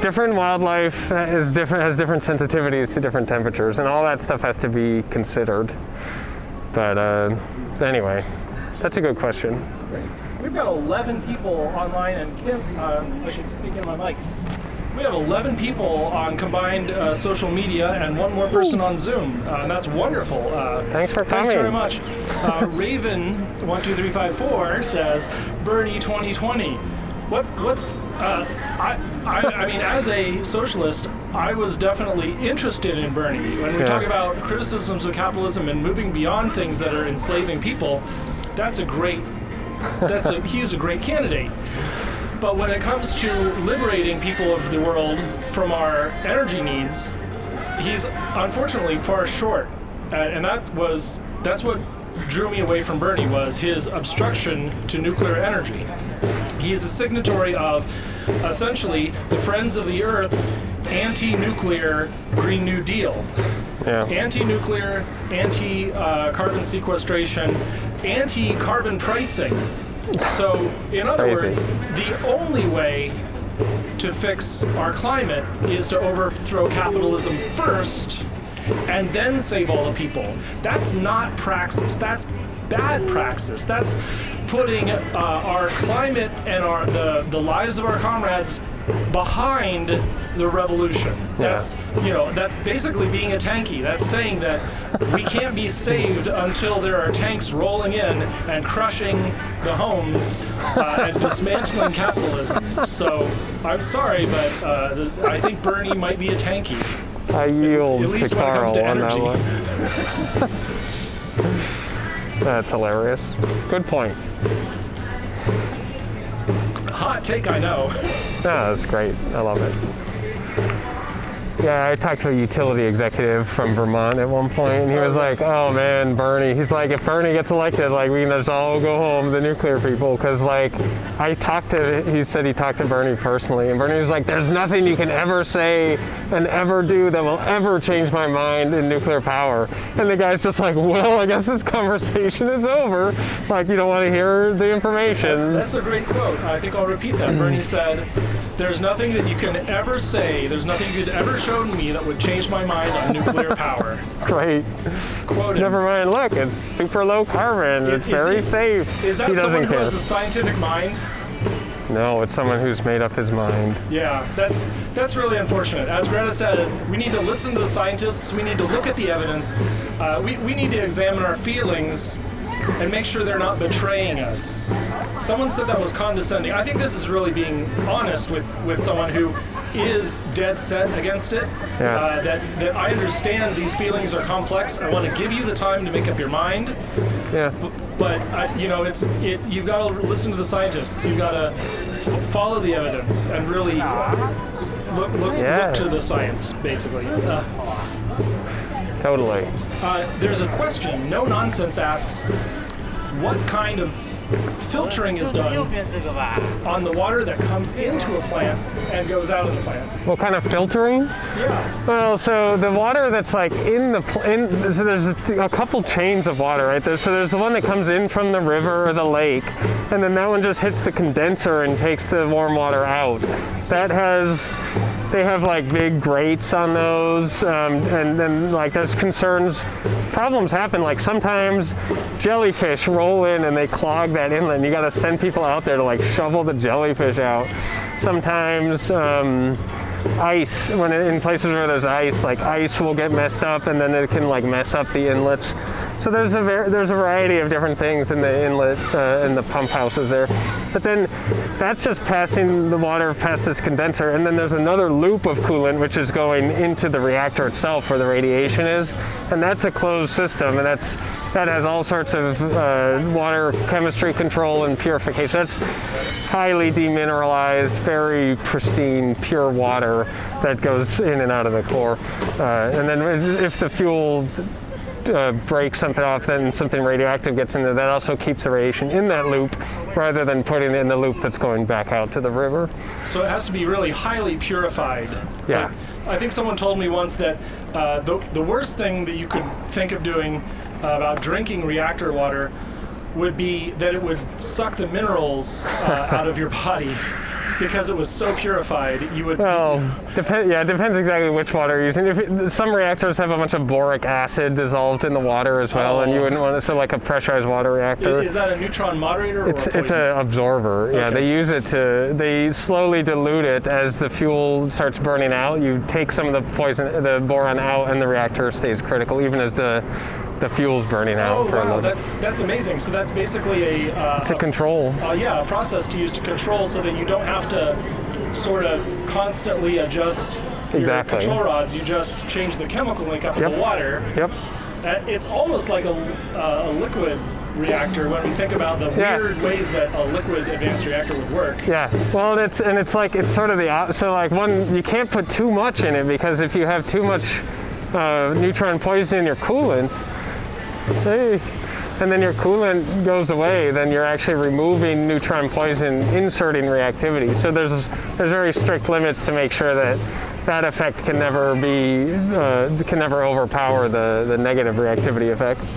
Different wildlife has different sensitivities to different temperatures, and all that stuff has to be considered. But anyway, that's a good question. Great. We've got 11 people online, and Kim, I should speak in my mic. We have 11 people on combined social media and one more person on Zoom, and that's wonderful. Thanks for coming. Thanks very much. Raven12354 says, Bernie 2020. As a socialist, I was definitely interested in Bernie. When we talk about criticisms of capitalism and moving beyond things that are enslaving people, he's a great candidate. But when it comes to liberating people of the world from our energy needs, he's unfortunately far short. And that's what drew me away from Bernie, was his obstruction to nuclear energy. He's a signatory of essentially the Friends of the Earth anti-nuclear Green New Deal. Yeah. Anti-nuclear, anti-carbon sequestration, anti-carbon pricing. So, in other words, the only way to fix our climate is to overthrow capitalism first and then save all the people. That's not praxis. That's bad praxis. That's putting our climate and the lives of our comrades behind the revolution. That's basically being a tankie. That's saying that we can't be saved until there are tanks rolling in and crushing the homes and dismantling capitalism. So I'm sorry, but I think Bernie might be a tankie. I yield at least to when it comes Carl to on energy. that one. That's hilarious. Good point. Hot take, I know. No, that's great. I love it. Yeah, I talked to a utility executive from Vermont at one point, and he was like, "Oh man, Bernie." He's like, "If Bernie gets elected, we can just all go home, the nuclear people." Because he said he talked to Bernie personally, and Bernie was like, "There's nothing you can ever say and ever do that will ever change my mind in nuclear power." And the guy's just like, "Well, I guess this conversation is over. You don't want to hear the information." That's a great quote. I think I'll repeat that. Bernie said, "There's nothing that you can ever say, there's nothing you could ever show me that would change my mind on nuclear power." Great. Quote him. Never mind, look, it's super low carbon, it's very safe. Is that he someone doesn't who care. has a scientific mind? No, it's someone who's made up his mind. Yeah, that's really unfortunate. As Greta said, we need to listen to the scientists, we need to look at the evidence, we need to examine our feelings and make sure they're not betraying us. Someone said that was condescending. I think this is really being honest with someone who is dead set against it. Yeah. That I understand these feelings are complex. I want to give you the time to make up your mind. Yeah. But you've got to listen to the scientists. You've got to follow the evidence and really look to the science, basically. Totally. There's a question. No Nonsense asks, what kind of filtering is done on the water that comes into a plant and goes out of the plant? What kind of filtering? Yeah. Well, so the water that's like so there's a couple chains of water, right? So there's the one that comes in from the river or the lake, and then that one just hits the condenser and takes the warm water out. They have like big grates on those, and then like there's problems happen. Like sometimes jellyfish roll in and they clog that inlet, and you got to send people out there to like shovel the jellyfish out. Sometimes ice, in places where there's ice, like ice will get messed up, and then it can like mess up the inlets. So there's a variety of different things in the inlet and the pump houses there. But then that's just passing the water past this condenser, and then there's another loop of coolant which is going into the reactor itself where the radiation is, and that's a closed system, and that has all sorts of water chemistry control and purification. That's highly demineralized, very pristine, pure water that goes in and out of the core. And then if the fuel breaks something off, then something radioactive gets in there. That also keeps the radiation in that loop rather than putting it in the loop that's going back out to the river. So it has to be really highly purified. Yeah. I think someone told me once that the worst thing that you could think of doing about drinking reactor water would be that it would suck the minerals out of your body. Because it was so purified, you would... Well, it depends exactly which water you're using. Some reactors have a bunch of boric acid dissolved in the water as well, and you wouldn't want to, so like a pressurized water reactor. Is that a neutron moderator or a poison? It's an absorber. Okay. Yeah, they use it they slowly dilute it as the fuel starts burning out. You take some of the boron out, and the reactor stays critical, even as the fuel's burning out. Oh, wow, that's amazing. So that's basically it's a control. A process to use to control so that you don't have to sort of constantly adjust your control rods. You just change the chemical link up in the water. Yep. It's almost like a liquid reactor when we think about the weird ways that a liquid advanced reactor would work. Yeah. Well, it's sort of so like you can't put too much in it, because if you have too much neutron poison in your coolant, and then your coolant goes away, then you're actually removing neutron poison, inserting reactivity. So there's very strict limits to make sure that effect can never overpower the negative reactivity effects.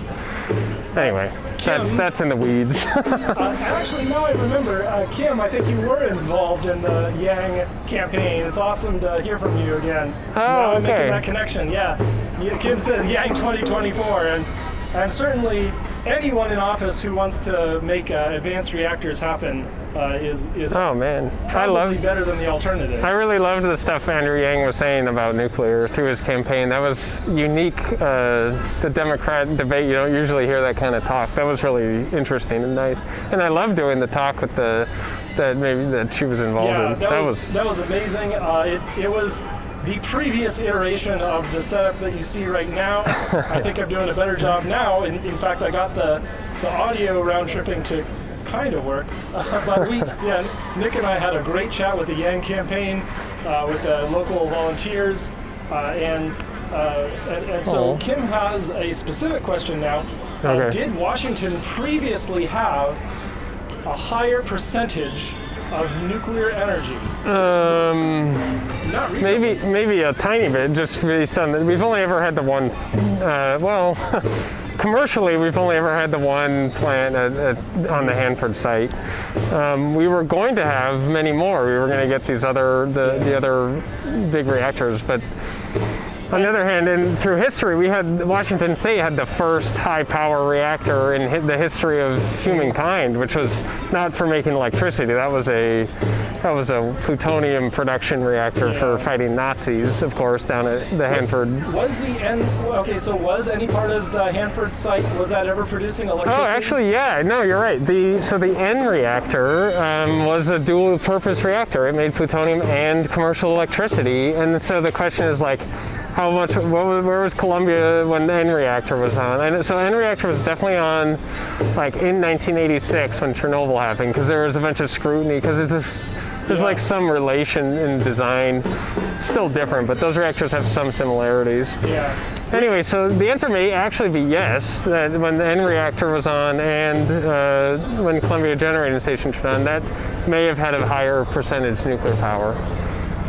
Anyway, Kim, that's in the weeds. Actually, now I remember, Kim, I think you were involved in the Yang campaign. It's awesome to hear from you again. Oh, okay. Making that connection, yeah. Kim says Yang 2024, and certainly anyone in office who wants to make advanced reactors happen is oh man, probably better than the alternative. I really loved the stuff Andrew Yang was saying about nuclear through his campaign. That was unique. The Democrat debate, you don't usually hear that kind of talk. That was really interesting and nice. And I loved doing the talk with that she was involved in. That was amazing. It was the previous iteration of the setup that you see right now. I think I'm doing a better job now. In fact, I got the audio round tripping to kind of work. But Nick and I had a great chat with the Yang campaign, with the local volunteers, and so Kim has a specific question now. Okay. Did Washington previously have a higher percentage of nuclear energy? Not recently. Maybe a tiny bit, just based on we've only ever had the one. Commercially, we've only ever had the one plant on the Hanford site. We were going to have many more. We were going to get these the other big reactors, but on the other hand, through history, Washington State had the first high-power reactor in the history of humankind, which was not for making electricity. That was a plutonium production reactor for fighting Nazis, of course, down at the Hanford. Was any part of the Hanford site, was that ever producing electricity? Oh, actually, yeah. No, you're right. The N reactor was a dual-purpose reactor. It made plutonium and commercial electricity, and so the question is like, How much? Where was Columbia when the N reactor was on? And so N reactor was definitely on, like in 1986 when Chernobyl happened, because there was a bunch of scrutiny. Because there's like some relation in design, still different, but those reactors have some similarities. Yeah. Anyway, so the answer may actually be yes, that when the N reactor was on and when Columbia Generating Station was on, that may have had a higher percentage nuclear power.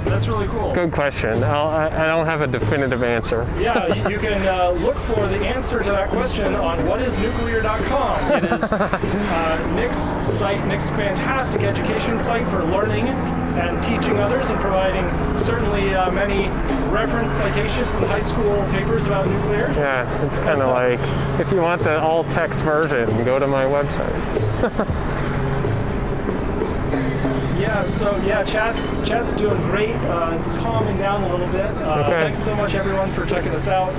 That's really cool. Good question. I don't have a definitive answer. Yeah, you can look for the answer to that question on whatisnuclear.com. It is Nick's site, Nick's fantastic education site for learning and teaching others and providing certainly many reference citations in high school papers about nuclear. Yeah, it's kind of like, if you want the all-text version, go to my website. Yeah, so yeah, chat's doing great. It's calming down a little bit. Okay. Thanks so much, everyone, for checking us out.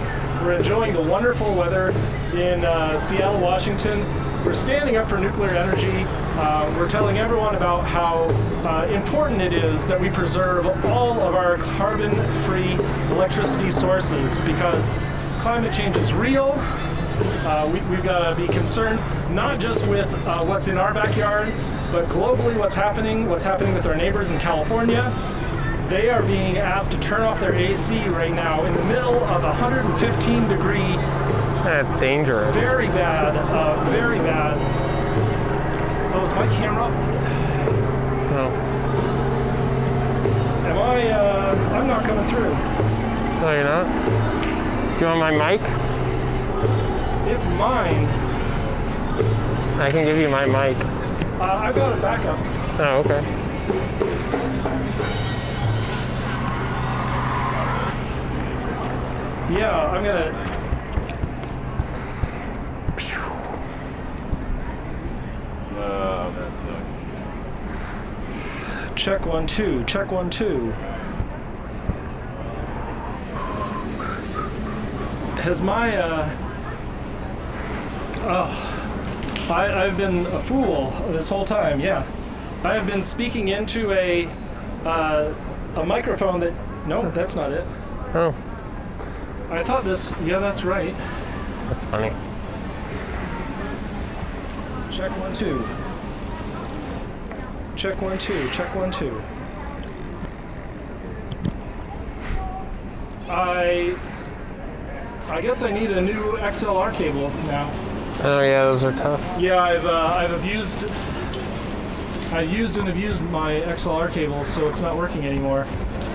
We're enjoying the wonderful weather in Seattle, Washington. We're standing up for nuclear energy. We're telling everyone about how important it is that we preserve all of our carbon-free electricity sources, because climate change is real. We've got to be concerned not just with what's in our backyard, but globally what's happening with our neighbors in California. They are being asked to turn off their AC right now in the middle of 115 degree. That's dangerous. Very bad, very bad. Oh, is my camera? No. Am I, I'm not coming through. No, you're not? Do you want my mic? It's mine. I can give you my mic. I've got a backup. Oh, okay. Yeah, I'm gonna. Check 1 2. Check 1 2. Has my I've been a fool this whole time. Yeah, I have been speaking into a microphone that. No, that's not it. Oh, I thought this. Yeah, that's right. that's funny. Check 1 2. Check 1 2. Check 1 2. I guess I need a new XLR cable now. Oh yeah, those are tough. Yeah, I've used and abused my XLR cable, so it's not working anymore.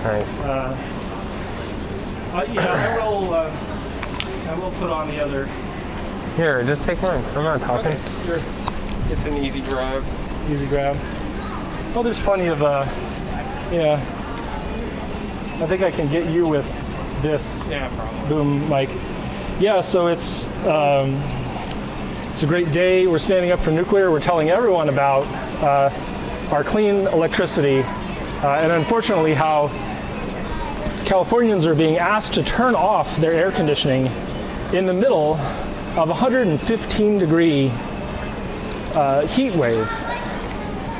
Nice. Yeah, I will put on the other. Here, just take mine. I'm not talking. Okay, here. It's an easy grab. Easy grab. Oh, there's plenty of, yeah. I think I can get you with this boom mic. Yeah, so it's a great day. We're standing up for nuclear. We're telling everyone about our clean electricity, and unfortunately how Californians are being asked to turn off their air conditioning in the middle of a 115 degree heat wave.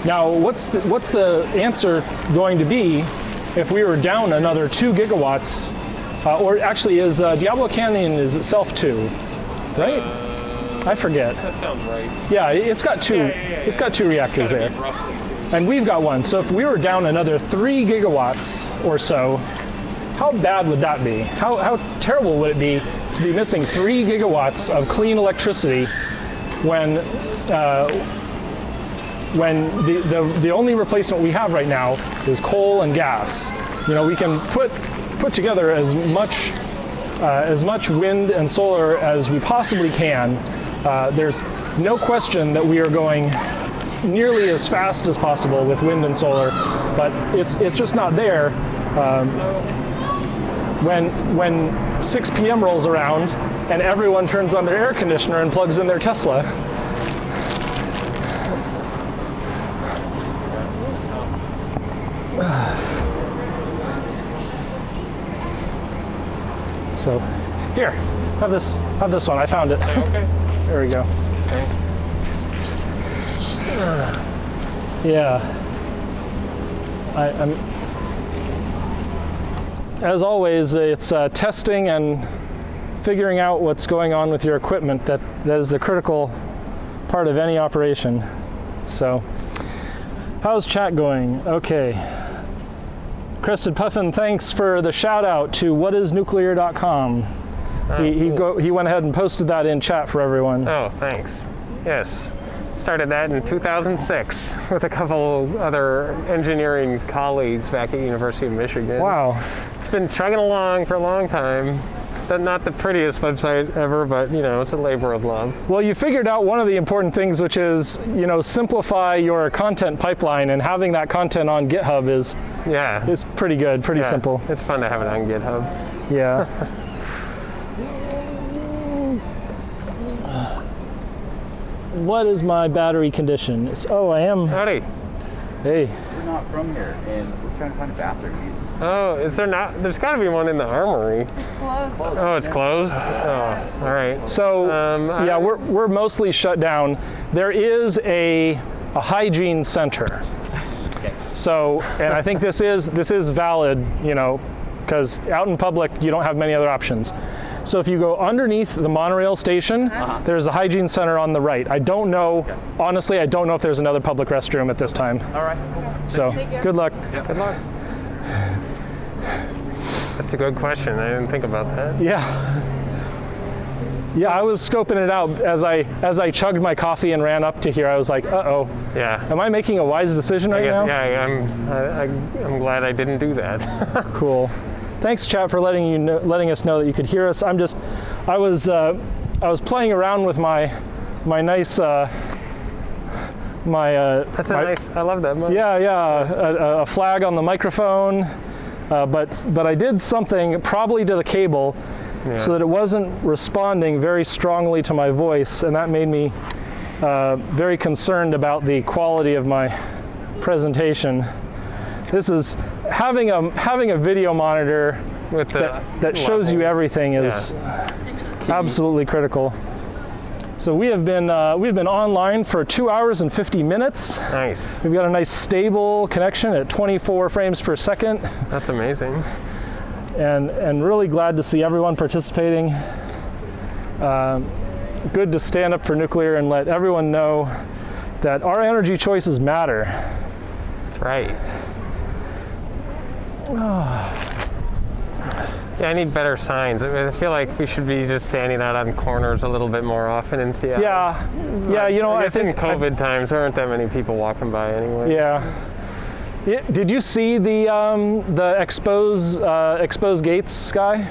Now, what's the answer going to be if we were down another 2 gigawatts? Or actually, is Diablo Canyon is itself 2, right? I forget. That sounds right. Yeah, it's got two. It's got 2 reactors there, and we've got 1. So if we were down another 3 gigawatts or so, how bad would that be? How terrible would it be to be missing 3 gigawatts of clean electricity when the only replacement we have right now is coal and gas? You know, we can put together as much wind and solar as we possibly can. There's no question that we are going nearly as fast as possible with wind and solar, but it's just not there. When 6 p.m. rolls around and everyone turns on their air conditioner and plugs in their Tesla. So, here, have this one. I found it. Okay. There we go. Thanks. Yeah. I'm. as always, it's testing and figuring out what's going on with your equipment that is the critical part of any operation. So, how's chat going? Okay. Crested Puffin, thanks for the shout out to whatisnuclear.com. He went ahead and posted that in chat for everyone. Oh, thanks. Yes. Started that in 2006 with a couple other engineering colleagues back at University of Michigan. Wow. It's been chugging along for a long time. Not the prettiest website ever, but it's a labor of love. Well, you figured out one of the important things, which is, simplify your content pipeline, and having that content on GitHub is pretty good, pretty simple. It's fun to have it on GitHub. Yeah. What is my battery condition? I am. Howdy. Hey. We're not from here, and we're trying to find a bathroom. Oh, is there not? There's got to be one in the armory. Closed. Oh, it's closed? Oh, all right. So, we're mostly shut down. There is a hygiene center. So, and I think this is valid, because out in public, you don't have many other options. So if you go underneath the monorail station, there's a hygiene center on the right. I don't know, honestly, I don't know if there's another public restroom at this time. All right. So, good luck. Yeah. Good luck. That's a good question. I didn't think about that. Yeah. Yeah, I was scoping it out as I chugged my coffee and ran up to here. I was like, uh-oh. Yeah. Am I making a wise decision right now? Yeah, I'm glad I didn't do that. Cool. Thanks, chat, for letting us know that you could hear us. I was playing around with my nice That's nice. I love that. Yeah, a flag on the microphone, but I did something probably to the cable, so that it wasn't responding very strongly to my voice, and that made me very concerned about the quality of my presentation. This is having a video monitor with that shows you everything is absolutely critical. So we've been online for 2 hours and 50 minutes. Nice. We've got a nice stable connection at 24 frames per second. That's amazing. And really glad to see everyone participating. Good to stand up for nuclear and let everyone know that our energy choices matter. That's right. Yeah, I need better signs. I feel like we should be just standing out on corners a little bit more often in Seattle. Yeah, I think in COVID times there aren't that many people walking by anyway. Yeah. Did you see the expose gates guy?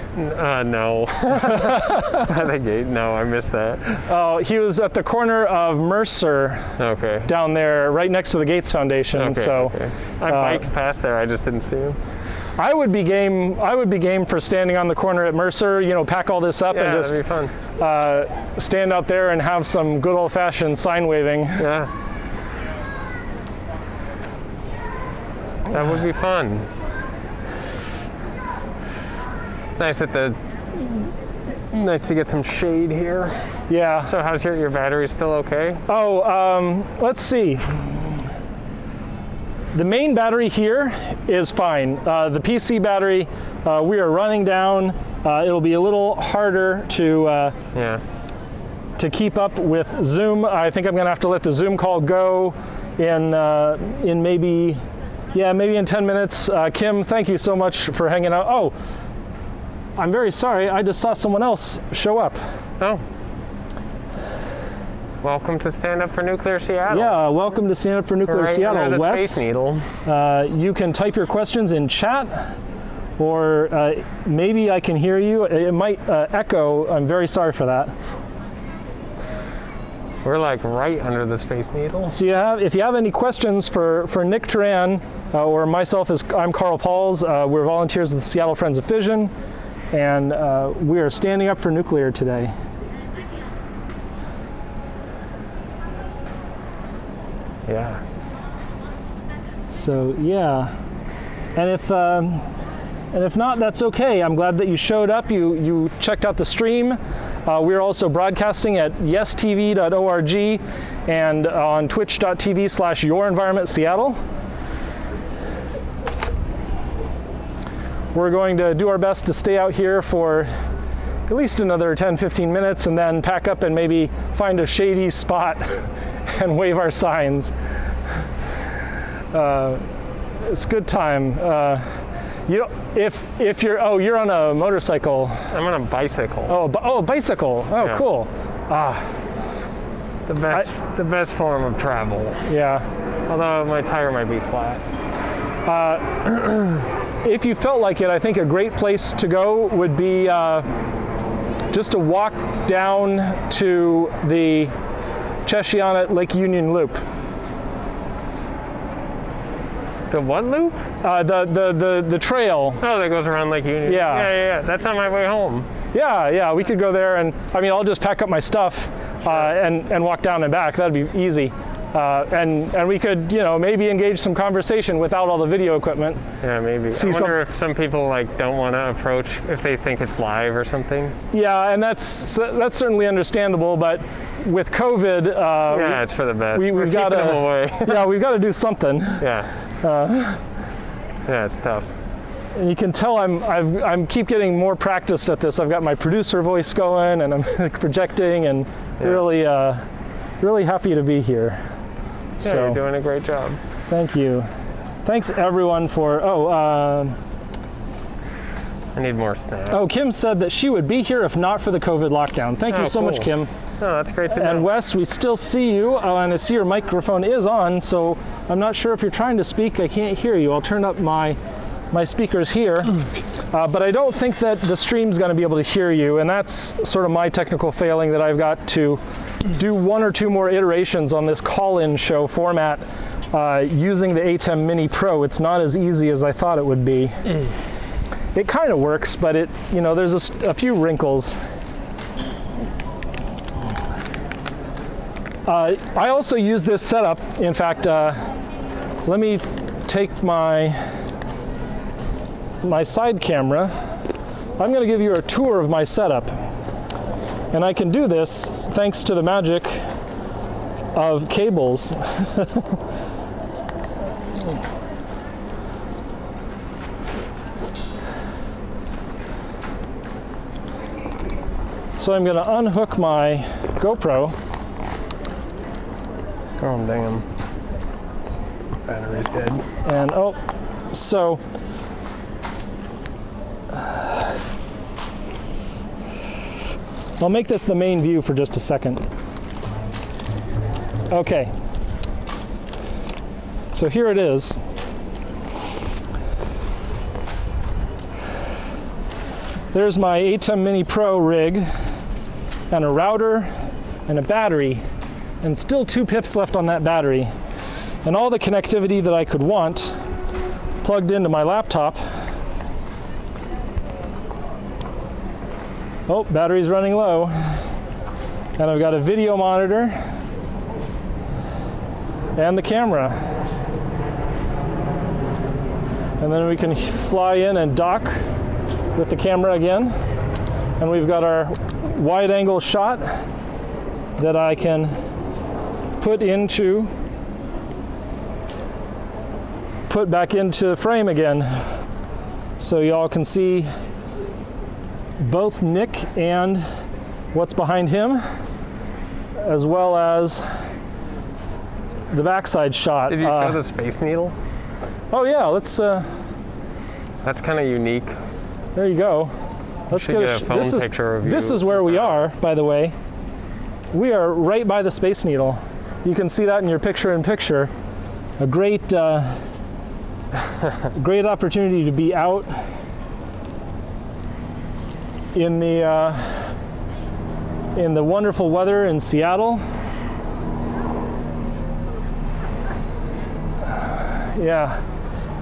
No. By the gate? No, I missed that. Oh, he was at the corner of Mercer. Okay. Down there, right next to the Gates Foundation. Okay. I biked past there. I just didn't see him. I would be game for standing on the corner at Mercer. Pack all this up and just that'd be fun. Stand out there and have some good old-fashioned sign waving. Yeah. That would be fun. It's nice to get some shade here. Yeah. So how's your battery still okay? Oh, let's see. The main battery here is fine. The PC battery, we are running down. It'll be a little harder to keep up with Zoom. I think I'm gonna have to let the Zoom call go in maybe in 10 minutes. Kim, thank you so much for hanging out. Oh, I'm very sorry. I just saw someone else show up. Oh. Welcome to Stand Up for Nuclear Seattle. Yeah, welcome to Stand Up for Nuclear Seattle. The Wes, Space Needle. You can type your questions in chat, or maybe I can hear you. It might echo. I'm very sorry for that. We're like right under the Space Needle. So if you have any questions for Nick Turan or myself, I'm Carl Pauls. We're volunteers with the Seattle Friends of Fission, and we are standing up for nuclear today. Yeah. So yeah, and if not, that's okay. I'm glad that you showed up. You checked out the stream. We're also broadcasting at yestv.org and on twitch.tv/YourEnvironmentSeattle. we're going to do our best to stay out here for at least another 10-15 minutes and then pack up and maybe find a shady spot and wave our signs. It's a good time. If you're on a motorcycle. I'm on a bicycle. Oh, bicycle. Oh, yeah. Cool. The best form of travel. Yeah. Although my tire might be flat. If you felt like it, I think a great place to go would be just to walk down to the Cheshiana Lake Union Loop. The what loop? The trail. Oh, that goes around Lake Union. Yeah. That's on my way home. Yeah, we could go there, and I mean, I'll just pack up my stuff and walk down and back. That'd be easy. And we could, maybe engage some conversation without all the video equipment. Yeah, maybe. I wonder if some people don't want to approach if they think it's live or something. Yeah, and that's certainly understandable. But with COVID, it's for the best. We've got to them away. Yeah, we've got to do something. Yeah. It's tough. And you can tell I'm keep getting more practiced at this. I've got my producer voice going, and I'm projecting, and really happy to be here. Yeah, so, you're doing a great job. Thank you. Thanks everyone for, I need more snacks. Oh, Kim said that she would be here if not for the COVID lockdown. Thank you so much, Kim. Oh, that's great to know. And Wes, we still see you, and I see your microphone is on, so I'm not sure if you're trying to speak. I can't hear you. I'll turn up my speakers here, but I don't think that the stream's going to be able to hear you, and that's sort of my technical failing, that I've got to do one or two more iterations on this call-in show format using the ATEM Mini Pro. It's not as easy as I thought it would be. It kind of works, but there's a few wrinkles. I also use this setup. In fact, let me take my side camera. I'm going to give you a tour of my setup. And I can do this thanks to the magic of cables. So I'm going to unhook my GoPro. Oh, damn. Battery's dead. And so I'll make this the main view for just a second. Okay. So here it is. There's my ATEM Mini Pro rig, and a router, and a battery, and still 2 pips left on that battery. And all the connectivity that I could want plugged into my laptop. Oh, battery's running low. And I've got a video monitor and the camera. And then we can fly in and dock with the camera again. And we've got our wide angle shot that I can put back into frame again. So y'all can see both Nick and what's behind him, as well as the backside shot. Did you show the Space Needle? Oh yeah, let's. That's kind of unique. There you go. Let's get a phone picture of you. This is where we are, by the way. We are right by the Space Needle. You can see that in your picture-in-picture. A great, great opportunity to be out in the wonderful weather in Seattle. Yeah,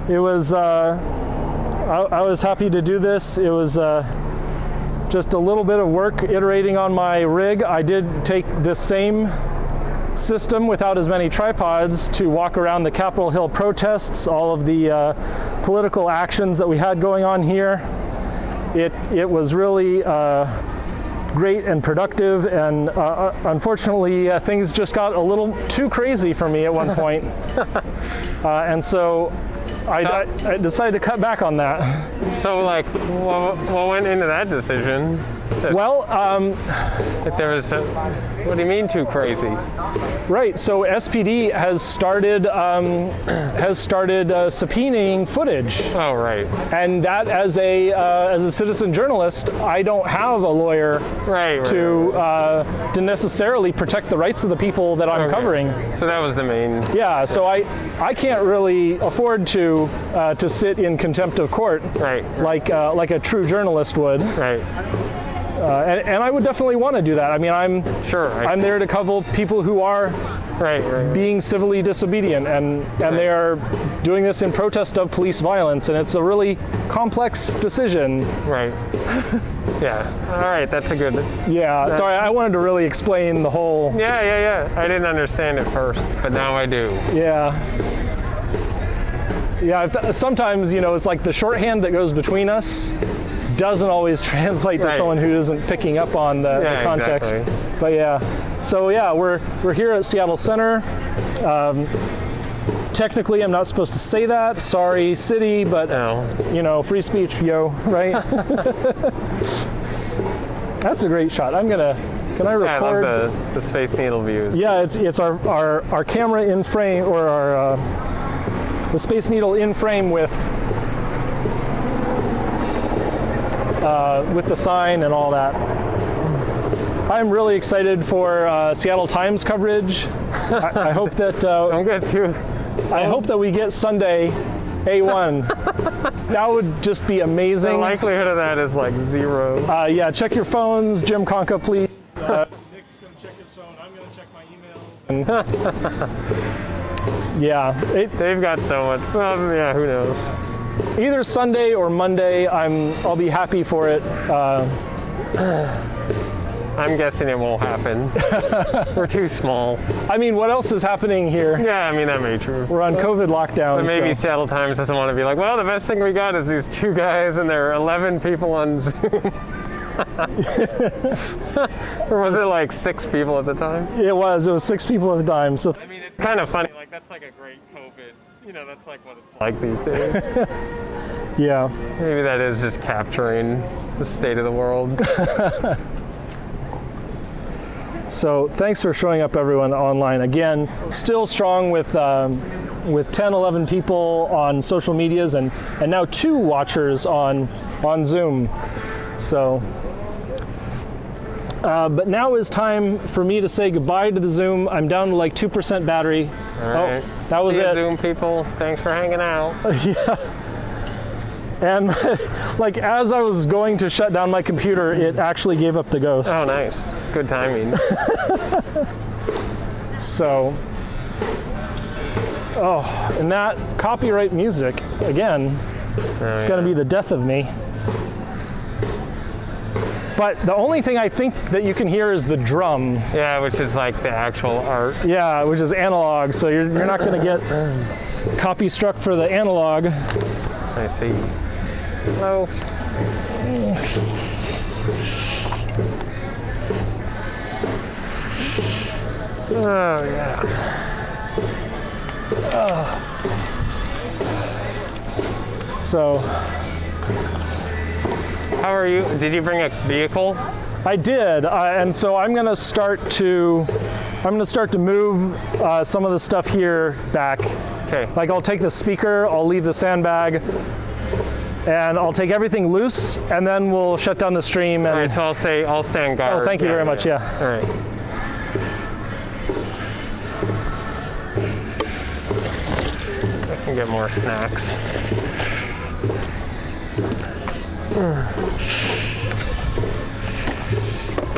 it was. I was happy to do this. It was just a little bit of work iterating on my rig. I did take this same system without as many tripods to walk around the Capitol Hill protests, all of the political actions that we had going on here. It was really great and productive, and unfortunately things just got a little too crazy for me at one point. And so I decided to cut back on that. So, like, what went into that decision? Well, If there was what do you mean too crazy? right. So SPD has started subpoenaing footage, Oh, right. and that as a citizen journalist, I don't have a lawyer Right. to necessarily protect the rights of the people that I'm Okay. covering. So that was the main. Yeah, so I can't really afford to sit in contempt of court Right. like a true journalist would, Right. and I would definitely want to do that. I mean, I'm there to cover people who are Right. being civilly disobedient, and they are doing this in protest of police violence, and it's a really complex decision. Right. Yeah. All right. That's a good. Yeah, so I wanted to really explain the whole. Yeah. I didn't understand it first, but now I do. Yeah. Yeah, sometimes, it's like the shorthand that goes between us doesn't always translate to Right. someone who isn't picking up on the context. Exactly. But yeah, so yeah, we're here at Seattle Center. Technically, I'm not supposed to say that. Sorry, city, but No. free speech, yo, right? That's a great shot. Can I record? Yeah, I love the Space Needle views. Yeah, it's our camera in frame, or our the Space Needle in frame with the sign and all that. I'm really excited for Seattle Times coverage. I hope that I'm good too. I hope that we get Sunday A1. That would just be The amazing. likelihood of that is like 0. Yeah, check your phones, Jim Conca, please. Nick's gonna check his phone. I'm gonna check my emails. Yeah, They've got so much. Well, yeah, who knows? either Sunday or Monday. I'll be happy for it. I'm guessing it won't happen. We're too small. I mean, what else is happening here? Yeah, I mean, that may be true. We're on COVID lockdown. But maybe so. Seattle Times doesn't want to be like, well, the best thing we got is these 2 guys and there are 11 people on Zoom. Or was it like 6 people at the time? It was 6 people at the time. So I mean, it's kind of funny. Like, that's like a great COVID. That's like what it's like these days. yeah. Maybe that is just capturing the state of the world. So thanks for showing up, everyone, online. Again, still strong with 10, 11 people on social medias, and now 2 watchers on Zoom. So, but now is time for me to say goodbye to the Zoom. I'm down to like 2% battery. All right. Oh, that was See you, it. Zoom people. Thanks for hanging out. Yeah. And like as I was going to shut down my computer, it actually gave up the ghost. Oh, nice. Good timing. So, and that copyright music, again, it's going to be the death of me. But the only thing I think that you can hear is the drum. Yeah, which is like the actual art. Yeah, which is analog, so you're not going to get copy struck for the analog. I see. Hello. Oh, yeah. So, how are you? Did you bring a vehicle? I did, and so I'm going to start to move some of the stuff here back. Okay. Like I'll take the speaker, I'll leave the sandbag, and I'll take everything loose, and then we'll shut down the stream. And All right, so I'll stand guard. oh, thank you very much. Yeah. All right. I can get more snacks.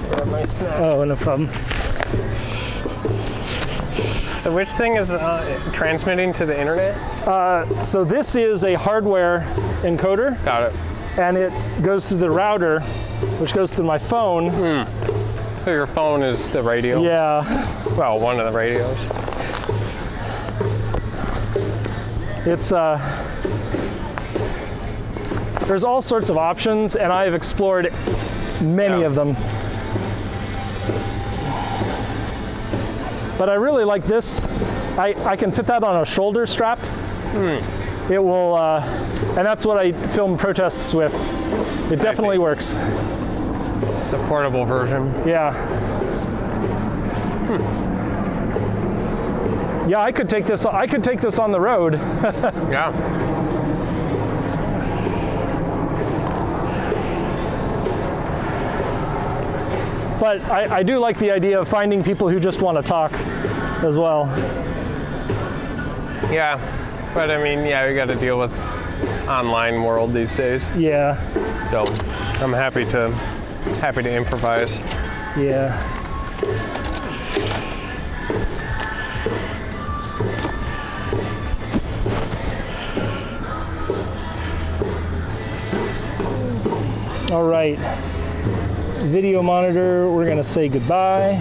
Grab my snack. Oh, no problem. So which thing is transmitting to the internet? So this is a hardware encoder, Got it. and it goes through the router, which goes through my phone. So your phone is the radio? Yeah. Well, one of the radios. It's there's all sorts of options, and I've explored many of them. But I really like this. I can fit that on a shoulder strap. it will, and that's what I film protests with. It definitely works. The portable version. Yeah. Yeah, I could take this on the road. Yeah. But I do like the idea of finding people who just want to talk as well. Yeah. But I mean, yeah, we got to deal with online world these days. Yeah. So I'm happy to improvise. Yeah. All right. Video monitor, we're going to say goodbye.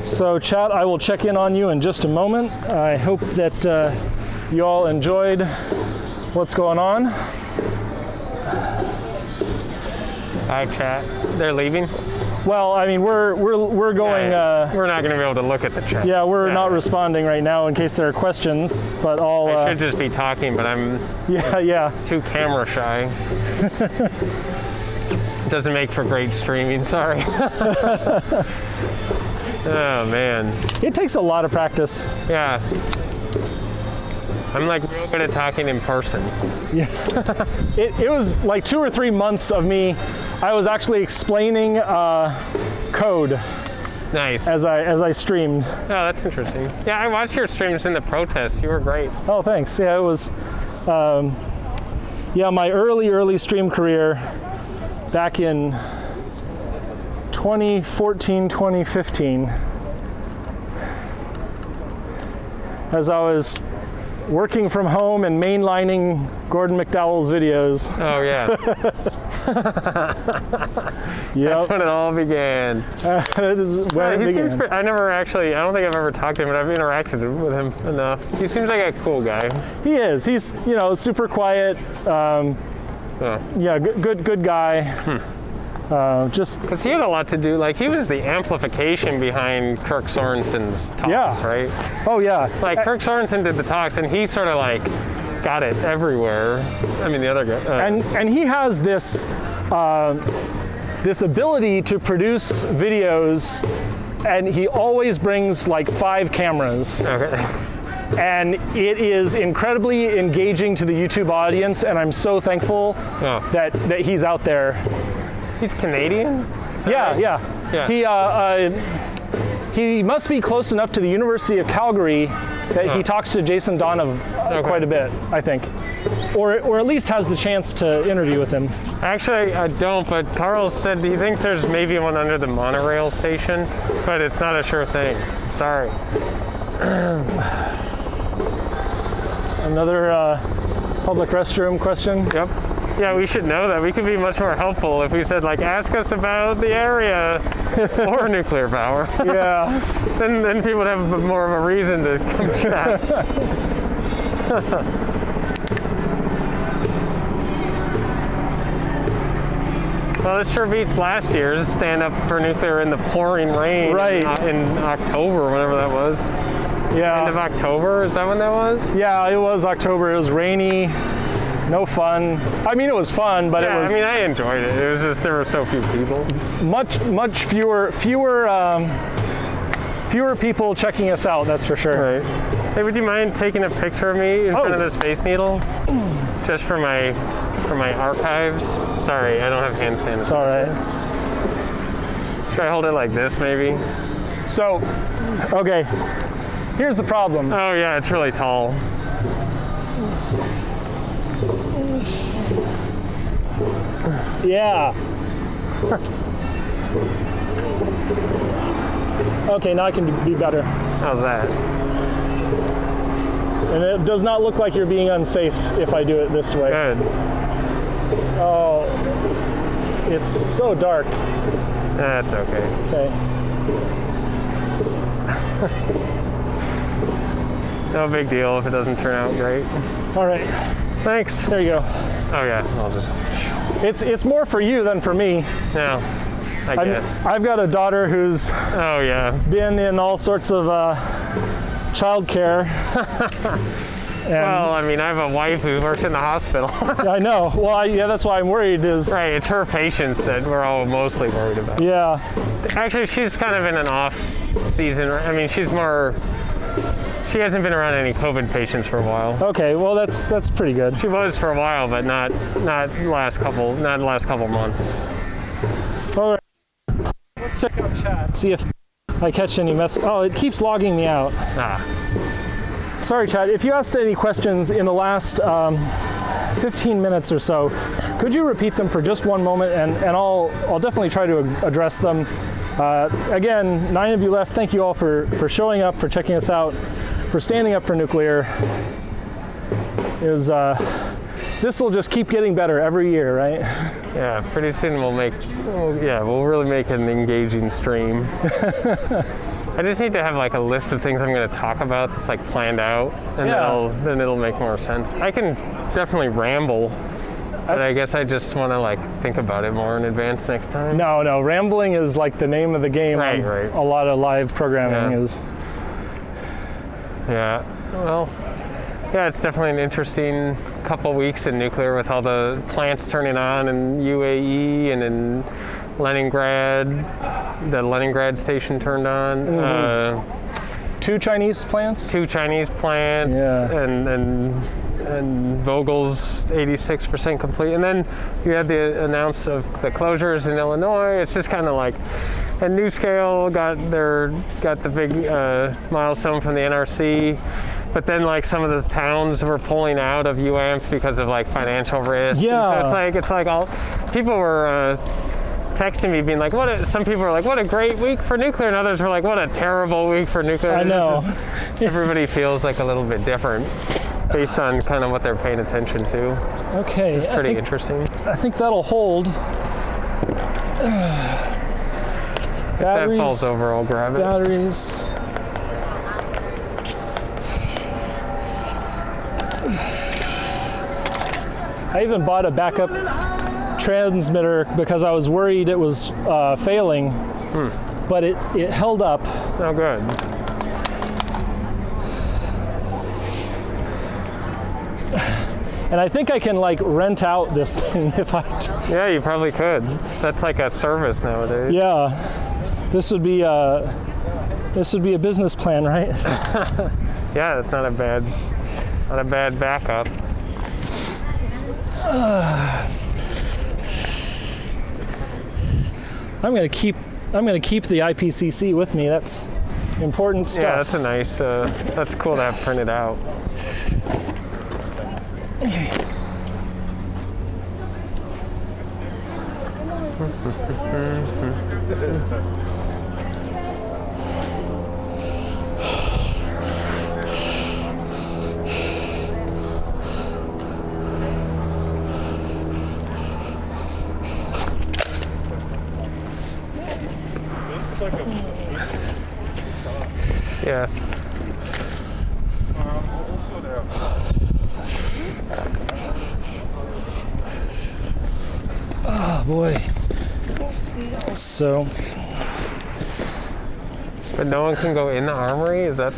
So chat, I will check in on you in just a moment. I hope that you all enjoyed what's going on. Hi, chat. They're leaving? Well, I mean, we're going. We're not going to be able to look at the chat. Yeah, we're not responding right now in case there are questions. But I should just be talking, but I'm too camera shy. Doesn't make for great streaming. Sorry. Oh man. It takes a lot of practice. Yeah. I'm like real good at talking in person. Yeah. It was like 2 or 3 months of me. I was actually explaining code. Nice. As I streamed. Oh, that's interesting. Yeah, I watched your streams in the protests. You were great. Oh, thanks. Yeah, it was. My early stream career back in 2014, 2015, as I was working from home and mainlining Gordon McDowell's videos. Oh yeah. That's when it all began. That is when it began. I don't think I've ever talked to him, but I've interacted with him enough. He seems like a cool guy. He is. He's, super quiet. Good guy. Just because he had a lot to do, like he was the amplification behind Kirk Sorensen's talks, right? Oh yeah. Like Kirk Sorensen did the talks, and he sort of like got it everywhere. I mean, the other guy. And he has this this ability to produce videos, and he always brings like 5 cameras. Okay. And it is incredibly engaging to the YouTube audience, and I'm so thankful that he's out there. He's Canadian? Yeah. He must be close enough to the University of Calgary that he talks to Jason Donovan quite a bit, I think. Or at least has the chance to interview with him. Actually, I don't, but Carl said he thinks there's maybe one under the monorail station, but it's not a sure thing. Sorry. Another public restroom question? Yep. Yeah, we should know that. We could be much more helpful if we said, like, ask us about the area or nuclear power. Yeah. then people would have more of a reason to come chat. Well, this sure beats last year's stand up for nuclear in the pouring rain in October, whenever that was. Yeah. End of October, is that when that was? Yeah, it was October. It was rainy. No fun. I mean, it was fun, but it was. I mean, I enjoyed it. It was just there were so few people. Much fewer people checking us out. That's for sure. Right. Hey, would you mind taking a picture of me in front of the Space Needle, just for my archives? Sorry, I don't have hand sanitizer. It's all right. Should I hold it like this, maybe? So, okay. Here's the problem. Oh yeah, it's really tall. Yeah. Okay, now I can be better. How's that? And it does not look like you're being unsafe if I do it this way. Good. Oh, it's so dark. That's okay. Okay. No big deal if it doesn't turn out great. All right. Thanks. There you go. Oh yeah, I'll just. It's more for you than for me. No, I guess. I've got a daughter who's been in all sorts of childcare. Well, I mean, I have a wife who works in the hospital. I know. Well, yeah, that's why I'm worried. Right, it's her patients that we're all mostly worried about. Yeah. Actually, she's kind of in an off season. I mean, she hasn't been around any COVID patients for a while. Okay, well that's pretty good. She was for a while, but not the last couple months. All right. Let's check out chat. See if I catch any mess. Oh, it keeps logging me out. Sorry, chat. If you asked any questions in the last 15 minutes or so, could you repeat them for just one moment, and I'll definitely try to address them. Again, 9 of you left. Thank you all for showing up, for checking us out, for standing up for nuclear. This will just keep getting better every year, right? Yeah, pretty soon we'll really make it an engaging stream. I just need to have like a list of things I'm going to talk about that's like planned out, and then it'll make more sense. I can definitely ramble, but I guess I just want to like think about it more in advance next time. No, rambling is like the name of the game. Right. A lot of live programming is. Yeah, well, yeah, it's definitely an interesting couple weeks in nuclear with all the plants turning on in UAE and in Leningrad. The Leningrad station turned on. Mm-hmm. 2 Chinese plants? 2 Chinese plants. Yeah. And Vogel's 86% complete. And then you had the announce of the closures in Illinois. It's just kind of like, and NuScale got the big milestone from the NRC. But then, like, some of the towns were pulling out of UAMPS because of like financial risk. Yeah. So it's like all people were texting me, being like, some people were like, "What a great week for nuclear," and others were like, "What a terrible week for nuclear." I know. Everybody feels like a little bit different based on kind of what they're paying attention to. Okay. It's pretty interesting. I think that'll hold. If that falls over, I'll grab it. Batteries. I even bought a backup transmitter because I was worried it was failing, but it held up. Oh, good. And I think I can like rent out this thing if I. Yeah, you probably could. That's like a service nowadays. Yeah, this would be a business plan, right? Yeah, that's not a bad backup. I'm gonna keep the IPCC with me. That's important stuff. Yeah, that's a nice. That's cool to have printed out. Yeah. Oh boy. So. But no one can go in the armory? Is that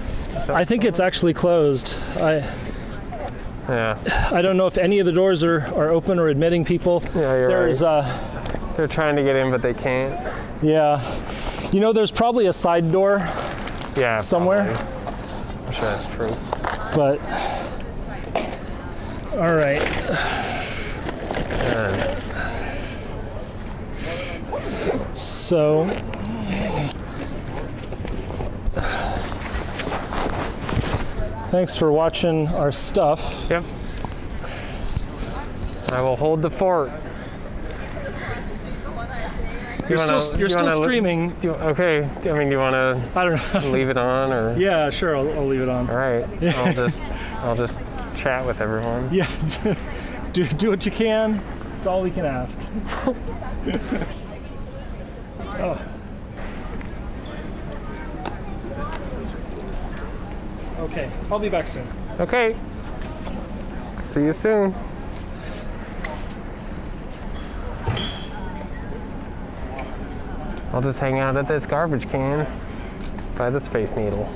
I think it's actually closed. Yeah. I don't know if any of the doors are open or admitting people. Yeah, you're There's right. They're trying to get in, but they can't. Yeah. You know, there's probably a side door. Yeah. Somewhere. Probably. I'm sure that's true. But. All right. So. Thanks for watching our stuff. Yep. I will hold the fort. You're still streaming. Okay. I mean, do you want to? I don't know. Leave it on, or? Yeah, sure. I'll leave it on. All right. I'll just chat with everyone. Yeah. do what you can. It's all we can ask. Oh. Okay. I'll be back soon. Okay. See you soon. I'll just hang out at this garbage can by the Space Needle.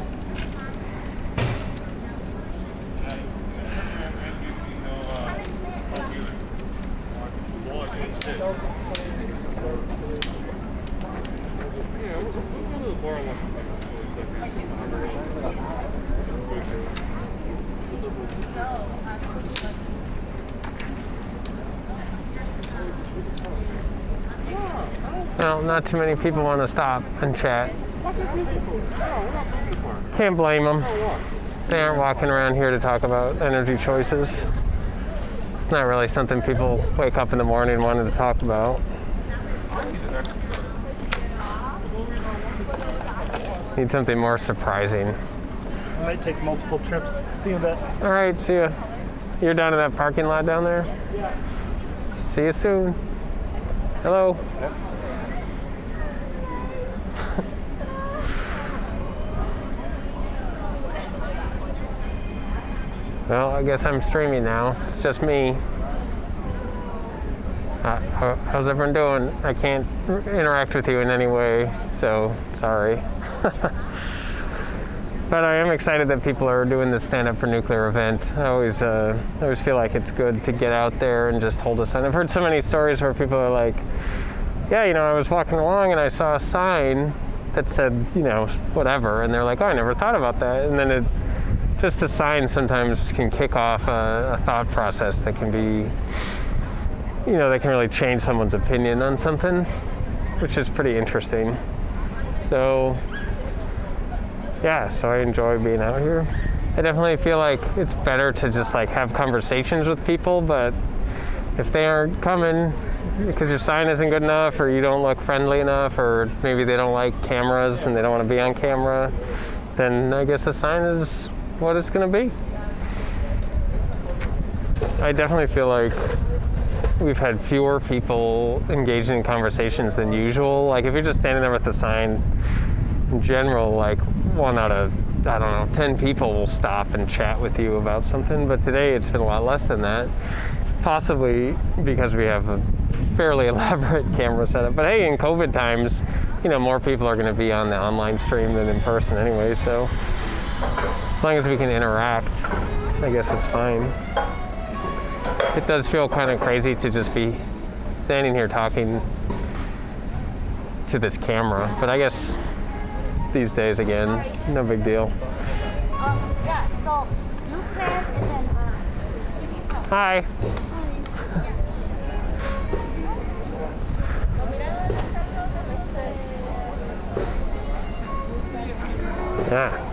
not too many people want to stop and chat. Can't blame them. They aren't walking around here to talk about energy choices. It's not really something people wake up in the morning wanting to talk about. Need something more surprising. I might take multiple trips. See you in a bit. All right, see ya. You're down in that parking lot down there? Yeah. See you soon. Hello. Yep. Well, I guess I'm streaming now. It's just me. How's everyone doing? I can't interact with you in any way, so sorry. But I am excited that people are doing this Stand Up for Nuclear event. I always feel like it's good to get out there and just hold a sign. I've heard so many stories where people are like, yeah, I was walking along and I saw a sign that said, whatever, and they're like, oh, I never thought about that. And then just a sign sometimes can kick off a thought process that can be, that can really change someone's opinion on something, which is pretty interesting. So, yeah, so I enjoy being out here. I definitely feel like it's better to just have conversations with people, but if they aren't coming because your sign isn't good enough, or you don't look friendly enough, or maybe they don't like cameras and they don't want to be on camera, then I guess a sign is what it's going to be. I definitely feel like we've had fewer people engaging in conversations than usual. Like if you're just standing there with the sign, in general, 1 out of, 10 people will stop and chat with you about something. But today it's been a lot less than that. Possibly because we have a fairly elaborate camera setup. But hey, in COVID times, more people are going to be on the online stream than in person anyway. So as long as we can interact, I guess it's fine. It does feel kind of crazy to just be standing here talking to this camera, but I guess these days, again, no big deal. Yeah, so you can and then Hi. Yeah.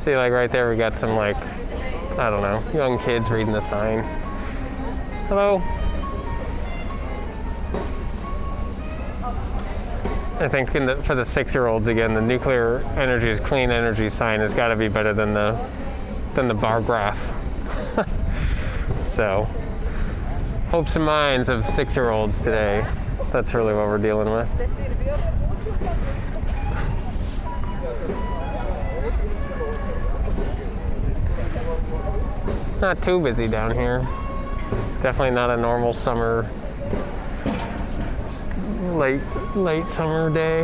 See, right there, we got some young kids reading the sign. Hello. I think for the 6-year-olds, again, the nuclear energy is clean energy sign has got to be better than the bar graph. So, hopes and minds of 6-year-olds today. That's really what we're dealing with. Not too busy down here. Definitely not a normal summer, late summer day.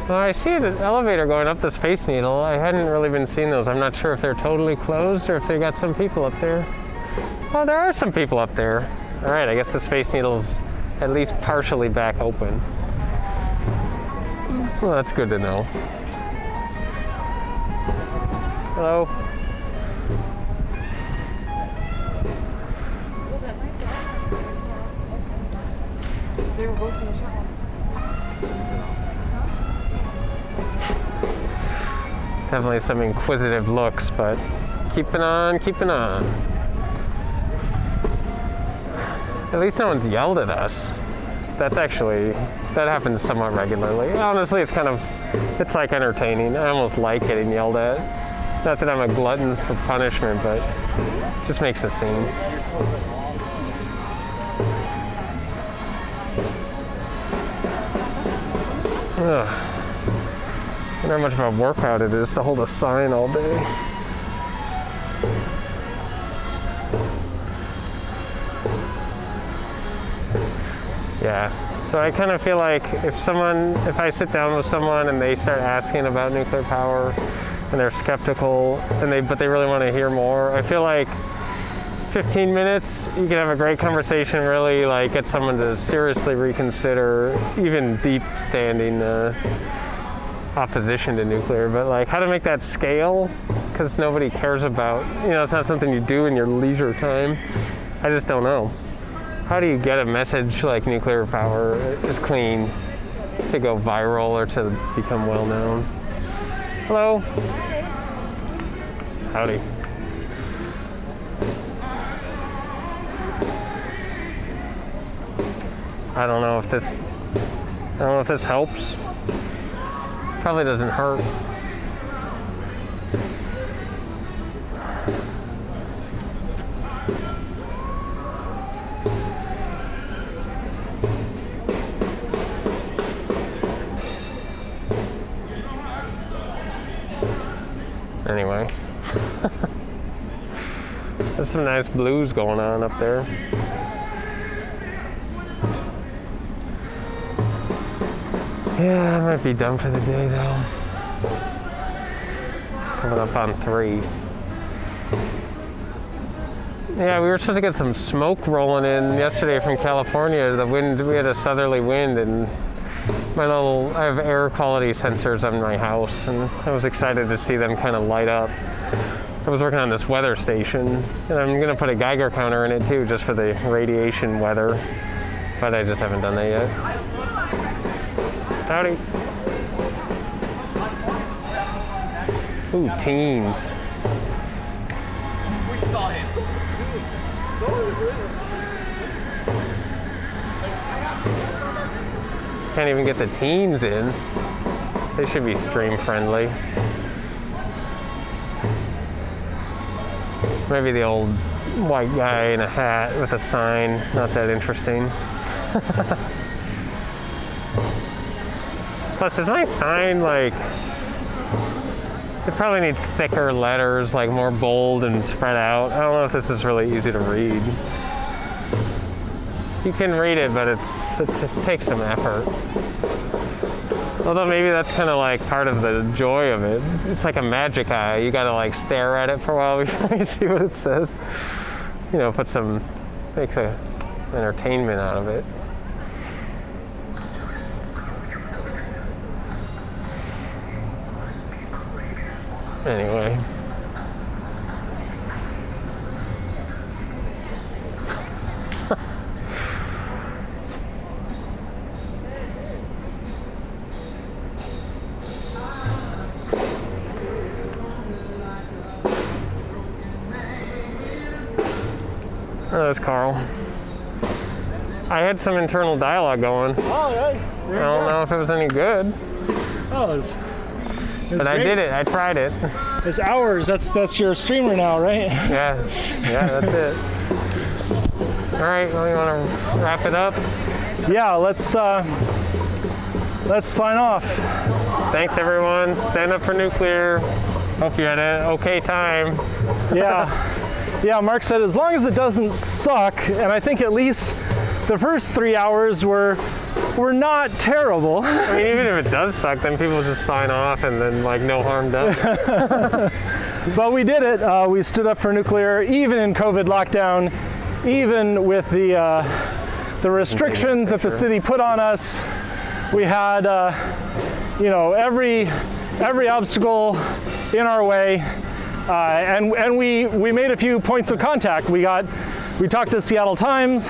Well, I see an elevator going up the Space Needle. I hadn't really been seeing those. I'm not sure if they're totally closed or if they got some people up there. Oh, there are some people up there. All right, I guess the Space Needle's at least partially back open. Well, that's good to know. Hello. they were both in the shop. Definitely some inquisitive looks, but keeping on, keeping on. At least no one's yelled at us. That happens somewhat regularly. Honestly, it's like entertaining. I almost like getting yelled at. Not that I'm a glutton for punishment, but it just makes a scene. Ugh. I wonder how much of a workout it is to hold a sign all day. Yeah, so I kind of feel like if I sit down with someone and they start asking about nuclear power and they're skeptical but they really want to hear more, I feel like 15 minutes, you can have a great conversation, really get someone to seriously reconsider even deep standing opposition to nuclear, but how to make that scale, because nobody cares about, it's not something you do in your leisure time. I just don't know. how do you get a message like nuclear power is clean to go viral or to become well known? Hello. Howdy. I don't know if this helps. Probably doesn't hurt. Anyway, there's some nice blues going on up there. Yeah, I might be done for the day though. Coming up on 3. Yeah, we were supposed to get some smoke rolling in yesterday from California. The wind, we had a southerly wind, and I have air quality sensors on my house, and I was excited to see them kind of light up. I was working on this weather station, and I'm gonna put a Geiger counter in it too, just for the radiation weather, but I just haven't done that yet. Howdy. Ooh, teens. We saw him. Can't even get the teens in. They should be stream friendly. Maybe the old white guy in a hat with a sign, not that interesting. Plus, is my sign like, it probably needs thicker letters, like more bold and spread out. I don't know if this is really easy to read. You can read it, but it just takes some effort. Although maybe that's kind of like part of the joy of it. It's like a magic eye. You gotta like stare at it for a while before you see what it says. You know, makes a entertainment out of it. Anyway. Oh, that's Carl. I had some internal dialogue going. Oh, nice. I don't know if it was any good. Oh, it's but great. I did it. I tried it. It's hours. That's your streamer now, right? Yeah, that's it. All right, well, you want to wrap it up? Yeah, let's sign off. Thanks, everyone. Stand up for nuclear. Hope you had an okay time. Yeah, Mark said as long as it doesn't suck, and I think at least the first 3 hours were not terrible. I mean, even if it does suck, then people just sign off and then like no harm done. But we did it. We stood up for nuclear, even in COVID lockdown, even with the restrictions that the city put on us. We had, every obstacle in our way. And we made a few points of contact. We talked to Seattle Times.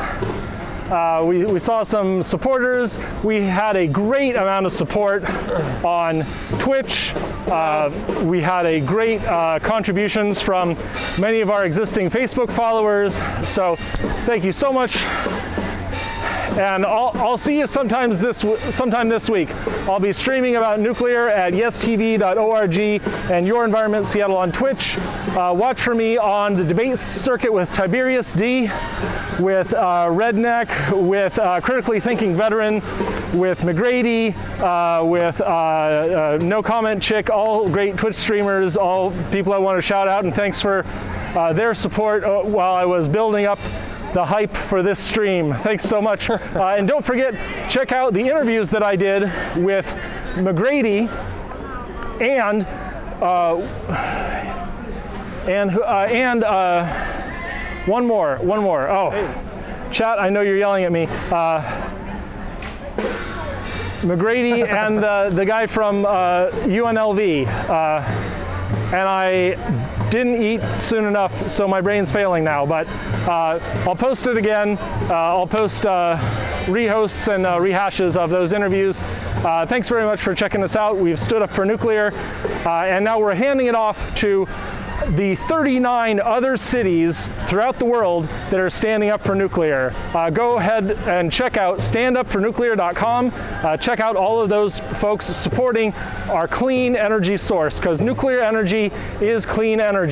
We saw some supporters. We had a great amount of support on Twitch. We had a great contributions from many of our existing Facebook followers. So thank you so much. And I'll see you sometime this week. I'll be streaming about nuclear at yestv.org and Your Environment Seattle on Twitch. Watch for me on the debate circuit with Tiberius D, with Redneck, with Critically Thinking Veteran, with McGrady, with No Comment Chick, all great Twitch streamers, all people I want to shout out, and thanks for their support while I was building up the hype for this stream. Thanks so much. And don't forget, check out the interviews that I did with McGrady and one more. Oh, chat, I know you're yelling at me. McGrady and the guy from UNLV. and I didn't eat soon enough, so my brain's failing now. But I'll post it again. I'll post rehosts and rehashes of those interviews. Thanks very much for checking us out. We've stood up for nuclear, and now we're handing it off to the 39 other cities throughout the world that are standing up for nuclear. Go ahead and check out standupfornuclear.com. Check out all of those folks supporting our clean energy source, because nuclear energy is clean energy.